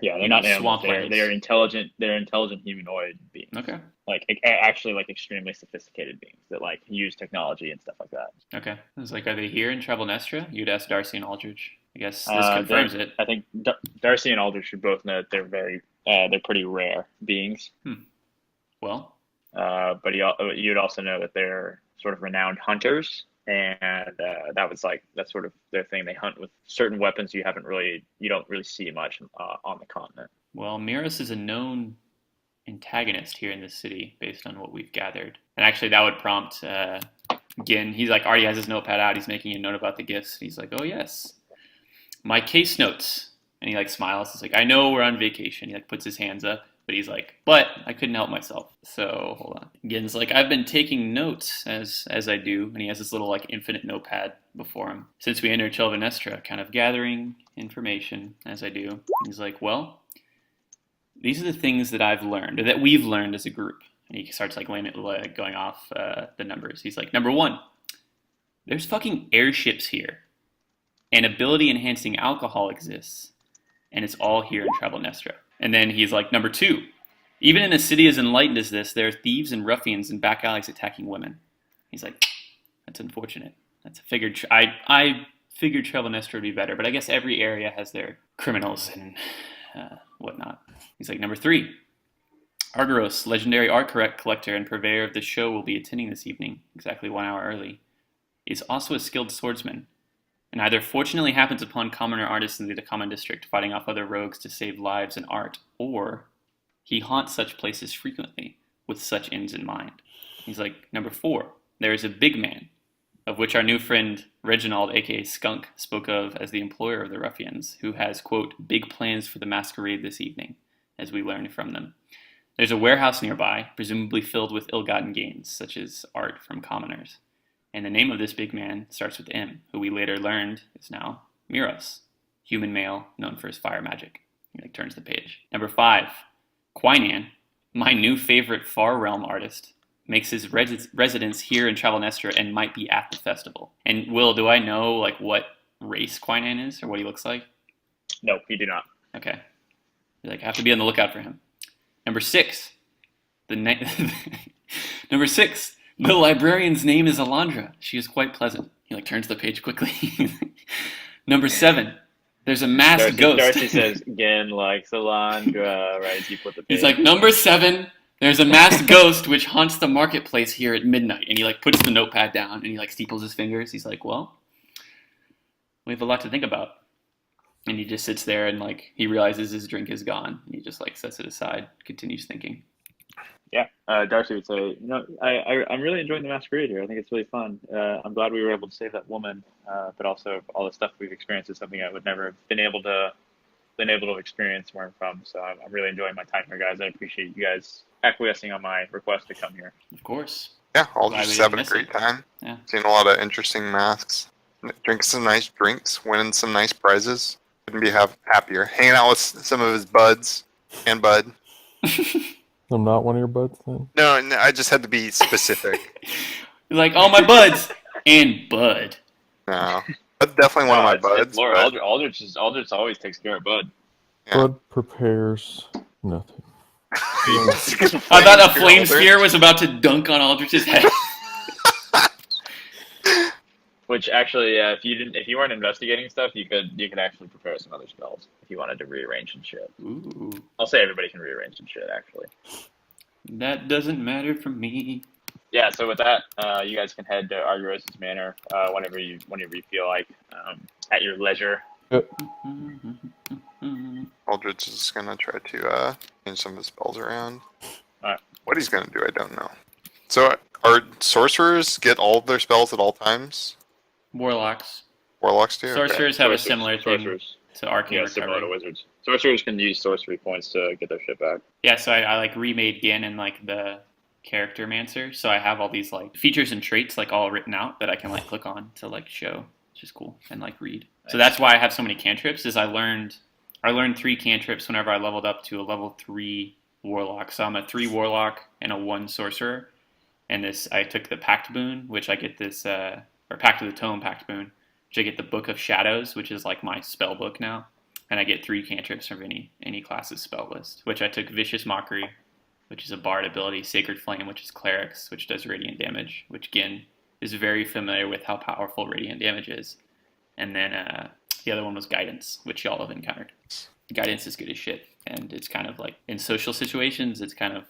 Yeah, they're not animals. Swamplands. They're intelligent. They're intelligent humanoid beings. Okay. Like actually, like extremely sophisticated beings that like use technology and stuff like that. Okay. I was like, are they here in Tryvaelnistra? You'd ask Darcy and Aldrich. I guess this confirms it. I think Darcy and Aldrich should both know that they're pretty rare beings. Well, but you'd also know that they're sort of renowned hunters, and that's sort of their thing. They hunt with certain weapons you don't really see much on the continent. Well, Miros is a known antagonist here in this city, based on what we've gathered. And actually, that would prompt Gin. He's like already has his notepad out. He's making a note about the gifts. He's like, oh yes, my case notes. And he like smiles. He's like, I know we're on vacation. He like puts his hands up. But he's like, but I couldn't help myself. So hold on. Gin's like, I've been taking notes as I do, and he has this little like infinite notepad before him. Since we entered Tryvaelnistra, kind of gathering information as I do. And he's like, well, these are the things that I've learned, or that we've learned as a group. And he starts like going off the numbers. He's like, number 1, there's fucking airships here, and ability enhancing alcohol exists, and it's all here in Tryvaelnistra. And then he's like, number 2, even in a city as enlightened as this, there are thieves and ruffians in back alleys attacking women. He's like, that's unfortunate. I figured Tryvaelnistra would be better, but I guess every area has their criminals and whatnot. He's like, number 3, Argyros, legendary art collector and purveyor of the show, will be attending this evening, exactly 1 hour early. Is also a skilled swordsman, and either fortunately happens upon commoner artists in the common district fighting off other rogues to save lives and art, or he haunts such places frequently with such ends in mind. He's like, number 4, there is a big man, of which our new friend Reginald, aka Skunk, spoke of as the employer of the ruffians, who has, quote, big plans for the masquerade this evening, as we learned from them. There's a warehouse nearby, presumably filled with ill-gotten gains, such as art from commoners. And the name of this big man starts with M, who we later learned is now Miros, human male known for his fire magic. He like turns the page. Number 5, Quinan, my new favorite Far Realm artist, makes his residence here in Tryvaelnistra and might be at the festival. And Will, do I know like what race Quinan is or what he looks like? No, you do not. Okay. You're like, I have to be on the lookout for him. Number 6, Number 6, the librarian's name is Alondra. She is quite pleasant. He like turns the page quickly. Number 7, there's a masked ghost. Darcy says, again, likes Alondra, right? You put the page. He's like, number 7, there's a masked ghost which haunts the marketplace here at midnight. And he like puts the notepad down and he like steeples his fingers. He's like, well, we have a lot to think about. And he just sits there and like he realizes his drink is gone. And he just like sets it aside, continues thinking. Yeah, Darcy would say, I'm really enjoying the masquerade here. I think it's really fun. I'm glad we were able to save that woman, but also all the stuff we've experienced is something I would never have been able to experience where I'm from. So I'm really enjoying my time here, guys. I appreciate you guys acquiescing on my request to come here. Of course. Yeah, all just having a great time. Yeah. Seeing a lot of interesting masks, drinking some nice drinks, winning some nice prizes. Couldn't be happier. Hanging out with some of his buds and Bud. I'm not one of your buds then? No, I just had to be specific. He's like, all my buds and Bud. No, that's definitely one of my buds. Laura, Aldrich always takes care of Bud. Yeah. Bud prepares nothing. I thought a flame sphere was about to dunk on Aldrich's head. Which actually, if you weren't investigating stuff, you could actually prepare some other spells if you wanted to rearrange and shit. Ooh. I'll say everybody can rearrange and shit, actually. That doesn't matter for me. Yeah. So with that, you guys can head to Argyros' Manor whenever you feel like, at your leisure. Aldrich is gonna try to change some of his spells around. All right. What he's gonna do, I don't know. So, are sorcerers get all of their spells at all times? Warlocks. Warlocks do? Sorcerers have a similar thing to Arcane similar to Recovery. wizards. Sorcerers can use sorcery points to get their shit back. Yeah, so I like remade Gin and like the character mancer. So I have all these like features and traits like all written out that I can like click on to like show, which is cool, and like read. So that's why I have so many cantrips. Is I learned 3 cantrips whenever I leveled up to a level 3 warlock. So I'm a 3 warlock and a 1 sorcerer. And this I took the Pact boon, which I get this or Pact of the Tome Pact boon, which I get the Book of Shadows, which is like my spell book now. And I get 3 cantrips from any class's spell list, which I took Vicious Mockery, which is a bard ability, Sacred Flame, which is clerics, which does radiant damage, which again is very familiar with how powerful radiant damage is. And then the other one was Guidance, which y'all have encountered. Guidance is good as shit, and it's kind of like in social situations, it's kind of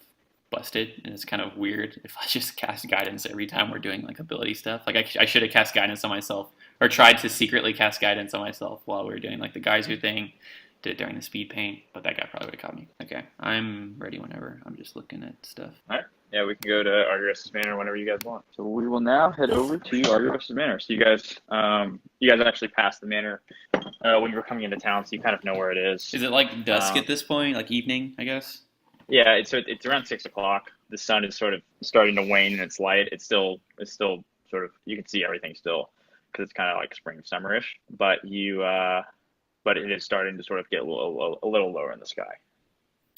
busted, and it's kind of weird if I just cast Guidance every time we're doing like ability stuff. Like I should have cast Guidance on myself, or tried to secretly cast Guidance on myself while we were doing like the geyser thing. Did it during the speed paint, but that guy probably would have caught me. Okay, I'm ready whenever. I'm just looking at stuff. All right. Yeah, we can go to Argyros' Manor whenever you guys want. So we will now head over to Argyros' Manor. So you guys actually passed the manor when you were coming into town, so you kind of know where it is. Is it like dusk at this point, like evening, I guess? Yeah, it's around 6 o'clock. The sun is sort of starting to wane in its light. It's still sort of, you can see everything still because it's kind of like spring, summerish. But but it is starting to sort of get a little lower in the sky.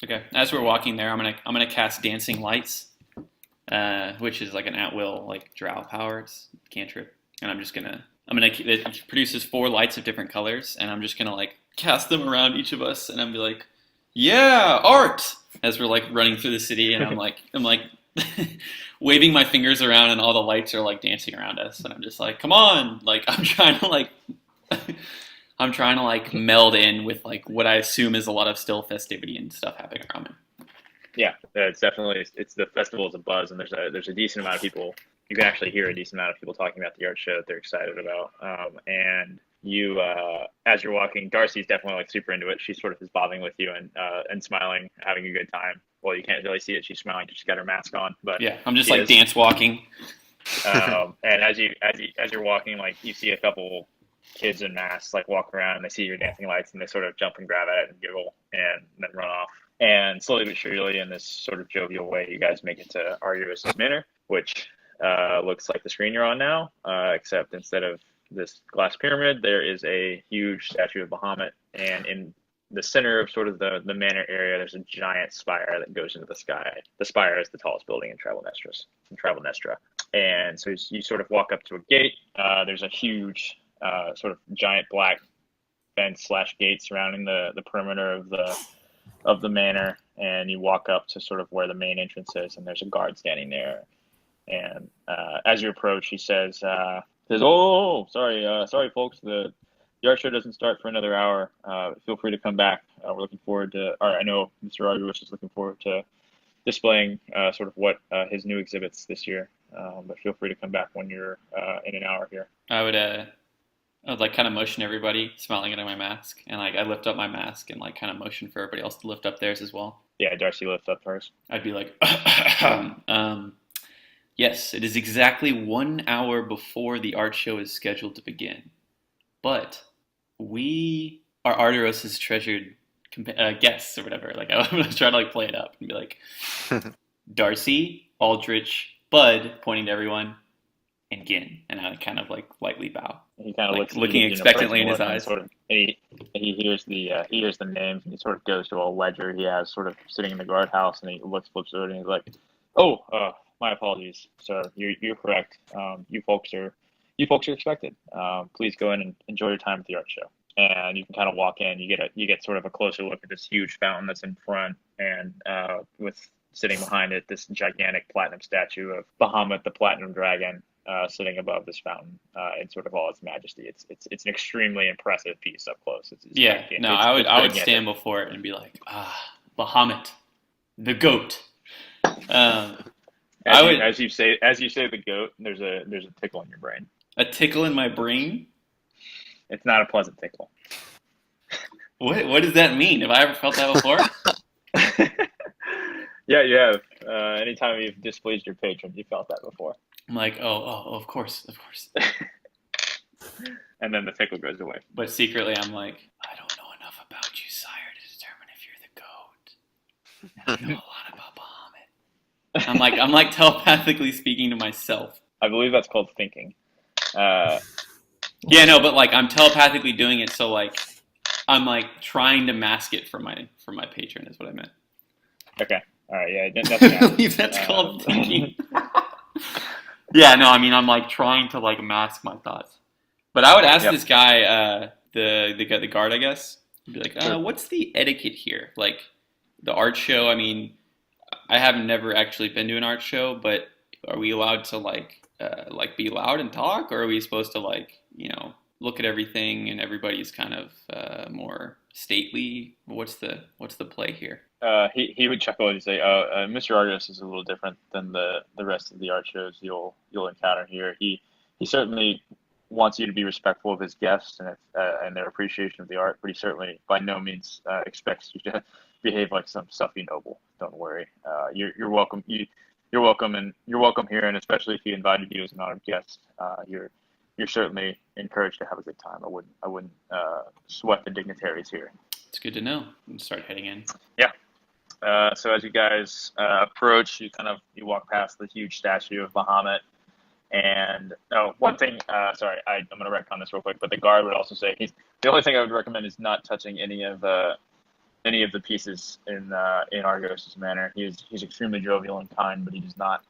Okay. As we're walking there, I'm gonna cast Dancing Lights, which is like an at-will like drow power. It's cantrip, and it produces 4 lights of different colors, and I'm just gonna like cast them around each of us, and I'm be like, yeah, art, as we're like running through the city, and I'm like waving my fingers around, and all the lights are like dancing around us, and I'm just like, come on, like I'm trying to like meld in with like what I assume is a lot of still festivity and stuff happening around me. Yeah, it's definitely the festival is a buzz, and there's a decent amount of people. You can actually hear a decent amount of people talking about the art show that they're excited about. And you, as you're walking, Darcy's definitely like super into it. She sort of is bobbing with you and smiling, having a good time. Well, you can't really see it. She's smiling because she's got her mask on. But yeah, I'm just like dance walking. And as you're walking, like you see a couple kids in masks like walk around, and they see your dancing lights, and they sort of jump and grab at it and giggle and then run off. And slowly but surely, in this sort of jovial way, you guys make it to Argyros' Manor, which looks like the screen you're on now, except instead of this glass pyramid, there is a huge statue of Bahamut, and in the center of sort of the manor area, there's a giant spire that goes into the sky. The spire is the tallest building in Tryvaelnistra. And so you sort of walk up to a gate. There's a huge sort of giant black fence / gate surrounding the perimeter of the manor, and you walk up to sort of where the main entrance is, and there's a guard standing there. And as you approach, he says, "Oh, sorry, folks. The art show doesn't start for another hour. Feel free to come back. We're looking forward to. Or I know Mr. Argyros is looking forward to displaying sort of what his new exhibits this year. But feel free to come back when you're in an hour here." I would like kind of motion everybody, smiling into my mask, and like I lift up my mask and like kind of motion for everybody else to lift up theirs as well. Yeah, Darcy lifts up hers. I'd be like, yes, it is exactly 1 hour before the art show is scheduled to begin, but we are Argyros' treasured guests or whatever. Like I was trying to like play it up and be like, Darcy, Aldrich, Bud, pointing to everyone, and Gin, and I kind of like lightly bow. He kind of like, looking expectantly in his eyes. Sort of, he hears the names, and he sort of goes to a ledger he has sort of sitting in the guardhouse, and he flips over, and he's like, "Oh, my apologies, sir. You're correct. You folks are expected. Please go in and enjoy your time at the art show." And you can kind of walk in. You get sort of a closer look at this huge fountain that's in front, and with sitting behind it, this gigantic platinum statue of Bahamut, the Platinum Dragon, sitting above this fountain in sort of all its majesty. It's an extremely impressive piece up close. I would stand before it and be like, Bahamut, the goat. As you say the goat, there's a tickle in your brain. A tickle in my brain? It's not a pleasant tickle. What does that mean? Have I ever felt that before? Yeah, you have. Anytime you've displeased your patron, you felt that before. I'm like, oh, of course. And then the tickle goes away. But secretly, I'm like, I don't know enough about you, sire, to determine if you're the goat. I know a lot about Bahamut. I'm like telepathically speaking to myself. I believe that's called thinking. Yeah, no, but like I'm telepathically doing it, so like I'm like trying to mask it for my patron is what I meant. Okay. All right. Yeah. I believe that's called thinking. Yeah. No. I mean, I'm like trying to like mask my thoughts. But I would ask this guy, the guard, I guess, be like, what's the etiquette here? Like the art show. I mean, I have never actually been to an art show, but are we allowed to like be loud and talk, or are we supposed to like look at everything and everybody's kind of more stately? What's the play here? He would chuckle and say, Mr. Argus is a little different than the rest of the art shows you'll encounter here. He certainly wants you to be respectful of his guests and their appreciation of the art, but he certainly by no means expects you to behave like some stuffy noble. Don't worry. You're welcome. You're welcome, and you're welcome here, and especially if he invited you as an honored guest, you're certainly encouraged to have a good time. I wouldn't sweat the dignitaries here. It's good to know. We can start heading in. Yeah. So as you guys approach, you walk past the huge statue of Bahamut, and one thing. Sorry, I'm going to retcon this real quick, but the guard would also say the only thing I would recommend is not touching any of the pieces in Argos's manor. He's extremely jovial and kind, but he does not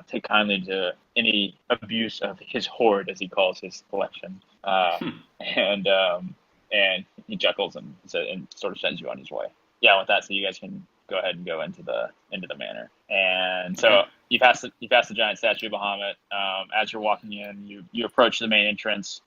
take kindly to any abuse of his hoard, as he calls his collection. And he chuckles and sort of sends you on his way. Yeah, with that, so you guys can go ahead and go into the manor. And so you pass the giant statue of Bahamut. As you're walking in, you approach the main entrance,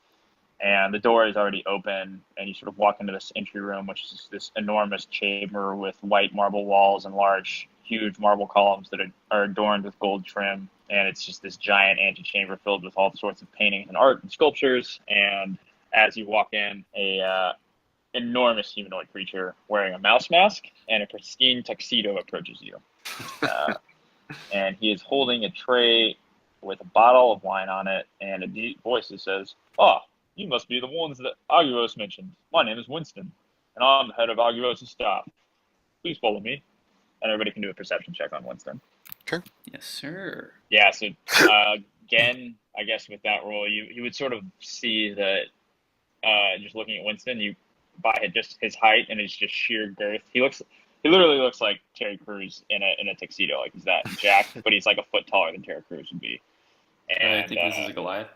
and the door is already open, and you sort of walk into this entry room, which is this enormous chamber with white marble walls and large, huge marble columns that are adorned with gold trim. And it's just this giant antechamber filled with all sorts of paintings and art and sculptures. And as you walk in, a enormous humanoid creature wearing a mouse mask and a pristine tuxedo approaches you. And he is holding a tray with a bottle of wine on it, and a deep voice that says, "Oh, you must be the ones that Argyros mentioned. My name is Winston, and I'm the head of Argyros' staff. Please follow me." And everybody can do a perception check on Winston. Sure. Yes, sir. Yeah, so again, I guess with that roll, you would sort of see that just looking at Winston, by just his height and his just sheer girth, he literally looks like Terry Crews in a tuxedo. Like he's that jacked, but he's like a foot taller than Terry Crews would be. And I think this is a Goliath.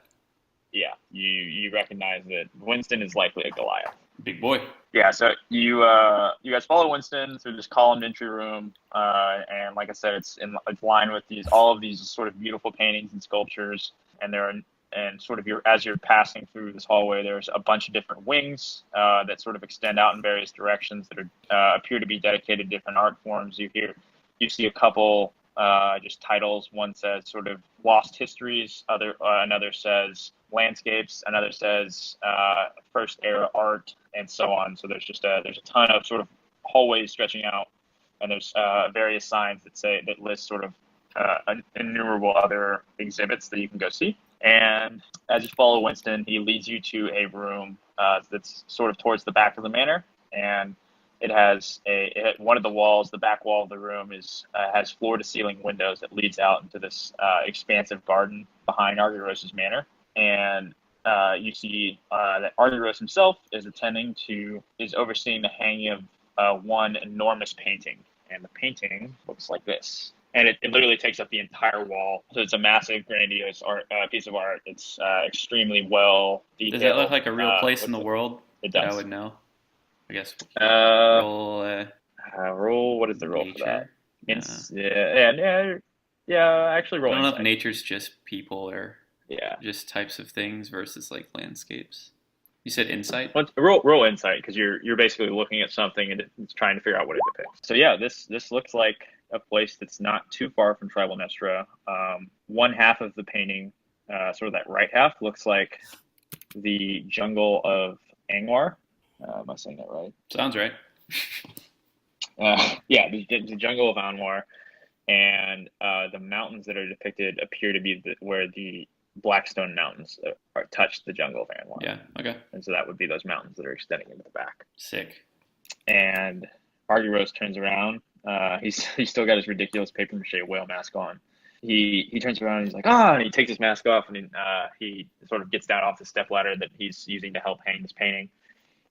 Yeah, you recognize that Winston is likely a Goliath. Big boy. Yeah, so you guys follow Winston through this columned entry room, and like I said, it's lined with all of these sort of beautiful paintings and sculptures, and sort of as you're passing through this hallway, there's a bunch of different wings that sort of extend out in various directions that appear to be dedicated to different art forms. You see a couple just titles. One says sort of lost histories. Another says landscapes. Another says first era art, and so on. So there's a ton of sort of hallways stretching out, and there's various signs that list sort of innumerable other exhibits that you can go see. And as you follow Winston, he leads you to a room that's sort of towards the back of the manor, and it has one of the walls, the back wall of the room has floor-to-ceiling windows that leads out into this expansive garden behind Argyros' manor. And you see that Argyros himself is overseeing the hanging of one enormous painting, and the painting looks like this. And it literally takes up the entire wall. So it's a massive, grandiose piece of art. It's extremely well detailed. Does that look like a real place in the world? It does. That I would know. I guess. Roll. What is the roll nature? For that? Yeah. Actually, roll. I don't know insight. if nature's just people or Yeah. just types of things versus like landscapes. You said insight? Roll insight, because you're basically looking at something and it's trying to figure out what it depicts. So yeah, this looks like a place that's not too far from Tryvaelnistra. One half of the painting, sort of that right half, looks like the jungle of Angmar. Am I saying that right? Sounds right. Yeah, the jungle of Angmar. and the mountains that are depicted appear to be where the Blackstone Mountains touch the jungle of Anwar. Yeah. Okay. And so that would be those mountains that are extending into the back. Sick. And Argyros turns around. He's still got his ridiculous paper mache whale mask on. He turns around and he's like, and he takes his mask off, and he sort of gets down off the stepladder that he's using to help hang this painting.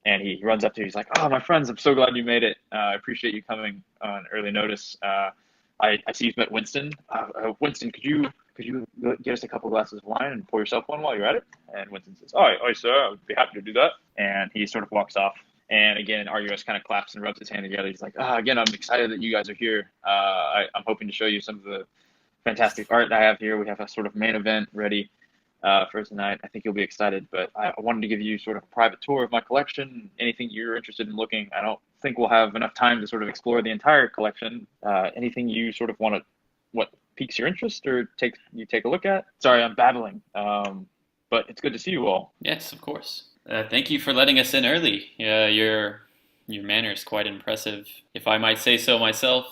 And he runs up to you. He's like, my friends, I'm so glad you made it. I appreciate you coming on early notice. I see you've met Winston. Winston, could you get us a couple glasses of wine and pour yourself one while you're at it? And Winston says, aye, sir, I would be happy to do that. And he sort of walks off. And again, Argyros kind of claps and rubs his hand together. He's like, again, I'm excited that you guys are here. I'm hoping to show you some of the fantastic art I have here. We have a sort of main event ready for tonight. I think you'll be excited, but I wanted to give you sort of a private tour of my collection. Anything you're interested in looking, I don't think we'll have enough time to sort of explore the entire collection. Anything you sort of want to, what piques your interest or take a look at? Sorry, I'm babbling, but it's good to see you all. Yes, of course. Thank you for letting us in early. Your manner is quite impressive. If I might say so myself,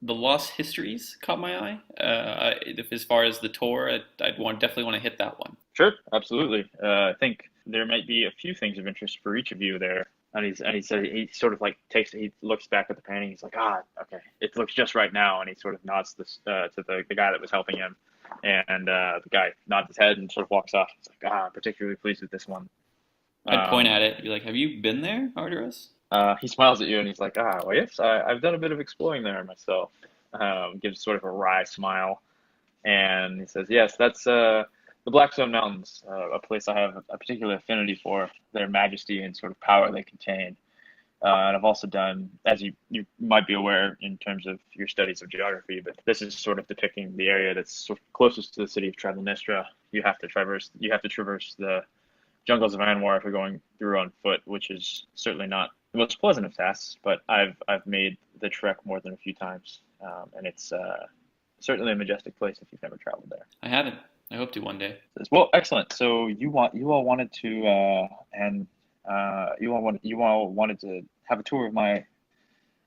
the Lost Histories caught my eye. As far as the tour, I'd definitely want to hit that one. Sure, absolutely. I think there might be a few things of interest for each of you there. And he said he sort of like he looks back at the painting. He's like, okay, it looks just right now. And he sort of nods to the guy that was helping him. And the guy nods his head and sort of walks off. He's like, I'm particularly pleased with this one. I'd point at it and be like, have you been there, Argyros? He smiles at you and he's like, well, yes, I've done a bit of exploring there myself. Gives sort of a wry smile. And he says, yes, that's the Blackstone Mountains, a place I have a particular affinity for, their majesty and sort of power they contain. And I've also done, as you might be aware in terms of your studies of geography, but this is sort of depicting the area that's sort of closest to the city of Tryvaelnistra. You have to traverse the jungles of Anwar if you're going through on foot, which is certainly not the most pleasant of tasks, but I've made the trek more than a few times, and it's certainly a majestic place if you've never traveled there. I haven't. I hope to one day. Well, excellent. So you all wanted to have a tour of my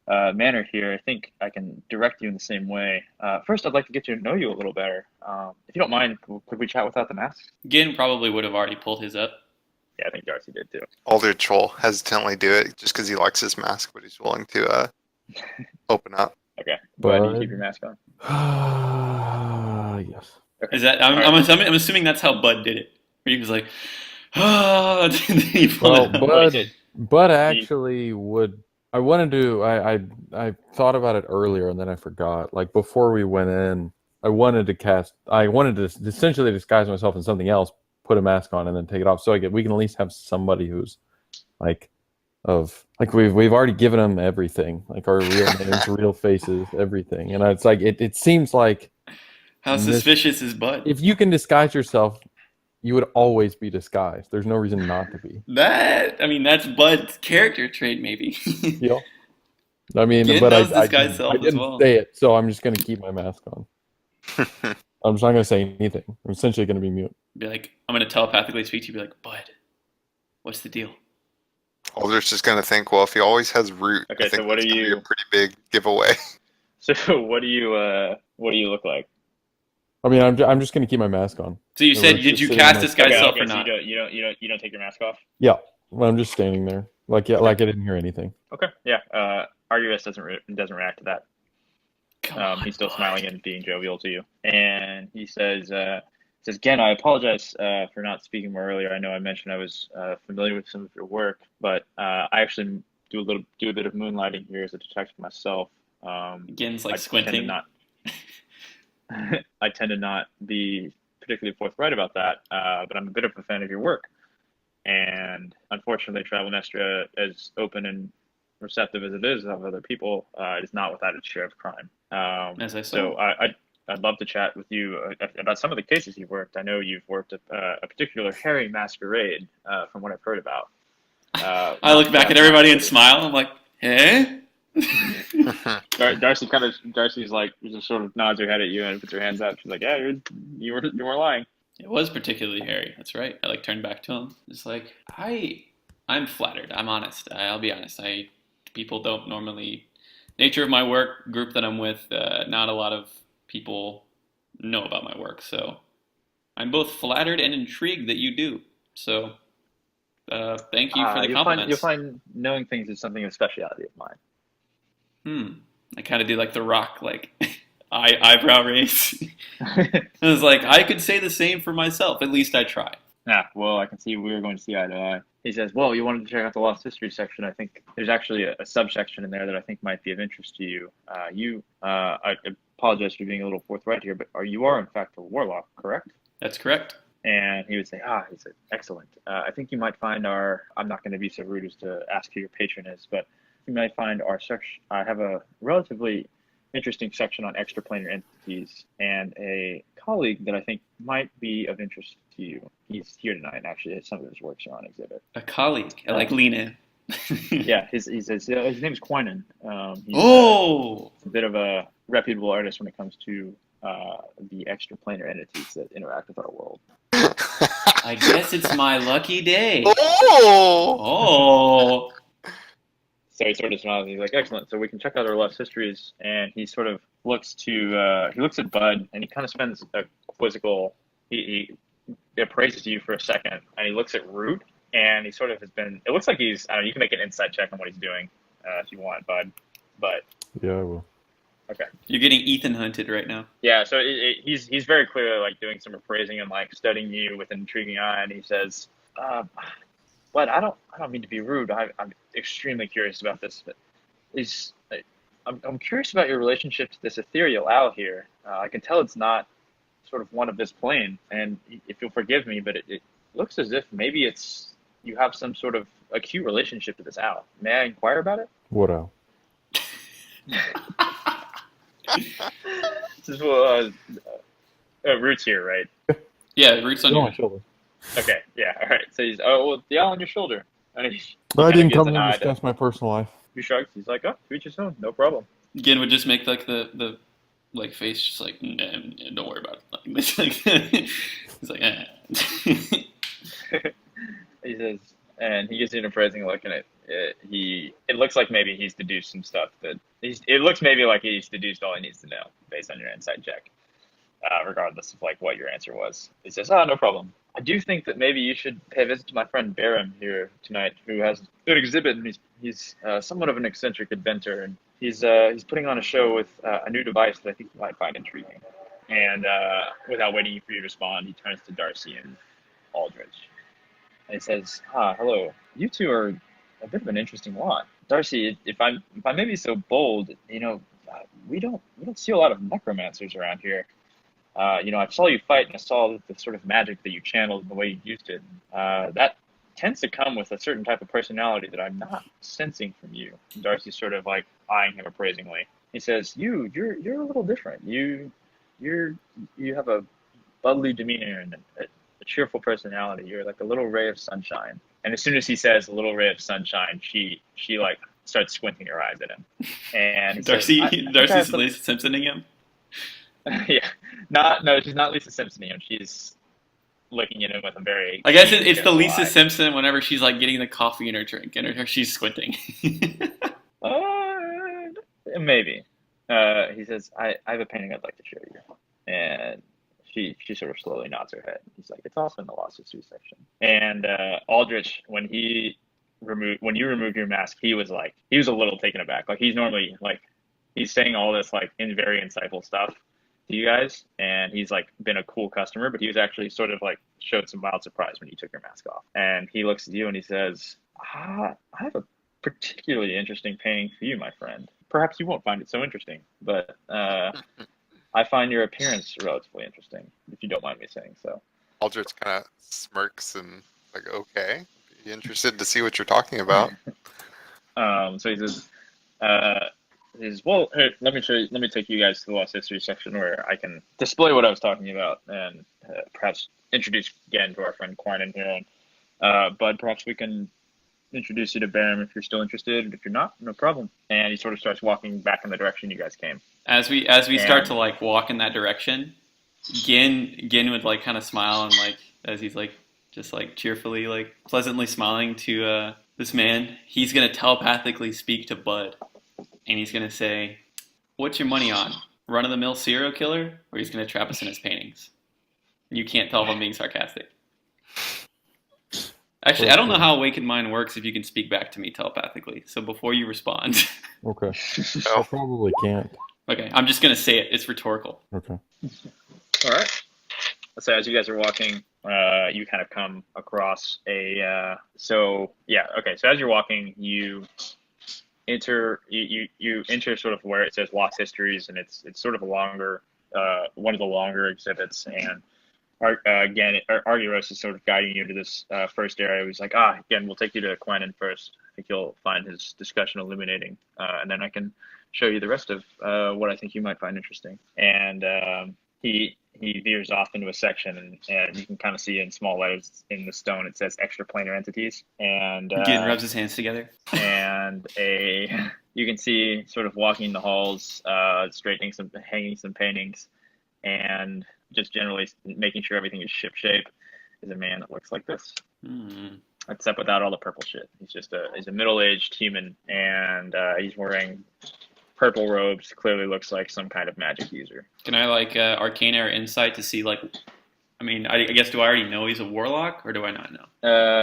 manor here. I think I can direct you in the same way. First, I'd like to get to know you a little better. If you don't mind, could we chat without the mask? Gin probably would have already pulled his up. Yeah, I think Darcy did too. Aldrich will hesitantly do it just because he likes his mask, but he's willing to open up. Okay. Go ahead and keep your mask on. Yes. Okay. Is that? I'm assuming that's how Bud did it. Where he was like, and then he pulled it up. Bud actually would. I wanted to. I thought about it earlier and then I forgot. Like before we went in, I wanted to essentially disguise myself in something else, put a mask on, and then take it off, so we can at least have somebody who's we've already given them everything, like our real names, real faces, everything, and it's like it seems like how suspicious is Bud? If you can disguise yourself, you would always be disguised. There's no reason not to be. That's Bud's character trait, maybe. Yeah. I mean, Gin but I didn't say it, so I'm just going to keep my mask on. I'm just not going to say anything. I'm essentially going to be mute. Be like, I'm going to telepathically speak to you. Be like, Bud, what's the deal? Aldrich is going to think, well, if he always has root, okay, I think so what that's do you? Be a pretty big giveaway. So what do you look like? I mean, I'm just going to keep my mask on. So you said, did you cast disguise self or so not? You don't take your mask off? Yeah, well, I'm just standing there, like I didn't hear anything. Okay, yeah. Argyros doesn't react to that. He's still smiling and being jovial to you, and he says, "Again, I apologize for not speaking more earlier. I know I mentioned I was familiar with some of your work, but I actually do a bit of moonlighting here as a detective myself. Gin's like squinting. I tend to not be particularly forthright about that, but I'm a bit of a fan of your work. And unfortunately, Tryvaelnistra, as open and receptive as it is of other people, it is not without its share of crime. As I saw. So I'd love to chat with you about some of the cases you've worked. I know you've worked a particular hairy masquerade, from what I've heard about. I look back at everybody and smile. I'm like, eh? Darcy's like, just sort of nods her head at you and puts her hands up. She's like, yeah, you weren't lying. It was particularly hairy. That's right. I turned back to him. It's like, I'm flattered. I'm honest. I'll be honest. People don't normally nature of my work group that I'm with, not a lot of people know about my work. So I'm both flattered and intrigued that you do. So thank you for the You'll compliments. find knowing things is something of speciality of mine. I kind of do like The Rock, like eyebrow raise. I was like, I could say the same for myself. At least I try. Yeah, well, I can see we were going to see eye to eye. He says, well, you wanted to check out the Lost History section. I think there's actually a subsection in there that I think might be of interest to you. I apologize for being a little forthright here, but you are in fact a warlock, correct? That's correct. And he would say, he said, excellent. I think you might find I'm not going to be so rude as to ask who your patron is, but you might find our section. I have a relatively interesting section on extraplanar entities and a colleague that I think might be of interest to you. He's here tonight, and actually some of his works are on exhibit. A colleague. I like lean in. Yeah, his name is Quinan. He's a bit of a reputable artist when it comes to the extraplanar entities that interact with our world. I guess it's my lucky day. Oh! So he sort of smiles and he's like, excellent. So we can check out our Lost Histories. And he sort of looks at Bud and he kind of spends a quizzical, he appraises you for a second and he looks at Root and he sort of it looks like you can make an inside check on what he's doing if you want, Bud. But Yeah, I will. Okay. You're getting Ethan hunted right now. Yeah, so he's very clearly like doing some appraising and like studying you with an intriguing eye, and he says, "But I don't mean to be rude. I'm extremely curious about this. But I'm curious about your relationship to this ethereal owl here. I can tell it's not sort of one of this plane, and if you'll forgive me, but it looks as if maybe you have some sort of acute relationship to this owl. May I inquire about it?" What owl? This is Root's here, right? Yeah, Root's on your shoulder. Okay, yeah, all right. So he's the owl on your shoulder. And he I didn't gives come an in to eye discuss my personal life. He shrugs. He's like, "Oh, to each his own. No problem." Gin would just make like the like face, just like don't worry about it. He's like, He says, and he gives you an appraising look, and it looks like maybe he's deduced some stuff it looks maybe like he's deduced all he needs to know based on your insight check, regardless of like what your answer was. He says, "Oh, no problem. I do think that maybe you should pay a visit to my friend Barum here tonight, who has an exhibit, and he's somewhat of an eccentric inventor, and he's putting on a show with a new device that I think you might find intriguing." And without waiting for you to respond, he turns to Darcy and Aldrich. And he says, hello. You two are a bit of an interesting lot. Darcy, if I may be so bold, we don't see a lot of necromancers around here. I saw you fight and I saw the sort of magic that you channeled and the way you used it. That tends to come with a certain type of personality that I'm not sensing from you. And Darcy's sort of like eyeing him appraisingly. He says, you're a little different. You have a bubbly demeanor and a cheerful personality. You're like a little ray of sunshine. And as soon as he says a little ray of sunshine, she like starts squinting her eyes at him. And Darcy's Lisa Simpsoning him. Yeah, she's not Lisa Simpsoning him. She's looking at him with a very. I guess it's the Lisa Simpson whenever she's like getting the coffee in her drink and she's squinting. Maybe. He says, I have a painting I'd like to show you, and she sort of slowly nods her head. He's like, it's also in the Lost History section. And Aldrich, when you removed your mask, he was a little taken aback. Like he's normally like he's saying all this like in very insightful stuff to you guys, and he's like been a cool customer, but he was actually sort of like showed some mild surprise when you took your mask off. And he looks at you and he says, I have a particularly interesting painting for you, my friend. Perhaps you won't find it so interesting, but I find your appearance relatively interesting, if you don't mind me saying so. Aldrich kind of smirks and like, okay, be interested to see what you're talking about. So he says, well, here, let me take you guys to the Lost History section where I can display what I was talking about and perhaps introduce again to our friend Quinan here. And Bud, perhaps we can introduce you to Barum if you're still interested, and if you're not, no problem. And he sort of starts walking back in the direction you guys came. As we start to like walk in that direction, Gin would like kind of smile and like as he's like just like cheerfully like pleasantly smiling to this man. He's gonna telepathically speak to Bud and he's going to say, "What's your money on? Run-of-the-mill serial killer, or he's going to trap us in his paintings?" You can't tell if I'm being sarcastic. Actually, I don't know how Awakened Mind works if you can speak back to me telepathically. So before you respond. Okay. I probably can't. Okay, I'm just going to say it. It's rhetorical. Okay. All right. So as you guys are walking, you kind of come across a. So as you're walking, you enter sort of where it says Lost Histories, and it's sort of a longer one of the longer exhibits, and again, Argyros is sort of guiding you to this first area. He's like, again, we'll take you to Quentin first. I think you'll find his discussion illuminating, and then I can show you the rest of what I think you might find interesting. And he veers off into a section, and you can kind of see in small letters in the stone it says extraplanar entities. And Again, rubs his hands together. And you can see sort of walking the halls, hanging some paintings, and just generally making sure everything is shipshape, is a man that looks like this. Except without all the purple shit. He's a middle-aged human, and he's wearing purple robes. Clearly looks like some kind of magic user. Can I Arcana or Insight to see I guess, do I already know he's a warlock, or do I not know?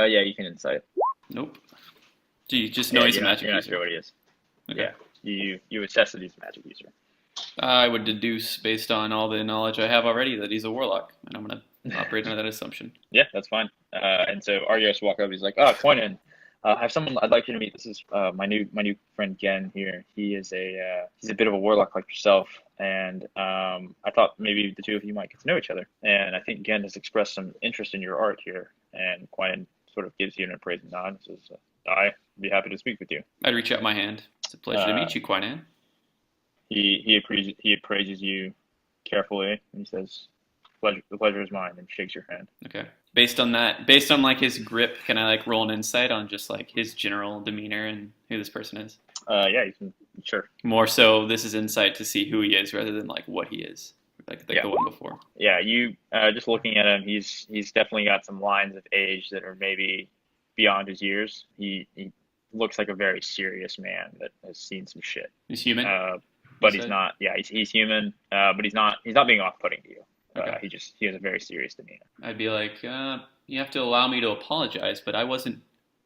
Yeah, you can Insight. Nope. Do you just know he's a magic user? You're not sure what he is. Okay. Yeah, you assess that he's a magic user. I would deduce, based on all the knowledge I have already, that he's a warlock, and I'm going to operate under that assumption. Yeah, that's fine. And so Argyros walks up. He's like, Quentin, I have someone I'd like you to meet. This is my new friend Gen here. He's a bit of a warlock like yourself, and I thought maybe the two of you might get to know each other. And I think Gen has expressed some interest in your art here, and Quentin sort of gives you an appraising nod and says, I'd be happy to speak with you. I'd reach out my hand. It's a pleasure to meet you, Quentin. He appraises you carefully, and he says, "The pleasure is mine," and shakes your hand. Okay. Based on his grip, can I roll an insight on just his general demeanor and who this person is? Yeah, you can. Sure. More so, this is insight to see who he is rather than what he is, the one before. Yeah, you just looking at him, he's definitely got some lines of age that are maybe beyond his years. He looks like a very serious man that has seen some shit. He's human. But he's not. Yeah, he's human. But he's not being off-putting to you. Okay. He has a very serious demeanor. I'd be like, you have to allow me to apologize, but I wasn't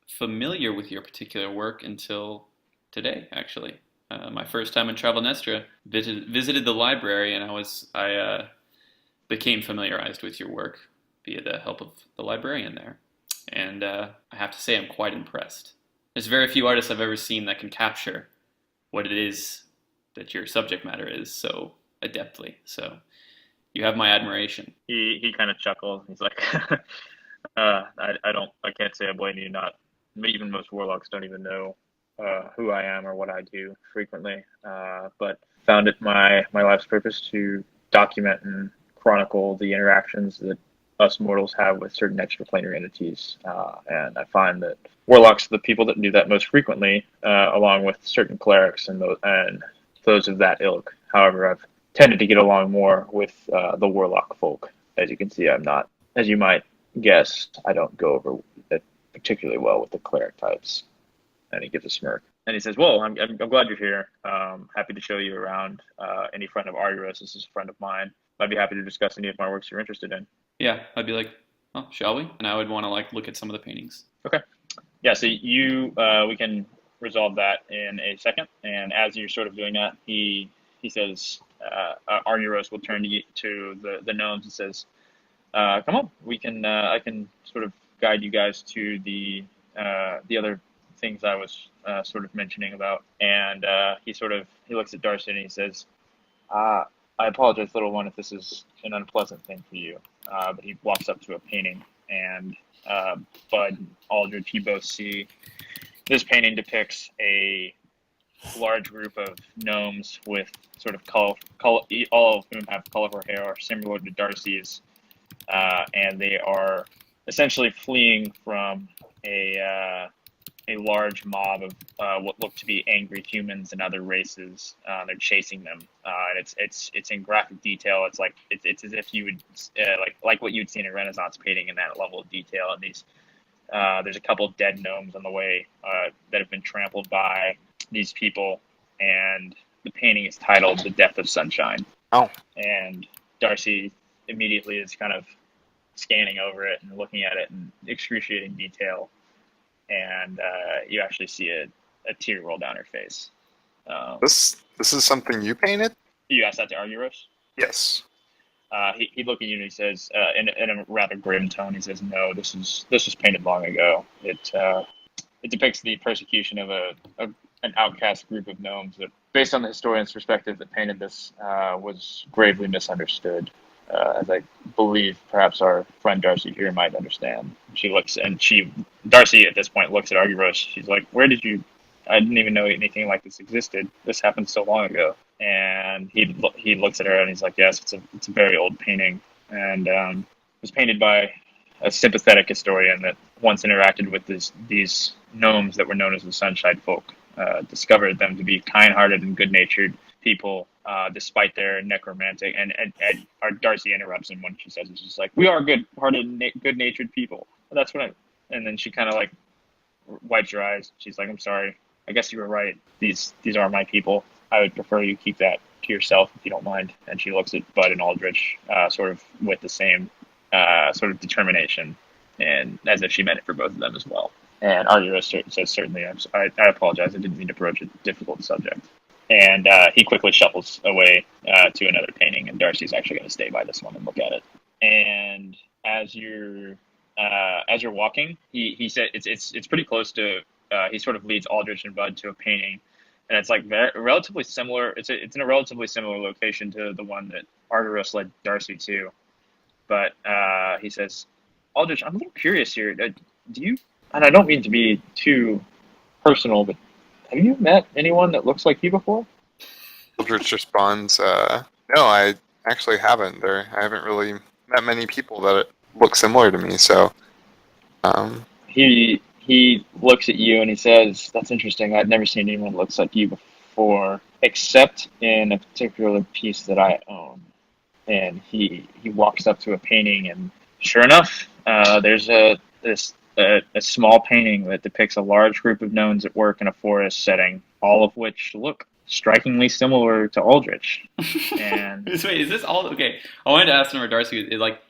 familiar with your particular work until today, actually. My first time in Tryvaelnistra, visited the library, and I became familiarized with your work via the help of the librarian there. And I have to say, I'm quite impressed. There's very few artists I've ever seen that can capture what it is that your subject matter is so adeptly. So you have my admiration. He kind of chuckles. He's like, I can't say I blame you. Not even most warlocks don't even know who I am or what I do frequently. But found it my life's purpose to document and chronicle the interactions that us mortals have with certain extraplanar entities. And I find that warlocks are the people that do that most frequently, along with certain clerics and those of that ilk. However, I've tended to get along more with the warlock folk. As you can see, I'm not, as you might guess, I don't go over it particularly well with the cleric types. And he gives a smirk. And he says, well, I'm glad you're here. Happy to show you around. Any friend of Argyros, this is a friend of mine. I'd be happy to discuss any of my works you're interested in. Yeah, I'd be like, oh, shall we? And I would want to look at some of the paintings. Okay. Yeah, so we can resolve that in a second. And as you're sort of doing that, he says, Argyros will turn to the gnomes and says, come on, I can sort of guide you guys to the other things I was sort of mentioning about. And he looks at Darcy and he says, I apologize, little one, if this is an unpleasant thing for you. But he walks up to a painting, and Bud and Aldridge, you both see this painting depicts a large group of gnomes with sort of all of whom have colorful hair, similar to Darcy's, and they are essentially fleeing from a large mob of what look to be angry humans and other races. They're chasing them, and it's in graphic detail. It's as if you would like what you'd see in a Renaissance painting in that level of detail. And these there's a couple of dead gnomes on the way that have been trampled by these people, and the painting is titled "The Death of Sunshine." Oh. And Darcy immediately is kind of scanning over it and looking at it in excruciating detail, and you actually see a tear roll down her face. This is something you painted? You asked that to Arguros? Yes. He looked at you and he says, in a rather grim tone, he says, "No, this was painted long ago. It depicts the persecution of an outcast group of gnomes that, based on the historian's perspective that painted this, was gravely misunderstood, as I believe perhaps our friend Darcy here might understand." Darcy at this point looks at Arguros. She's like, "Where did you? I didn't even know anything like this existed. This happened so long ago." And he looks at her and he's like, "Yes, it's a very old painting, and it was painted by a sympathetic historian that once interacted with these gnomes that were known as the Sunshine Folk. Discovered them to be kind-hearted and good-natured people, despite their necromantic." And our Darcy interrupts him when she says, "It's just like, we are good-hearted, good-natured people." That's what And then she kind of like wipes her eyes. She's like, "I'm sorry. I guess you were right. These are my people. I would prefer you keep that to yourself if you don't mind." And she looks at Bud and Aldrich, sort of with the same sort of determination, and as if she meant it for both of them as well. And Arguros says, "Certainly, I apologize. I didn't mean to broach a difficult subject." And he quickly shuffles away to another painting, and Darcy's actually going to stay by this one and look at it. And as you're walking, he said it's pretty close to. He sort of leads Aldrich and Bud to a painting, and it's like relatively similar. It's in a relatively similar location to the one that Arguros led Darcy to. But he says, "Aldrich, I'm a little curious here. Do you?" And I don't mean to be too personal, but have you met anyone that looks like you before? Aldrich responds, "No, I actually haven't. I haven't really met many people that look similar to me." So, he looks at you and he says, "That's interesting. I've never seen anyone that looks like you before, except in a particular piece that I own." And he walks up to a painting, and sure enough, there's a small painting that depicts a large group of gnomes at work in a forest setting, all of which look strikingly similar to Aldrich. And wait, is this all okay? I wanted to ask him, Darcy,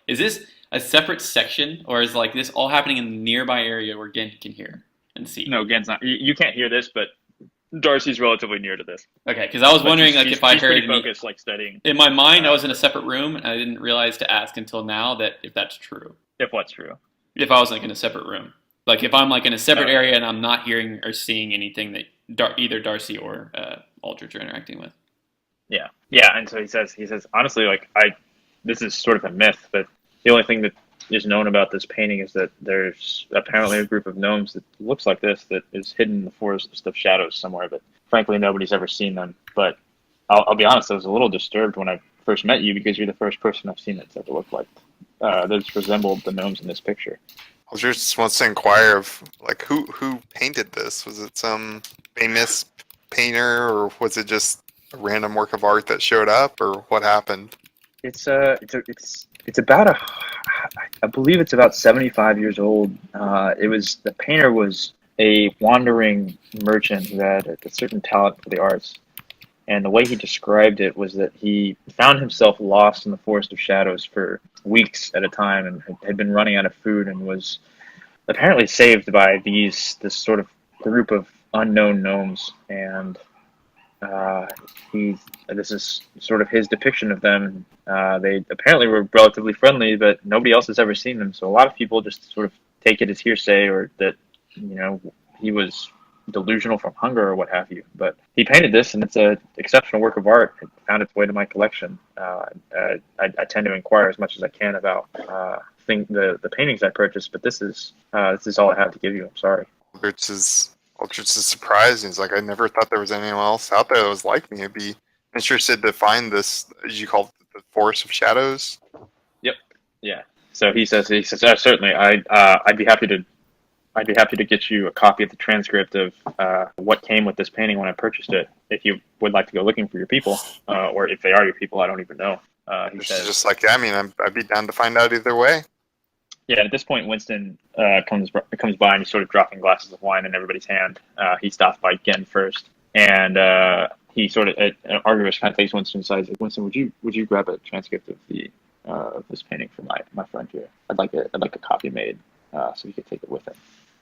is this a separate section, or is like this all happening in the nearby area where Gen can hear and see? No, Gen's not. You can't hear this, but Darcy's relatively near to this. Okay, because I was wondering if I heard pretty focused, like studying. In my mind, I was in a separate room, and I didn't realize to ask until now that if that's true. If what's true? If I was like in a separate room, like if I'm like in a separate area and I'm not hearing or seeing anything that either Darcy or Aldrich are interacting with. Yeah. And so he says, honestly, like this is sort of a myth, but the only thing that is known about this painting is that there's apparently a group of gnomes that looks like this that is hidden in the forest of shadows somewhere, but frankly nobody's ever seen them. But I'll be honest, I was a little disturbed when I first met you because you're the first person I've seen that's ever looked like that's resembled the gnomes in this picture. Aldrich just wants to inquire of like who painted this. Was it some famous painter, or was it just a random work of art that showed up, or what happened? It's about I believe it's about 75 years old. The painter was a wandering merchant who had a certain talent for the arts. And the way he described it was that he found himself lost in the forest of shadows for weeks at a time, and had been running out of food, and was apparently saved by this sort of group of unknown gnomes. And this is sort of his depiction of them. They apparently were relatively friendly, but nobody else has ever seen them. So a lot of people just sort of take it as hearsay, or that he was delusional from hunger or what have you. But he painted this, and it's an exceptional work of art. It found its way to my collection. I tend to inquire as much as I can about the paintings I purchased, but this is all I have to give you. I'm sorry. Aldrich is surprised. He's like, I never thought there was anyone else out there that was like me. I'd be interested to find this, as you call it, the Forest of Shadows. Yep. Yeah. So he says, certainly, I'd be happy to get you a copy of the transcript of what came with this painting when I purchased it, if you would like to go looking for your people, or if they are your people, I don't even know. He says, just like, yeah, I mean, I'd be down to find out either way. Yeah, at this point, Winston comes by and he's sort of dropping glasses of wine in everybody's hand. He stops by Gen first, And he sort of Argyros kind of takes Winston aside. He's like, Winston, would you grab a transcript of the of this painting for my friend here? I'd like a copy made so he could take it with him.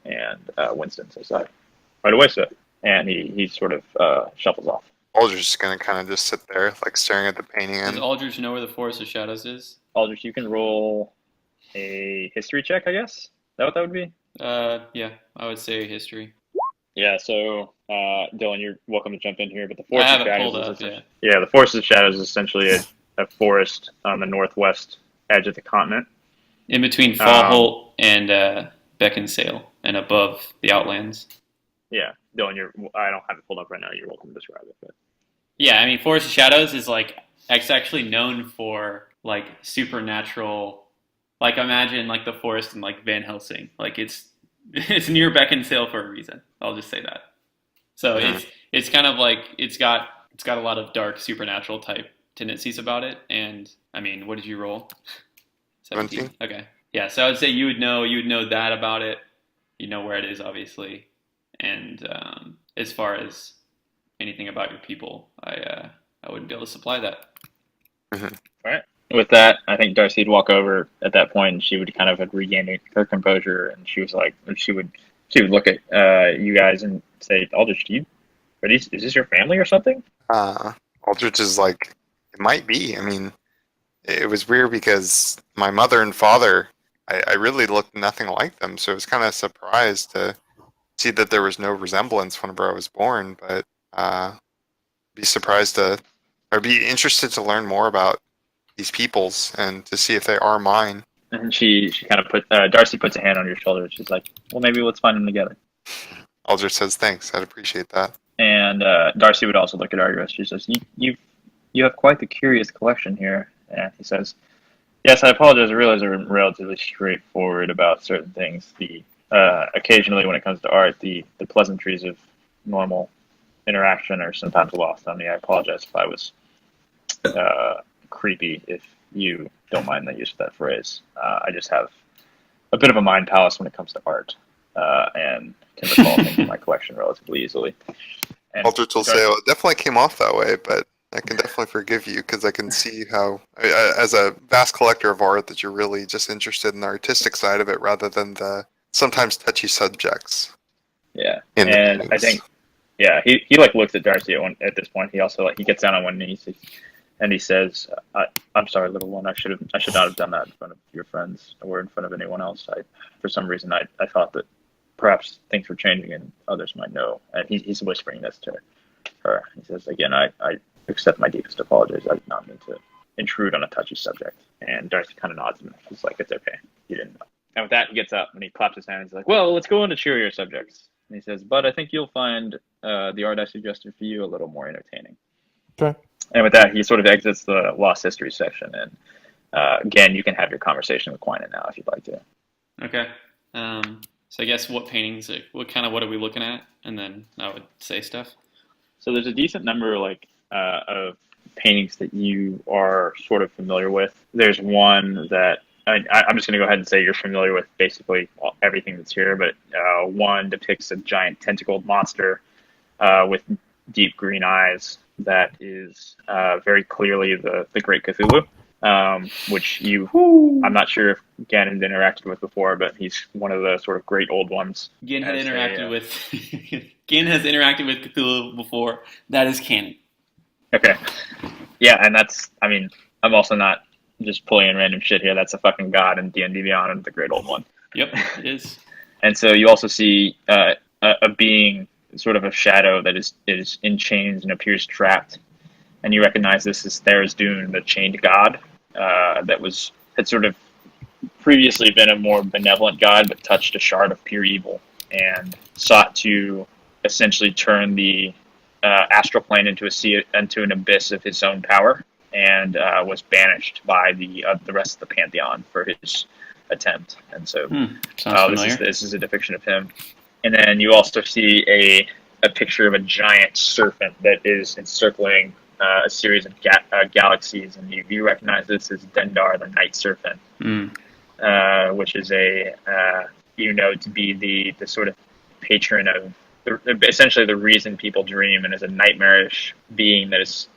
And Winston says, right away, sir. And he sort of shuffles off. Aldridge is gonna kind of just sit there, like staring at the painting. Does And Aldridge know where the Forest of Shadows is? Aldrich, you can roll a history check, I guess. Is that what that would be? Yeah, I would say history. Yeah, so Dylan, you're welcome to jump in here, but the I Forest have of it Shadows pulled is up, yeah. yeah, the Forest of Shadows is essentially a forest on the northwest edge of the continent. In between Fallholt and Beckinsale, and above the Outlands. Yeah, Dylan, I don't have it pulled up right now. You're welcome to describe it, but Yeah, I mean, Forest of Shadows is like, it's actually known for like supernatural. Like, imagine like the forest in like Van Helsing. Like it's near Beckinsale for a reason. I'll just say that. So it's kind of like it's got a lot of dark supernatural type tendencies about it. And I mean, what did you roll? 17. Okay. Yeah, so I would say you would know that about it. You know where it is, obviously. And as far as anything about your people, I wouldn't be able to supply that. All right. With that, I think Darcy would walk over at that point, and she would kind of regain her composure, and she was like, she would look at you guys and say, Aldrich, is this your family or something? Aldrich is like, it might be. I mean, it was weird because my mother and father, I really looked nothing like them, so I was kind of surprised to see that there was no resemblance whenever I was born, but be interested to learn more about these peoples and to see if they are mine. And she kind of Darcy puts a hand on your shoulder, and she's like, well, maybe let's find them together. Aldrich says, thanks, I'd appreciate that. And Darcy would also look at Argyros. She says, you have quite the curious collection here. And he says, yes, I apologize. I realize I'm relatively straightforward about certain things. Occasionally, when it comes to art, the pleasantries of normal interaction are sometimes lost on me. I apologize if I was creepy, if you don't mind the use of that phrase. I just have a bit of a mind palace when it comes to art, and can recall things in my collection relatively easily. And Aldrich will say, well, it definitely came off that way, but I can definitely forgive you because I can see how, as a vast collector of art, that you're really just interested in the artistic side of it rather than the sometimes touchy subjects. Yeah, and I think, yeah, he like looks at Darcy at this point. He also he gets down on one knee and he says, "I'm sorry, little one. I should not have done that in front of your friends or in front of anyone else. For some reason, I thought that perhaps things were changing and others might know." And he's whispering this to her. He says, "Again, I accept my deepest apologies. I did not mean to intrude on a touchy subject." And Darcy kind of nods and he's like, "It's okay. You didn't know." And with that, he gets up and he claps his hands. He's like, "Well, let's go on to cheerier subjects." And he says, "But I think you'll find the art I suggested for you a little more entertaining." Okay. And with that, he sort of exits the lost history section. And again, you can have your conversation with Quinan now if you'd like to. Okay. So I guess what paintings, what are we looking at? And then I would say stuff. So there's a decent number of paintings that you are sort of familiar with. There's one that I'm just going to go ahead and say you're familiar with basically everything that's here, but one depicts a giant tentacled monster with deep green eyes that is very clearly the Great Cthulhu, which I'm not sure if Gan had interacted with before, but he's one of the sort of great old ones. Gan has interacted with Cthulhu before. That is canon. Okay. Yeah, and I'm also not just pulling in random shit here. That's a fucking god in D&D Beyond and the great old one. Yep, it is. And so you also see a being, sort of a shadow that is in chains and appears trapped. And you recognize this as Tharizdun, the chained god, that had sort of previously been a more benevolent god, but touched a shard of pure evil and sought to essentially turn the astral plane into an abyss of his own power, and was banished by the rest of the pantheon for his attempt. And so this is a depiction of him. And then you also see a picture of a giant serpent that is encircling a series of galaxies, and you recognize this as Dendar, the Night Serpent, which is to be the sort of patron essentially the reason people dream, and is a nightmarish being that is,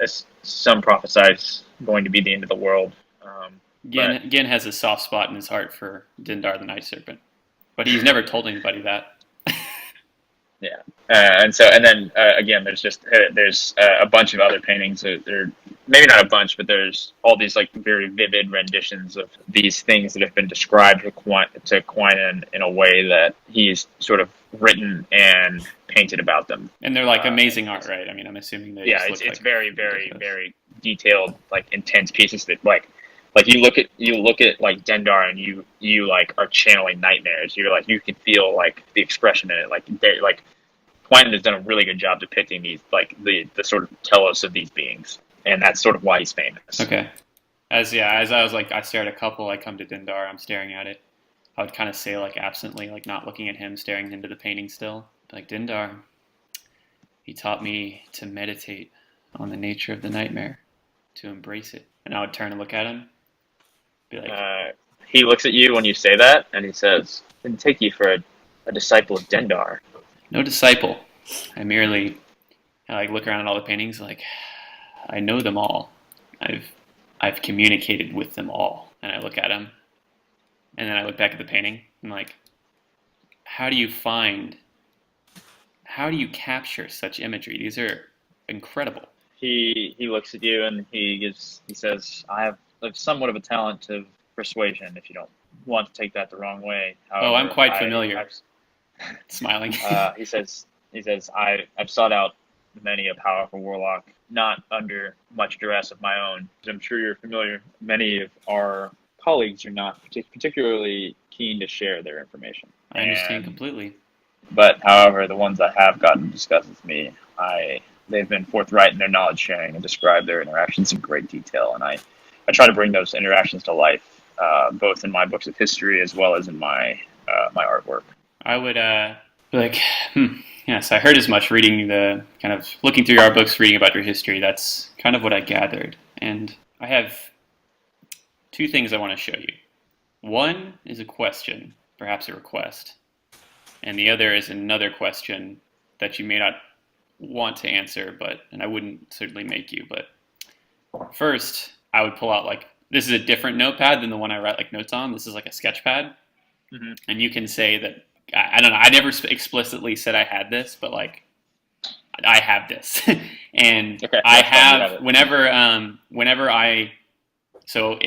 as some prophesize, going to be the end of the world. Gin has a soft spot in his heart for Dindar the Night Serpent, but he's never told anybody that. Yeah, and then again, there's a bunch of other paintings. There, maybe not a bunch, but there's all these like very vivid renditions of these things that have been described to Quine in a way that he's sort of written and painted about them. And they're like amazing art, right? I mean, I'm assuming they. Yeah, it's like very, very, very detailed, like intense pieces that like you look at like Dendar, and you like are channeling nightmares. You're like, you can feel like the expression in it, like Quine has done a really good job depicting these, like the sort of telos of these beings, and that's sort of why he's famous. Okay. As I was like, I stare at a couple, I come to Dindar, I'm staring at it. I would kind of say like absently, like not looking at him, staring into the painting still. Like, Dindar, he taught me to meditate on the nature of the nightmare, to embrace it. And I would turn and look at him, be like, he looks at you when you say that, and he says, "I didn't take you for a disciple of Dendar." No disciple. I merely like look around at all the paintings, like, I know them all. I've communicated with them all. And I look at them, and then I look back at the painting, and like, how do you capture such imagery? These are incredible. He looks at you, and he says, "I have somewhat of a talent of persuasion, if you don't want to take that the wrong way." However, I'm quite familiar. Smiling. He says, I've sought out many a powerful warlock, not under much duress of my own. I'm sure you're familiar. Many of our colleagues are not particularly keen to share their information. I understand completely. But however, the ones I have gotten to discuss with me, they've been forthright in their knowledge sharing and describe their interactions in great detail. And I try to bring those interactions to life, both in my books of history as well as in my artwork. I would be like, yes, I heard as much reading looking through your books, reading about your history. That's kind of what I gathered. And I have two things I want to show you. One is a question, perhaps a request. And the other is another question that you may not want to answer, and I wouldn't certainly make you. But first, I would pull out, like, this is a different notepad than the one I write like notes on. This is like a sketch pad. Mm-hmm. And you can say that, I don't know, I never explicitly said I had this, but like, I have this. And okay, I have,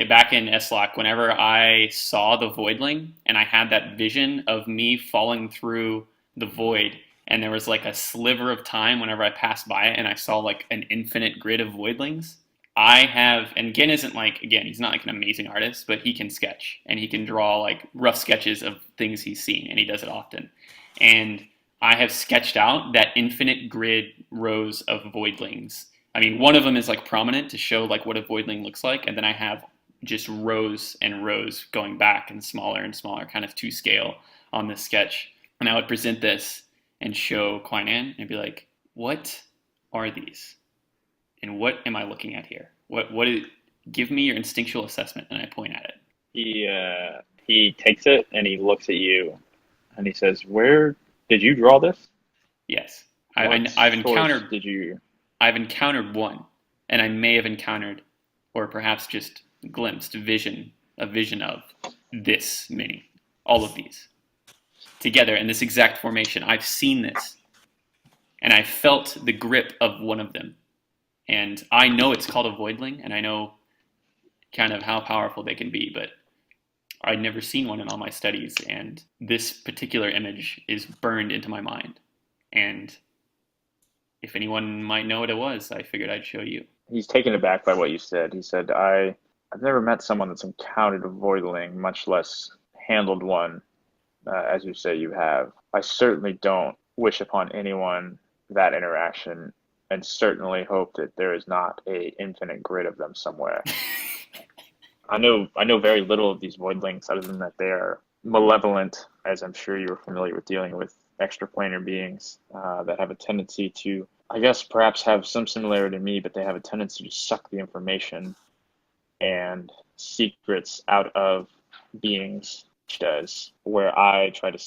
back in Eslock, whenever I saw the voidling and I had that vision of me falling through the void, and there was like a sliver of time whenever I passed by it and I saw like an infinite grid of voidlings, and Gin isn't like, again, he's not like an amazing artist, but he can sketch and he can draw like rough sketches of things he's seen, and he does it often. And I have sketched out that infinite grid rows of voidlings. I mean, one of them is like prominent to show like what a voidling looks like, and then I have just rows and rows going back and smaller, kind of to scale on this sketch. And I would present this and show Quine and be like, what are these? And what am I looking at here? Give me your instinctual assessment, and I point at it. He takes it and he looks at you, and he says, "Where did you draw this?" Yes, I've encountered. I've encountered one, and I may have encountered, or perhaps just glimpsed a vision of this many, all of these together in this exact formation. I've seen this, and I felt the grip of one of them. And I know it's called a voidling, and I know kind of how powerful they can be, but I'd never seen one in all my studies, and this particular image is burned into my mind. And if anyone might know what it was, I figured I'd show you. He's taken aback by what you said. He said, I've never met someone that's encountered a voidling, much less handled one, as you say you have. I certainly don't wish upon anyone that interaction, and certainly hope that there is not an infinite grid of them somewhere. I know very little of these voidlings, other than that they are malevolent, as I'm sure you were familiar with dealing with extraplanar beings that have a tendency to, I guess, perhaps have some similarity to me, but they have a tendency to suck the information and secrets out of beings, which does, where I try to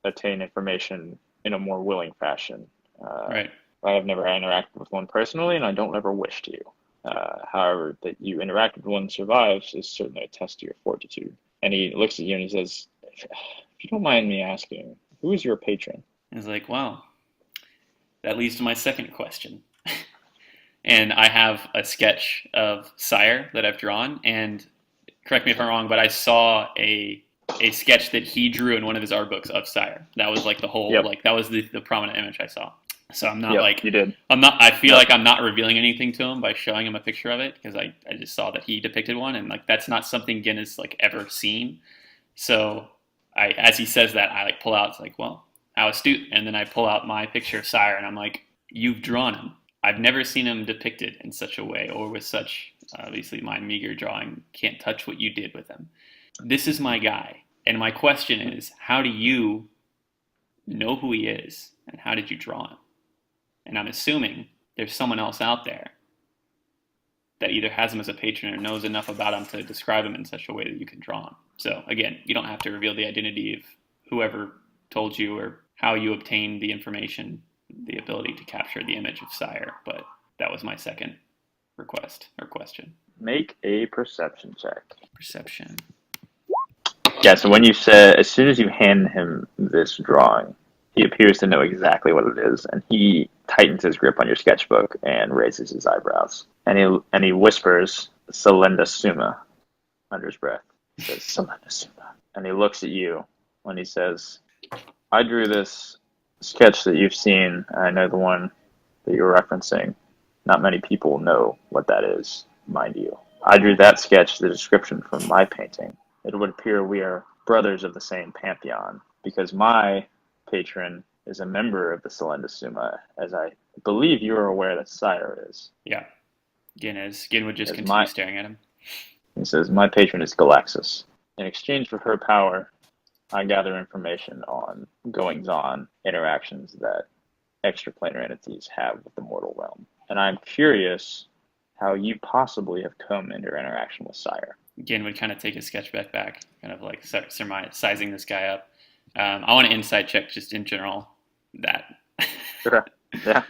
attain information in a more willing fashion. Right. I have never interacted with one personally, and I don't ever wish to. However, that you interacted with one and survives is certainly a test to your fortitude. And he looks at you and he says, if you don't mind me asking, who is your patron? I was like, wow, that leads to my second question. And I have a sketch of Sire that I've drawn, and correct me if I'm wrong, but I saw a sketch that he drew in one of his art books of Sire. That was like the whole, like that was the prominent image I saw. So I'm not like, you did. I feel like I'm not revealing anything to him by showing him a picture of it, because I just saw that he depicted one, and like that's not something Gin has like ever seen. So as he says that, I like pull out, it's like, well, how astute. And then I pull out my picture of Sire, and I'm like, you've drawn him. I've never seen him depicted in such a way, or with such, obviously my meager drawing can't touch what you did with him. This is my guy. And my question is, how do you know who he is, and how did you draw him? And I'm assuming there's someone else out there that either has him as a patron or knows enough about him to describe him in such a way that you can draw him. So again, you don't have to reveal the identity of whoever told you or how you obtained the information, the ability to capture the image of Sire, but that was my second request or question. Make a perception check. Perception. Yeah, so when you said, as soon as you hand him this drawing, he appears to know exactly what it is, and he tightens his grip on your sketchbook and raises his eyebrows. And he whispers, Selenda Summa, under his breath. He says, Selenda Summa. And he looks at you when he says, I drew this sketch that you've seen. I know the one that you're referencing. Not many people know what that is, mind you. I drew that sketch, the description from my painting. It would appear we are brothers of the same pantheon, because my patron is a member of the Selenda Summa, as I believe you are aware that Sire is. Yeah. Gin would just continue staring at him. He says, my patron is Galaxis. In exchange for her power, I gather information on goings-on interactions that extraplanar entities have with the mortal realm. And I'm curious how you possibly have come into interaction with Sire. Gin would kind of take his sketch back, kind of like sizing this guy up. I want to insight check just in general that. Sure. Yeah.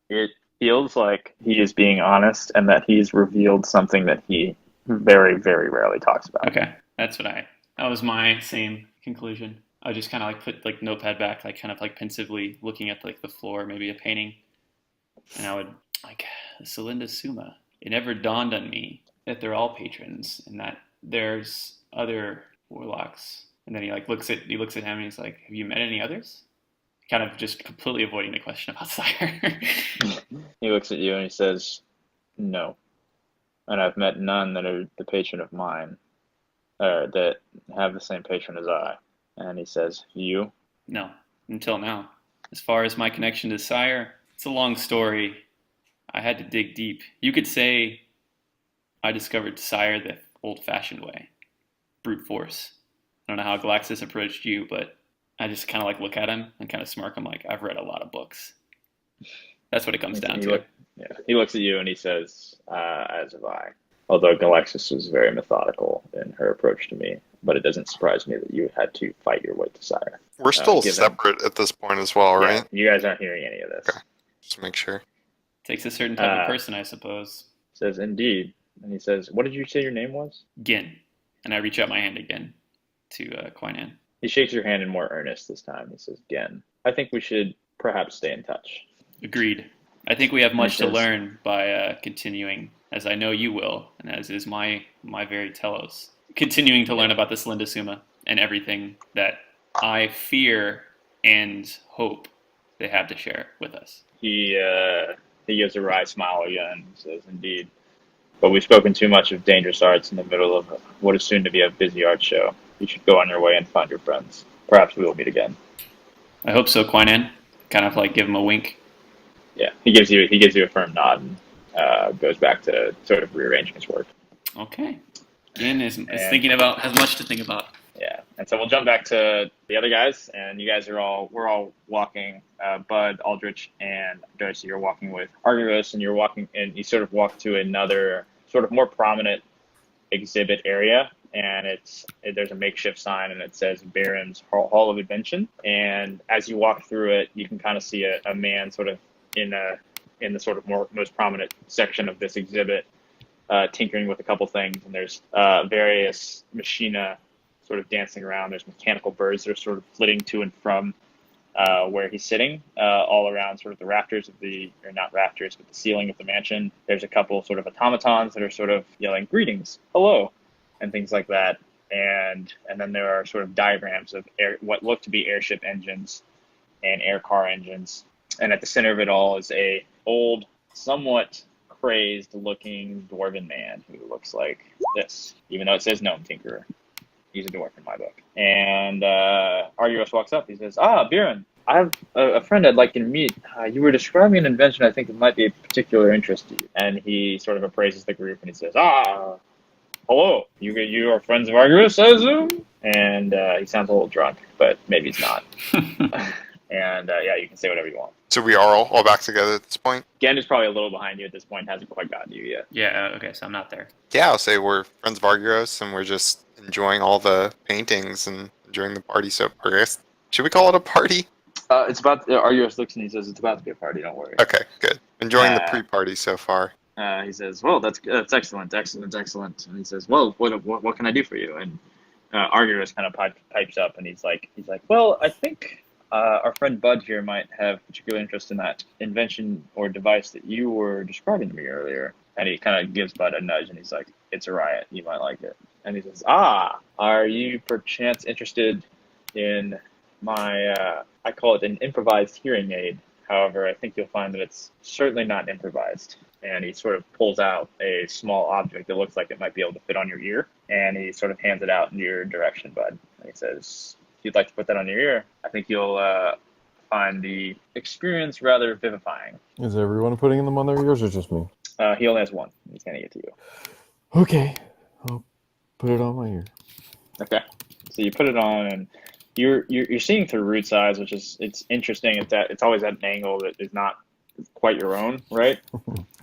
It feels like he is being honest and that he's revealed something that he very, very rarely talks about. Okay. That was my same conclusion. I would just kind of like put like notepad back, like kind of like pensively looking at like the floor, maybe a painting. And I would like, Selenda Summa. It never dawned on me that they're all patrons and that there's other warlocks. And then he looks at him and he's like, have you met any others? Kind of just completely avoiding the question about Sire. He looks at you and he says, no. And I've met none that are the patron of mine, that have the same patron as I. And he says, you? No, until now. As far as my connection to Sire, it's a long story. I had to dig deep. You could say I discovered Sire the old-fashioned way. Brute force. I don't know how Galaxis approached you, but I just kind of like look at him and kind of smirk. I'm like, I've read a lot of books. That's what it comes down to. He looks at you and he says, as have I. Although Galaxis was very methodical in her approach to me, but it doesn't surprise me that you had to fight your way to Sire. We're still separate at this point as well, right? Yeah, you guys aren't hearing any of this. Okay. Just to make sure. Takes a certain type of person, I suppose. Says, indeed. And he says, what did you say your name was? Gin. And I reach out my hand again to Quainan. He shakes your hand in more earnest this time. He says, Gin, I think we should perhaps stay in touch. Agreed. I think we have much to learn by continuing, as I know you will, and as is my very telos, continuing to learn about the Selenda Summa and everything that I fear and hope they have to share with us. He gives a wry smile again and says, indeed. But we've spoken too much of dangerous arts in the middle of what is soon to be a busy art show. You should go on your way and find your friends. Perhaps we will meet again. I hope so, Quainan. Kind of like give him a wink. Yeah, he gives you a firm nod and goes back to sort of rearranging his work. Okay. Gin is thinking about, has much to think about. Yeah, and so we'll jump back to the other guys, and you guys we're all walking. Bud, Aldrich, and Darcy, you're walking with Argyros, and you sort of walk to another sort of more prominent exhibit area and there's a makeshift sign, and it says Baron's Hall of Invention. And as you walk through it, you can kind of see a man sort of in the sort of most prominent section of this exhibit, tinkering with a couple things. And there's various machina sort of dancing around. There's mechanical birds that are sort of flitting to and from where he's sitting, all around sort of the rafters or not rafters, but the ceiling of the mansion. There's a couple sort of automatons that are sort of yelling greetings, hello, and things like that. And then there are sort of diagrams of what look to be airship engines and air car engines. And at the center of it all is a old, somewhat crazed looking dwarven man who looks like this, even though it says gnome tinkerer. He's a dwarf in my book. And Argyros walks up. He says, Biren, I have a friend I'd like you to meet. You were describing an invention I think that might be of particular interest to you. And he sort of appraises the group and he says, hello. You are friends of Argyros, I assume? And he sounds a little drunk, but maybe he's not. And you can say whatever you want. So we are all back together at this point? Gen is probably a little behind you at this point, hasn't quite gotten to you yet. Yeah, okay, so I'm not there. Yeah, I'll say we're friends of Argyros, and we're just enjoying all the paintings and enjoying the party. So, I guess, should we call it a party? It's about, Argyros looks and he says, it's about to be a party, don't worry. Okay, good. Enjoying the pre-party so far. He says, well, that's excellent. And he says, well, what can I do for you? And Argyros kind of pipes up, and he's like, well, I think our friend Bud here might have particular interest in that invention or device that you were describing to me earlier. And he kind of gives Bud a nudge, and he's like, it's a riot. You might like it. And he says, are you perchance interested in my, I call it an improvised hearing aid. However, I think you'll find that it's certainly not improvised. And he sort of pulls out a small object that looks like it might be able to fit on your ear. And he sort of hands it out in your direction, Bud. And he says, if you'd like to put that on your ear, I think you'll find the experience rather vivifying. Is everyone putting them on their ears or just me? He only has one. He's handing it to you. Okay. I'll put it on my ear. Okay. So you put it on, and you're seeing through Root's eyes, which is, it's interesting. It's always at an angle that is not quite your own, right?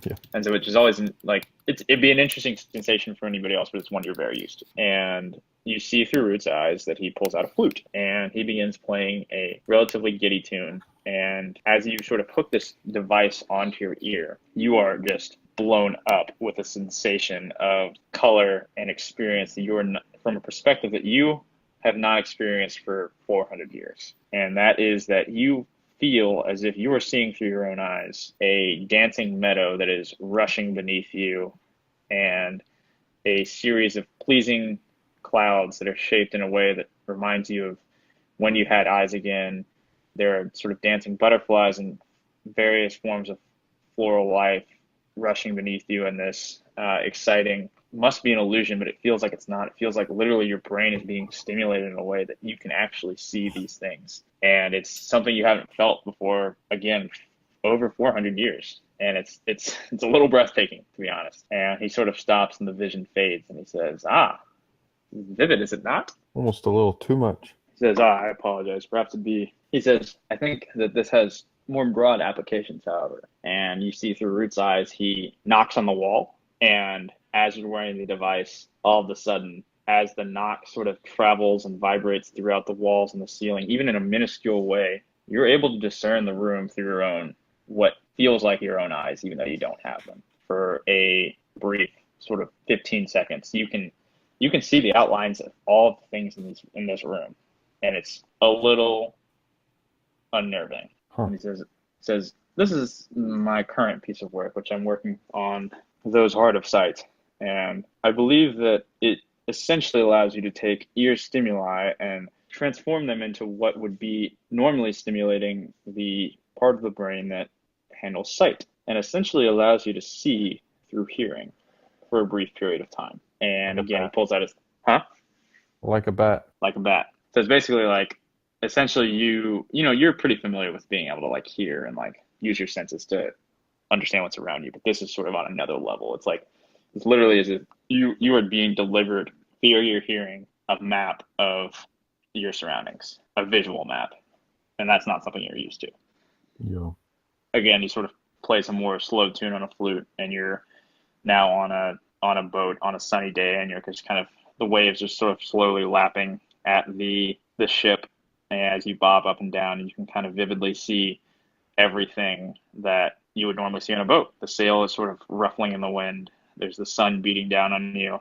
Yeah. And so which is always like, it'd be an interesting sensation for anybody else, but it's one you're very used to. And you see through Root's eyes that he pulls out a flute, and he begins playing a relatively giddy tune. And as you sort of hook this device onto your ear, you are just blown up with a sensation of color and experience that you are from a perspective that you have not experienced for 400 years. And that is that you feel as if you are seeing through your own eyes a dancing meadow that is rushing beneath you, and a series of pleasing clouds that are shaped in a way that reminds you of when you had eyes again. There are sort of dancing butterflies and various forms of floral life rushing beneath you in this exciting, must be an illusion, but it feels like it's not. It feels like literally your brain is being stimulated in a way that you can actually see these things. And it's something you haven't felt before, again, over 400 years. And it's a little breathtaking, to be honest. And he sort of stops and the vision fades, and he says, vivid, is it not? Almost a little too much. He says, I apologize. Perhaps it'd be... He says, I think that this has more broad applications, however. And you see through Root's eyes, he knocks on the wall. And as you're wearing the device, all of a sudden, as the knock sort of travels and vibrates throughout the walls and the ceiling, even in a minuscule way, you're able to discern the room through your own, what feels like your own eyes, even though you don't have them. For a brief sort of 15 seconds, you can see the outlines of all of the things in this room. And it's a little unnerving. And he says, this is my current piece of work, which I'm working on those hard of sight. And I believe that it essentially allows you to take ear stimuli and transform them into what would be normally stimulating the part of the brain that handles sight, and essentially allows you to see through hearing for a brief period of time. And again, he pulls out his, Like a bat. Like a bat. So it's basically like, essentially you're pretty familiar with being able to like hear and like use your senses to understand what's around you, but this is sort of on another level. It's literally as if you are being delivered via your hearing a map of your surroundings, a visual map, and that's not something you're used to. Yeah. Again, you sort of play some more slow tune on a flute, and you're now on a boat on a sunny day, and you're just kind of the waves are sort of slowly lapping at the ship as you bob up and down, and you can kind of vividly see everything that you would normally see on a boat. The sail is sort of ruffling in the wind. There's the sun beating down on you,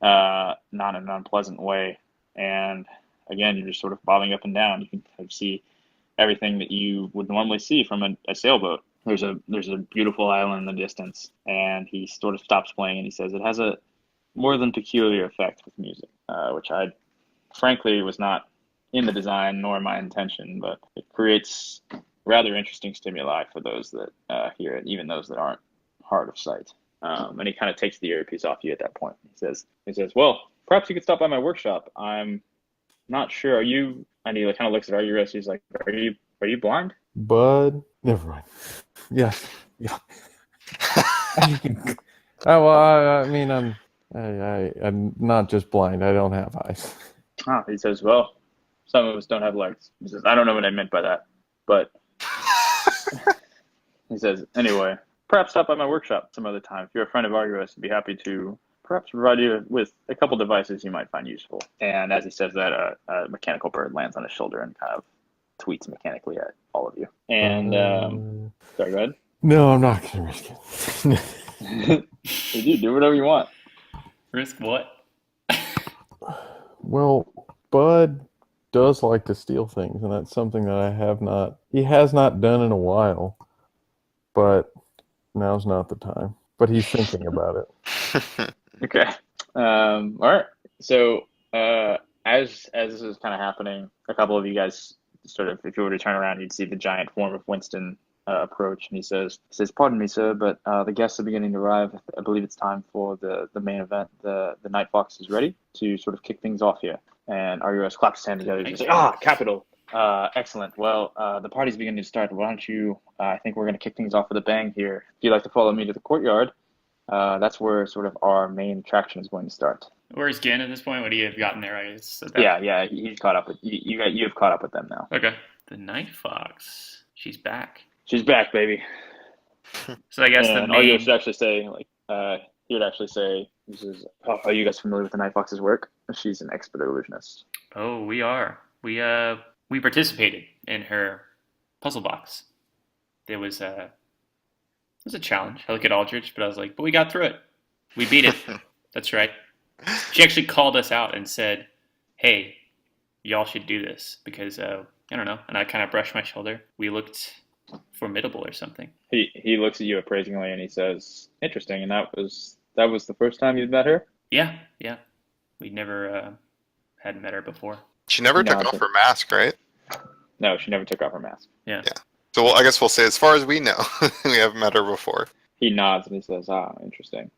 not in an unpleasant way. And again, you're just sort of bobbing up and down. You can kind of see everything that you would normally see from a sailboat. There's a beautiful island in the distance, and he sort of stops playing and he says it has a more than peculiar effect with music, which I frankly was not in the design nor my intention, but it creates rather interesting stimuli for those that hear it, even those that aren't hard of sight. And he kind of takes the earpiece off you at that point. He says, well, perhaps you could stop by my workshop. I'm not sure. Are you? And he kind of looks at Arguros. He's like, are you blind? Bud, never mind. Yes, yeah. Oh, well, I mean, I'm not just blind. I don't have eyes. He says, well, some of us don't have legs. He says, I don't know what I meant by that, but he says, anyway, perhaps stop by my workshop some other time. If you're a friend of Arguros, I'd be happy to perhaps provide you with a couple devices you might find useful. And as he says that, a mechanical bird lands on his shoulder and kind of tweets mechanically at all of you. And sorry, go ahead. No, I'm not going to risk it. You do whatever you want. Risk what? Well, Bud does like to steal things, and that's something that he has not done in a while, but now's not the time. But he's thinking about it. Okay. All right. So as this is kind of happening, a couple of you guys sort of, if you were to turn around, you'd see the giant form of Winston approach, and he says, pardon me, sir, but the guests are beginning to arrive. I believe it's time for the main event. The Night Fox is ready to sort of kick things off here. And Arguros claps his hands together. He's like, capital. Excellent. Well, the party's beginning to start. Why don't you, I think we're going to kick things off with a bang here. If you'd like to follow me to the courtyard, that's where sort of our main attraction is going to start. Where's Gen at this point? Would he have gotten there? I guess. Yeah, he's caught up with you. You've caught up with them now. Okay. The Night Fox. She's back. She's back, baby. So I guess the main. He would actually say, he says, are you guys familiar with the Night Fox's work? She's an expert illusionist. Oh, we are. We participated in her puzzle box. It was a challenge. I look at Aldrich, but I was like, but we got through it. We beat it. That's right. She actually called us out and said, hey, y'all should do this because, I don't know. And I kind of brushed my shoulder. We looked formidable or something. He looks at you appraisingly and he says, interesting. And that was the first time you'd met her? Yeah. We'd never had met her before. She never took off her mask, right? No, she never took off her mask. Yeah. So I guess we'll say, as far as we know, we haven't met her before. He nods and he says, interesting.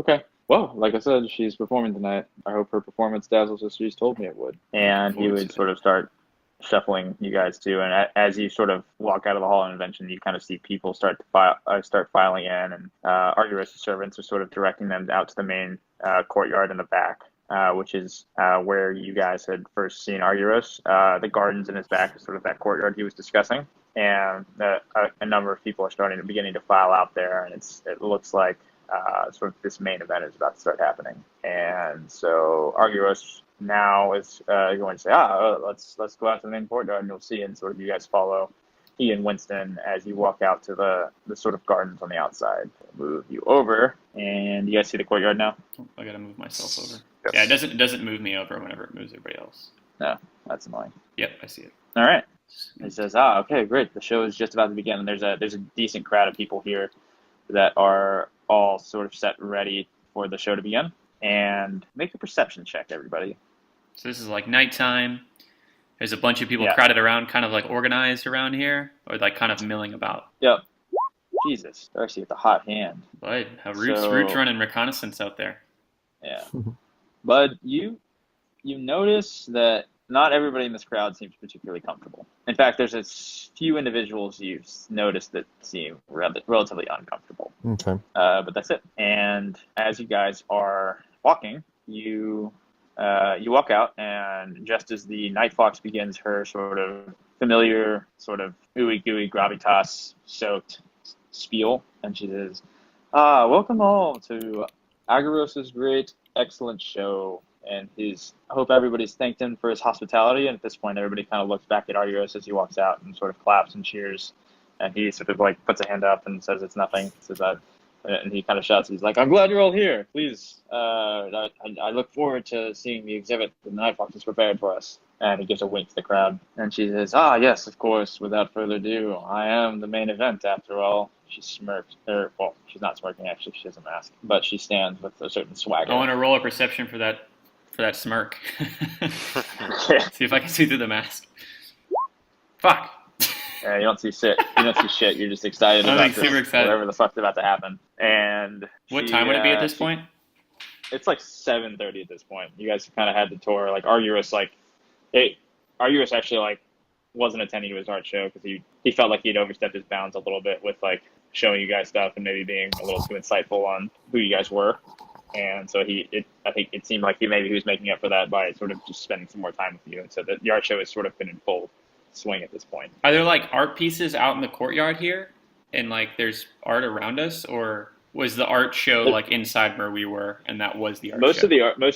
Okay. Well, like I said, she's performing tonight. I hope her performance dazzles as she's told me it would. And he would sort of start shuffling you guys too. And as you sort of walk out of the hall of invention, you kind of see people start filing in, and Arguros' servants are sort of directing them out to the main courtyard in the back, which is where you guys had first seen Arguros. The gardens in his back is sort of that courtyard he was discussing. And a number of people are beginning to file out there, and it looks like sort of this main event is about to start happening. And so Arguros now is going to say, let's go out to the main courtyard, and you'll see, and sort of you guys follow he and Winston as you walk out to the sort of gardens on the outside. I'll move you over, and you guys see the courtyard now? Oh, I gotta move myself over. Yes. Yeah, it doesn't move me over whenever it moves everybody else. No, that's annoying. Yep, I see it. All right. He says, okay, great. The show is just about to begin, and there's a decent crowd of people here that are all sort of set ready for the show to begin. And make a perception check, everybody. So this is like nighttime. There's a bunch of people crowded around, kind of like organized around here, or like kind of milling about. Yep. Jesus, Darcy with the hot hand. Bud, Root's running reconnaissance out there. Yeah. Bud, you notice that not everybody in this crowd seems particularly comfortable. In fact, there's a few individuals you've noticed that seem relatively uncomfortable. Okay. But that's it. And as you guys are walking, you walk out, and just as the Night Fox begins her sort of familiar, sort of ooey gooey gravitas soaked spiel, and she says, welcome all to Agaros's great, excellent show. and I hope everybody's thanked him for his hospitality. And at this point, everybody kind of looks back at Argyros as he walks out and sort of claps and cheers. And he sort of like puts a hand up and says it's nothing. Says that, and he kind of shouts. He's like, "I'm glad you're all here. Please, I look forward to seeing the exhibit that the Night Fox has prepared for us." And he gives a wink to the crowd. And she says, "Ah, yes, of course. Without further ado, I am the main event after all." She smirks. Well, she's not smirking actually. She has a mask, but she stands with a certain swagger. I want to roll a perception for that smirk. See if I can see through the mask. Fuck. Yeah, you don't see shit. You don't see shit. You're just excited I'm about like super excited. Whatever the fuck's about to happen. And what time would it be at this point? It's like 7:30 at this point. You guys kind of had the tour. Like Argyros, Argyros actually like wasn't attending to his art show because he felt like he'd overstepped his bounds a little bit with like showing you guys stuff and maybe being a little too insightful on who you guys were. And so I think it seemed like he was making up for that by sort of just spending some more time with you. And so the art show has sort of been in full swing at this point. Are there like art pieces out in the courtyard here, and like there's art around us, or was the art show like inside where we were, and that was the art show? Most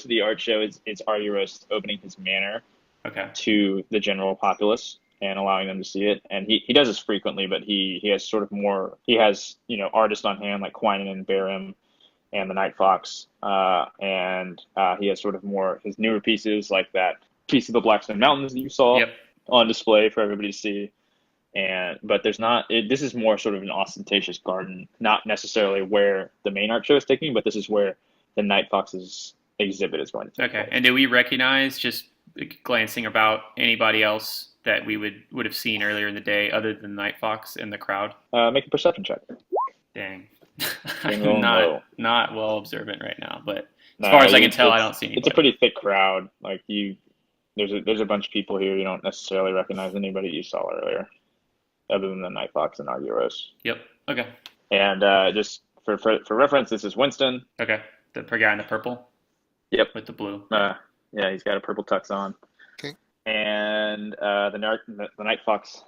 of the art show is Argyros opening his manor to the general populace and allowing them to see it. And he does this frequently, but he has sort of more. He has artists on hand like Quinan and Barim and the Night Fox, and he has sort of more his newer pieces like that piece of the Blackstone Mountains that you saw on display for everybody to see. But there's not. This is more sort of an ostentatious garden, not necessarily where the main art show is taking, but this is where the Night Fox's exhibit is going to take place. And do we recognize, just glancing about, anybody else that we would have seen earlier in the day other than Night Fox in the crowd? Make a perception check. Dang. I'm not well observant right now, but as far as I can tell, I don't see anybody. It's a pretty thick crowd. Like there's a bunch of people here. You don't necessarily recognize anybody you saw earlier, other than the Night Fox and Argyros. Yep. Okay. And just for reference, this is Winston. Okay. The guy in the purple. Yep. With the blue. Yeah, he's got a purple tux on. Okay. And the Night Fox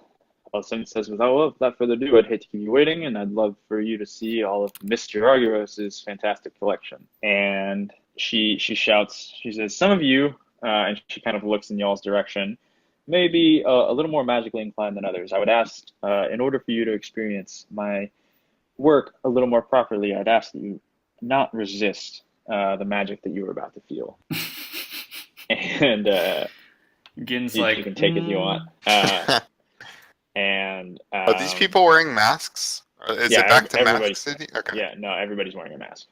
says, without further ado, I'd hate to keep you waiting, and I'd love for you to see all of Mr. Argyros' fantastic collection. And she shouts, she says, some of you, and she kind of looks in y'all's direction, may be a little more magically inclined than others. I would ask, in order for you to experience my work a little more properly, I'd ask that you not resist the magic that you were about to feel. And Gin's you can take it if you want. And are these people wearing masks? Is it back to Mask City? Okay. Yeah, no, everybody's wearing a mask.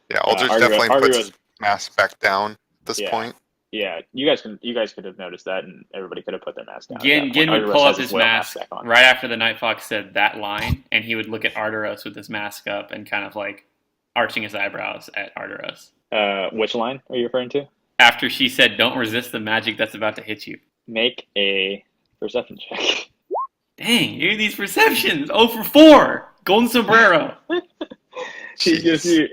Yeah, Aldrich definitely puts his mask back down at this point. Yeah, you guys could have noticed that, and everybody could have put their mask down. Gin would pull up his mask right after the Night Fox said that line, and he would look at Argyros with his mask up and kind of like arching his eyebrows at Argyros. Which line are you referring to? After she said, "Don't resist the magic that's about to hit you." Make a perception check. Dang, you do these perceptions. 0 for 4. Golden sombrero. He gives you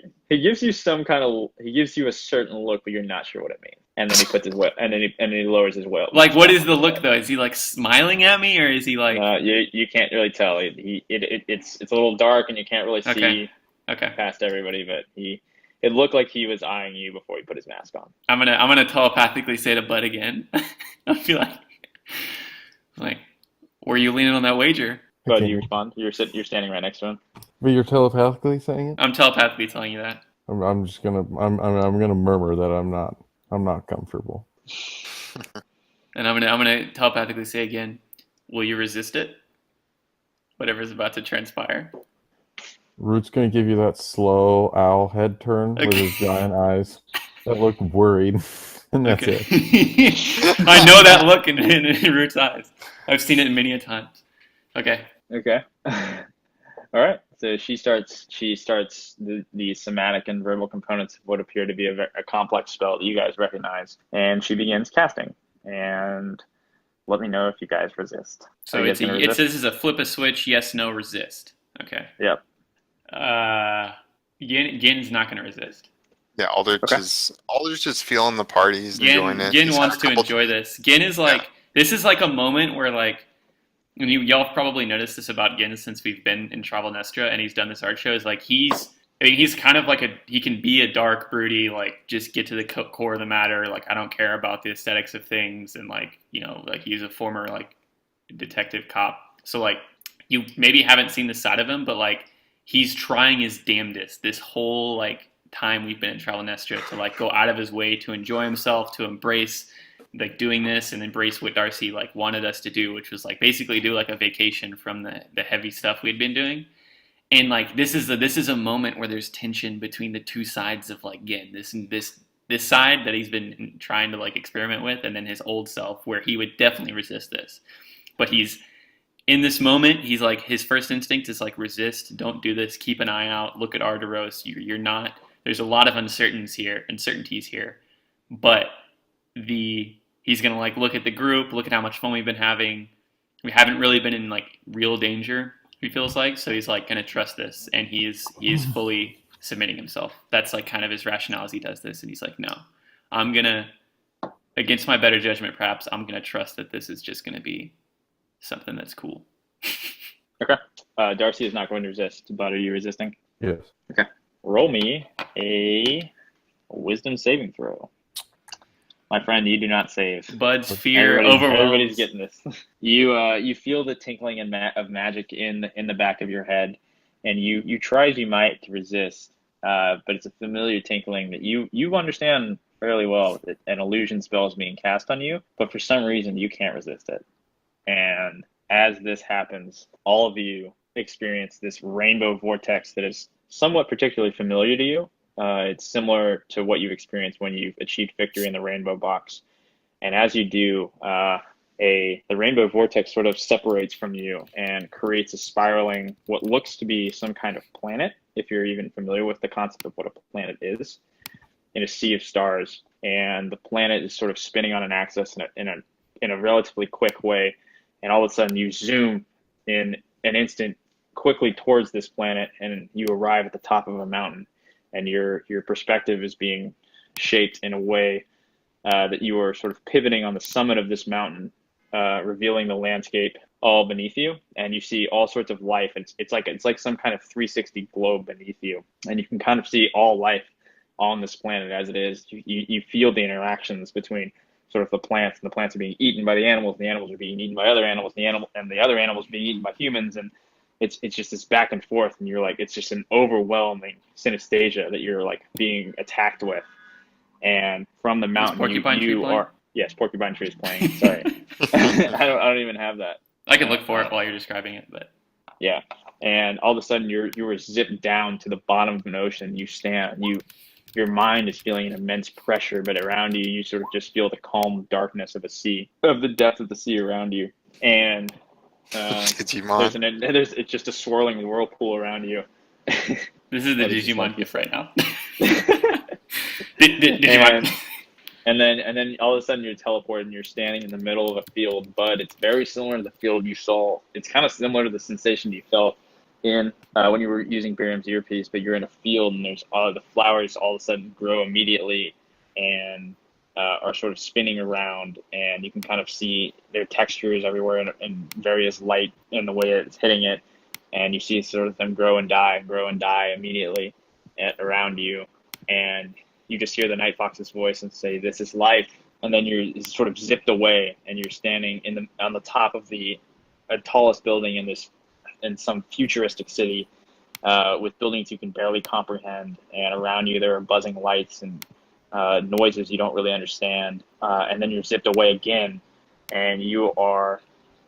a certain look, but you're not sure what it means. And then he puts his whip, and then he lowers his whip. Like, what is the look though? Is he like smiling at me, or is he like? You can't really tell. It's a little dark, and you can't really see past everybody. But it looked like he was eyeing you before he put his mask on. I'm gonna telepathically say to Bud again. I feel like, were you leaning on that wager? Bud, do you respond? You're standing right next to him. But you're telepathically saying it? I'm telepathically telling you that. I'm just gonna murmur that I'm not comfortable. And I'm gonna telepathically say again, will you resist it? Whatever's about to transpire. Root's gonna give you that slow owl head turn with his giant eyes that look worried, and that's it. I know that look in Root's eyes. I've seen it many a times. Okay. All right. So she starts the somatic and verbal components of what appear to be a complex spell that you guys recognize, and she begins casting. And let me know if you guys resist. So it says this is a flip a switch, yes, no, resist. Okay. Yep. Gin's not going to resist. Yeah, Aldrich is feeling the party. He's enjoying it. Gin wants to enjoy this. Gin is like, this is like a moment where like, and y'all have probably noticed this about Gin since we've been in Tryvaelnistra and he's done this art show, is like he's I think he's kind of like he can be a dark, broody, like just get to the core of the matter. Like I don't care about the aesthetics of things, and like like he's a former like detective cop. So like you maybe haven't seen the side of him, but like he's trying his damnedest this whole like time we've been in Tryvaelnistra to like go out of his way to enjoy himself, to embrace like doing this and embrace what Darcy like wanted us to do, which was like basically do like a vacation from the heavy stuff we'd been doing. And like this is a moment where there's tension between the two sides of like again this side that he's been trying to like experiment with, and then his old self where he would definitely resist this. But he's in this moment, he's like his first instinct is like resist, don't do this, keep an eye out, look at Arderos. You're not. There's a lot of uncertainties here, but he's gonna like look at the group, look at how much fun we've been having. We haven't really been in like real danger. He feels like, so he's like gonna trust this, and he is fully submitting himself. That's like kind of his rationale as he does this, and he's like, no, I'm gonna, against my better judgment, perhaps I'm gonna trust that this is just gonna be something that's cool. Okay. Darcy is not going to resist, but are you resisting? Yes. Okay. Roll me a wisdom saving throw. My friend, you do not save. Bud's fear overwhelms. Everybody's getting this. You feel the tinkling of magic in the back of your head, and you try as you might to resist, but it's a familiar tinkling that you understand fairly well. An illusion spell is being cast on you, but for some reason you can't resist it. And as this happens, all of you experience this rainbow vortex that is somewhat particularly familiar to you. It's similar to what you've experienced when you've achieved victory in the rainbow box. And as you do, the rainbow vortex sort of separates from you and creates a spiraling, what looks to be some kind of planet, if you're even familiar with the concept of what a planet is, in a sea of stars. And the planet is sort of spinning on an axis in a relatively quick way. And all of a sudden you zoom in an instant quickly towards this planet, and you arrive at the top of a mountain. And your perspective is being shaped in a way that you are sort of pivoting on the summit of this mountain, revealing the landscape all beneath you, and you see all sorts of life. It's like some kind of 360 globe beneath you, and you can kind of see all life on this planet as it is. You feel the interactions between sort of the plants, and the plants are being eaten by the animals, and the animals are being eaten by other animals, and the other animals being eaten by humans, and it's just this back and forth, and you're like, it's just an overwhelming synesthesia that you're like being attacked with. And from the mountain, you are, yes, Porcupine Tree is playing. Sorry, I don't even have that. I can look for it while you're describing it, but yeah. And all of a sudden, you were zipped down to the bottom of an ocean. Your mind is feeling an immense pressure, but around you, you sort of just feel the calm darkness of the depth of the sea around you. And it's just a swirling whirlpool around you. This is the Digimon gift right now. Digimon. And then all of a sudden you're teleported and you're standing in the middle of a field, but it's very similar to the field you saw. It's kind of similar to the sensation you felt in when you were using Barium's earpiece, but you're in a field and there's the flowers all of a sudden grow immediately and are sort of spinning around, and you can kind of see their textures everywhere and various light in the way it's hitting it, and you see sort of them grow and die immediately around you, and you just hear the Night Fox's voice and say, "This is life," and then you're sort of zipped away, and you're standing on the top of the tallest building in some futuristic city with buildings you can barely comprehend, and around you there are buzzing lights and noises you don't really understand, and then you're zipped away again, and you are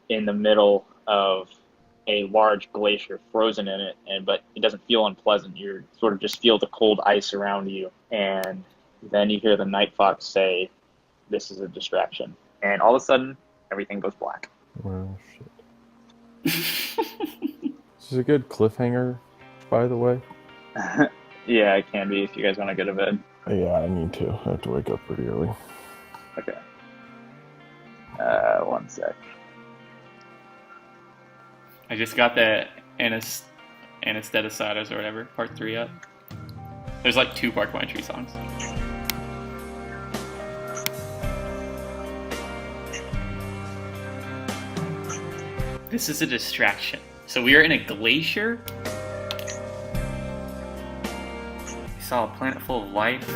in the middle of a large glacier, frozen in it, but it doesn't feel unpleasant. You sort of just feel the cold ice around you, and then you hear the Night Fox say, "This is a distraction," and all of a sudden everything goes black. Well, shit. This is a good cliffhanger, by the way. Yeah, it can be if you guys want to go to bed. Yeah, I need to. I have to wake up pretty early. Okay. One sec. I just got the Anestheticidas or whatever, part 3 up. There's like 2 Porcupine Tree songs. This is a distraction. So we are in a glacier. saw a planet full of life.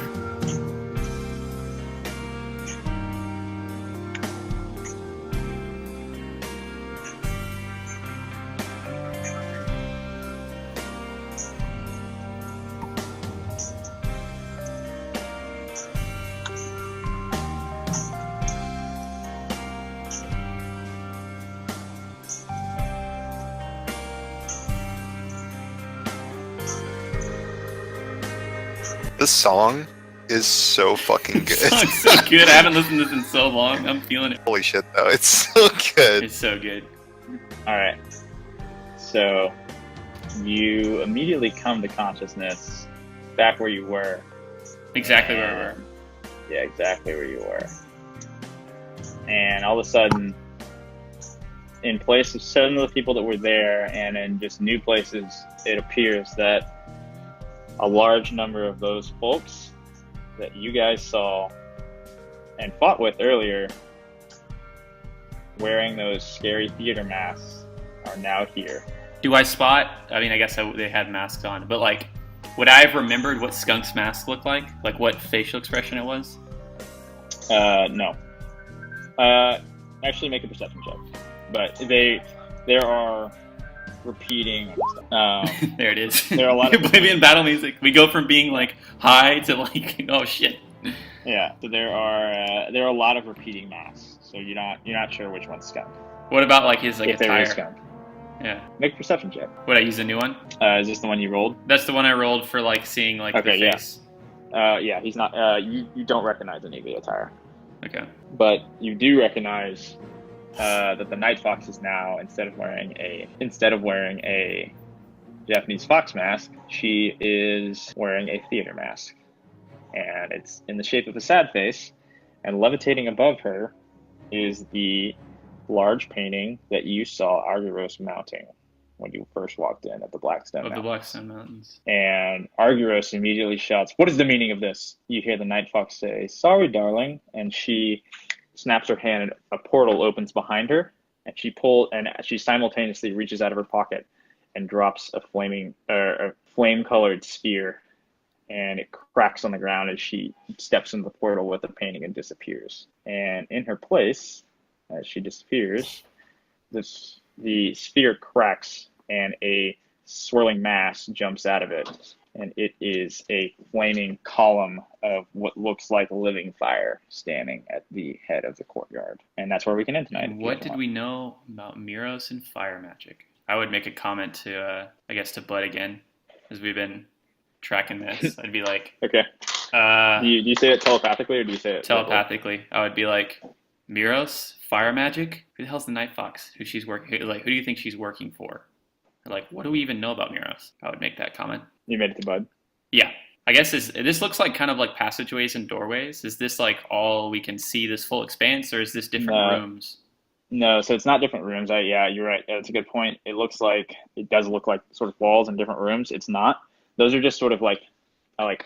This song is so fucking good. It's so good. I haven't listened to this in so long. I'm feeling it. Holy shit, though. It's so good. It's so good. All right. So you immediately come to consciousness back where you were. Exactly where we were. Yeah, exactly where you were. And all of a sudden, in place of some of the people that were there and in just new places, it appears that a large number of those folks that you guys saw and fought with earlier, wearing those scary theater masks, are now here. Do I spot? I mean, I guess they had masks on, but like, would I have remembered what Skunk's mask looked like? Like what facial expression it was? No. Actually, make a perception check. But there are repeating. There it is. There are a lot of Oblivion battle music. We go from being like high to like, oh shit. Yeah. So there are a lot of repeating masks. So you're not sure which one's Skunk. What about like his like If there is attire? Skunk. Yeah. Make a perception check. Would I use a new one? Is this the one you rolled? That's the one I rolled for like seeing like Okay, the yeah. face. Yeah, he's not. You don't recognize any of the attire, Okay. but you do recognize that the Night Fox is now instead of wearing a Japanese fox mask, she is wearing a theater mask, and it's in the shape of a sad face, and levitating above her is the large painting that you saw Argyros mounting when you first walked in at the Blackstone Of the Mountains. Blackstone Mountains. And Argyros immediately shouts, "What is the meaning of this?" You hear the Night Fox say, "Sorry, darling," and she snaps her hand and a portal opens behind her, and she simultaneously reaches out of her pocket and drops a flame-colored spear, and it cracks on the ground as she steps in the portal with the painting and disappears. And in her place, as she disappears, the sphere cracks and a swirling mass jumps out of it, and it is a flaming column of what looks like living fire standing at the head of the courtyard. And that's where we can end tonight. And what did we know about Miros and fire magic? I would make a comment to, I guess, to Bud again, as we've been tracking this. I'd be like, Okay. Do you say it telepathically or do you say it telepathically? I would be like, Miros, fire magic? Who the hell's the Night Fox? Who she's working? Like, who do you think she's working for? Like, what do we even know about Miros? I would make that comment. You made it to Bud. Yeah, I guess this looks like kind of like passageways and doorways. Is this like all we can see, this full expanse, or is this different rooms? No, so it's not different rooms. Yeah, you're right. That's a good point. It does look like sort of walls in different rooms. It's not. Those are just sort of like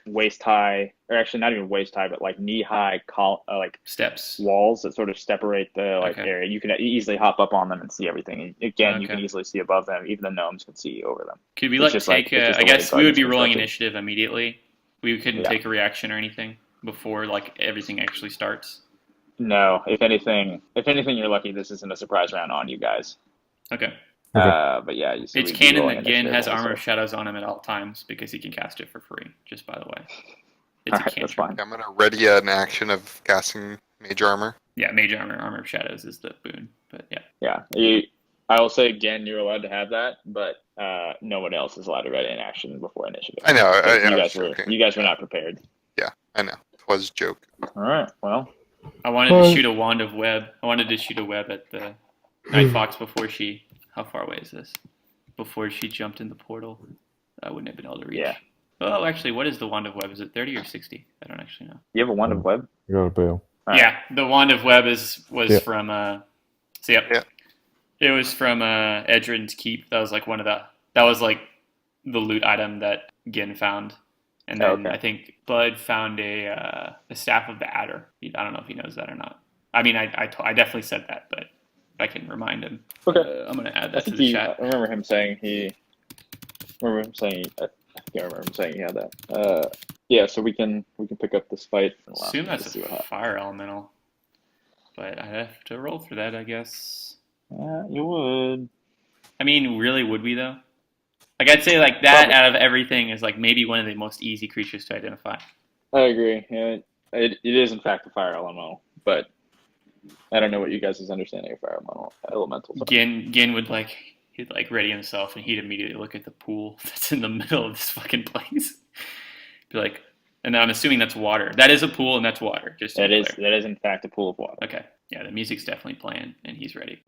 waist high, or actually not even waist high, but like knee high, like Steps. walls that sort of separate the Okay. area. You can easily hop up on them and see everything. Again, you Okay. can easily see above them. Even the gnomes can see over them. Could we It's like just take? it's just I the way guess the we would be garden's rolling constructed. initiative immediately. We couldn't Yeah. take a reaction or anything before like everything actually starts. No, if anything, you're lucky this isn't a surprise round on you guys. Okay. But yeah, It's canon that Gin has Armor of Shadows on him at all times because he can cast it for free. Just by the way, it's Alright, a that's cantrip. fine. I'm gonna ready an action of casting Mage Armor. Yeah, Mage Armor of Shadows is the boon. But yeah, Yeah, I will say again, you're allowed to have that, but no one else is allowed to ready an action before initiative. I know. You guys were not prepared. Yeah, I know. It was a joke. All right, well, I wanted to shoot a wand of web. I wanted to shoot a web at the Night Fox before she. How far away is this? Before she jumped in the portal, I wouldn't have been able to reach. Yeah. Oh, actually, what is the wand of web? Is it 30 or 60? I don't actually know. you have a wand of web. You got a bill. All right. Yeah, the wand of web was Yeah. from. So yep. Yeah. It was from Edrin's Keep. That was like That was like the loot item that Gin found, and then Okay. I think Bud found a staff of the Adder. I don't know if he knows that or not. I mean, I definitely said that, but I can remind him. Okay. I'm gonna add I that to think the chat. I remember him saying he. I think I remember him saying he had that. Yeah, so we can pick up this fight. Assume that's a fire elemental, but I have to roll for that, I guess. You would. I mean, really, would we though? Like, I'd say like that out of everything is like maybe one of the most easy creatures to identify. I agree. Yeah, it is in fact a fire elemental, but I don't know what you guys' understanding of fire elementals are. Gin would he'd ready himself, and he'd immediately look at the pool that's in the middle of this fucking place. Be like, and I'm assuming that's water. That is a pool, and that's water. Just that is in fact a pool of water. Okay, yeah, the music's definitely playing, and he's ready.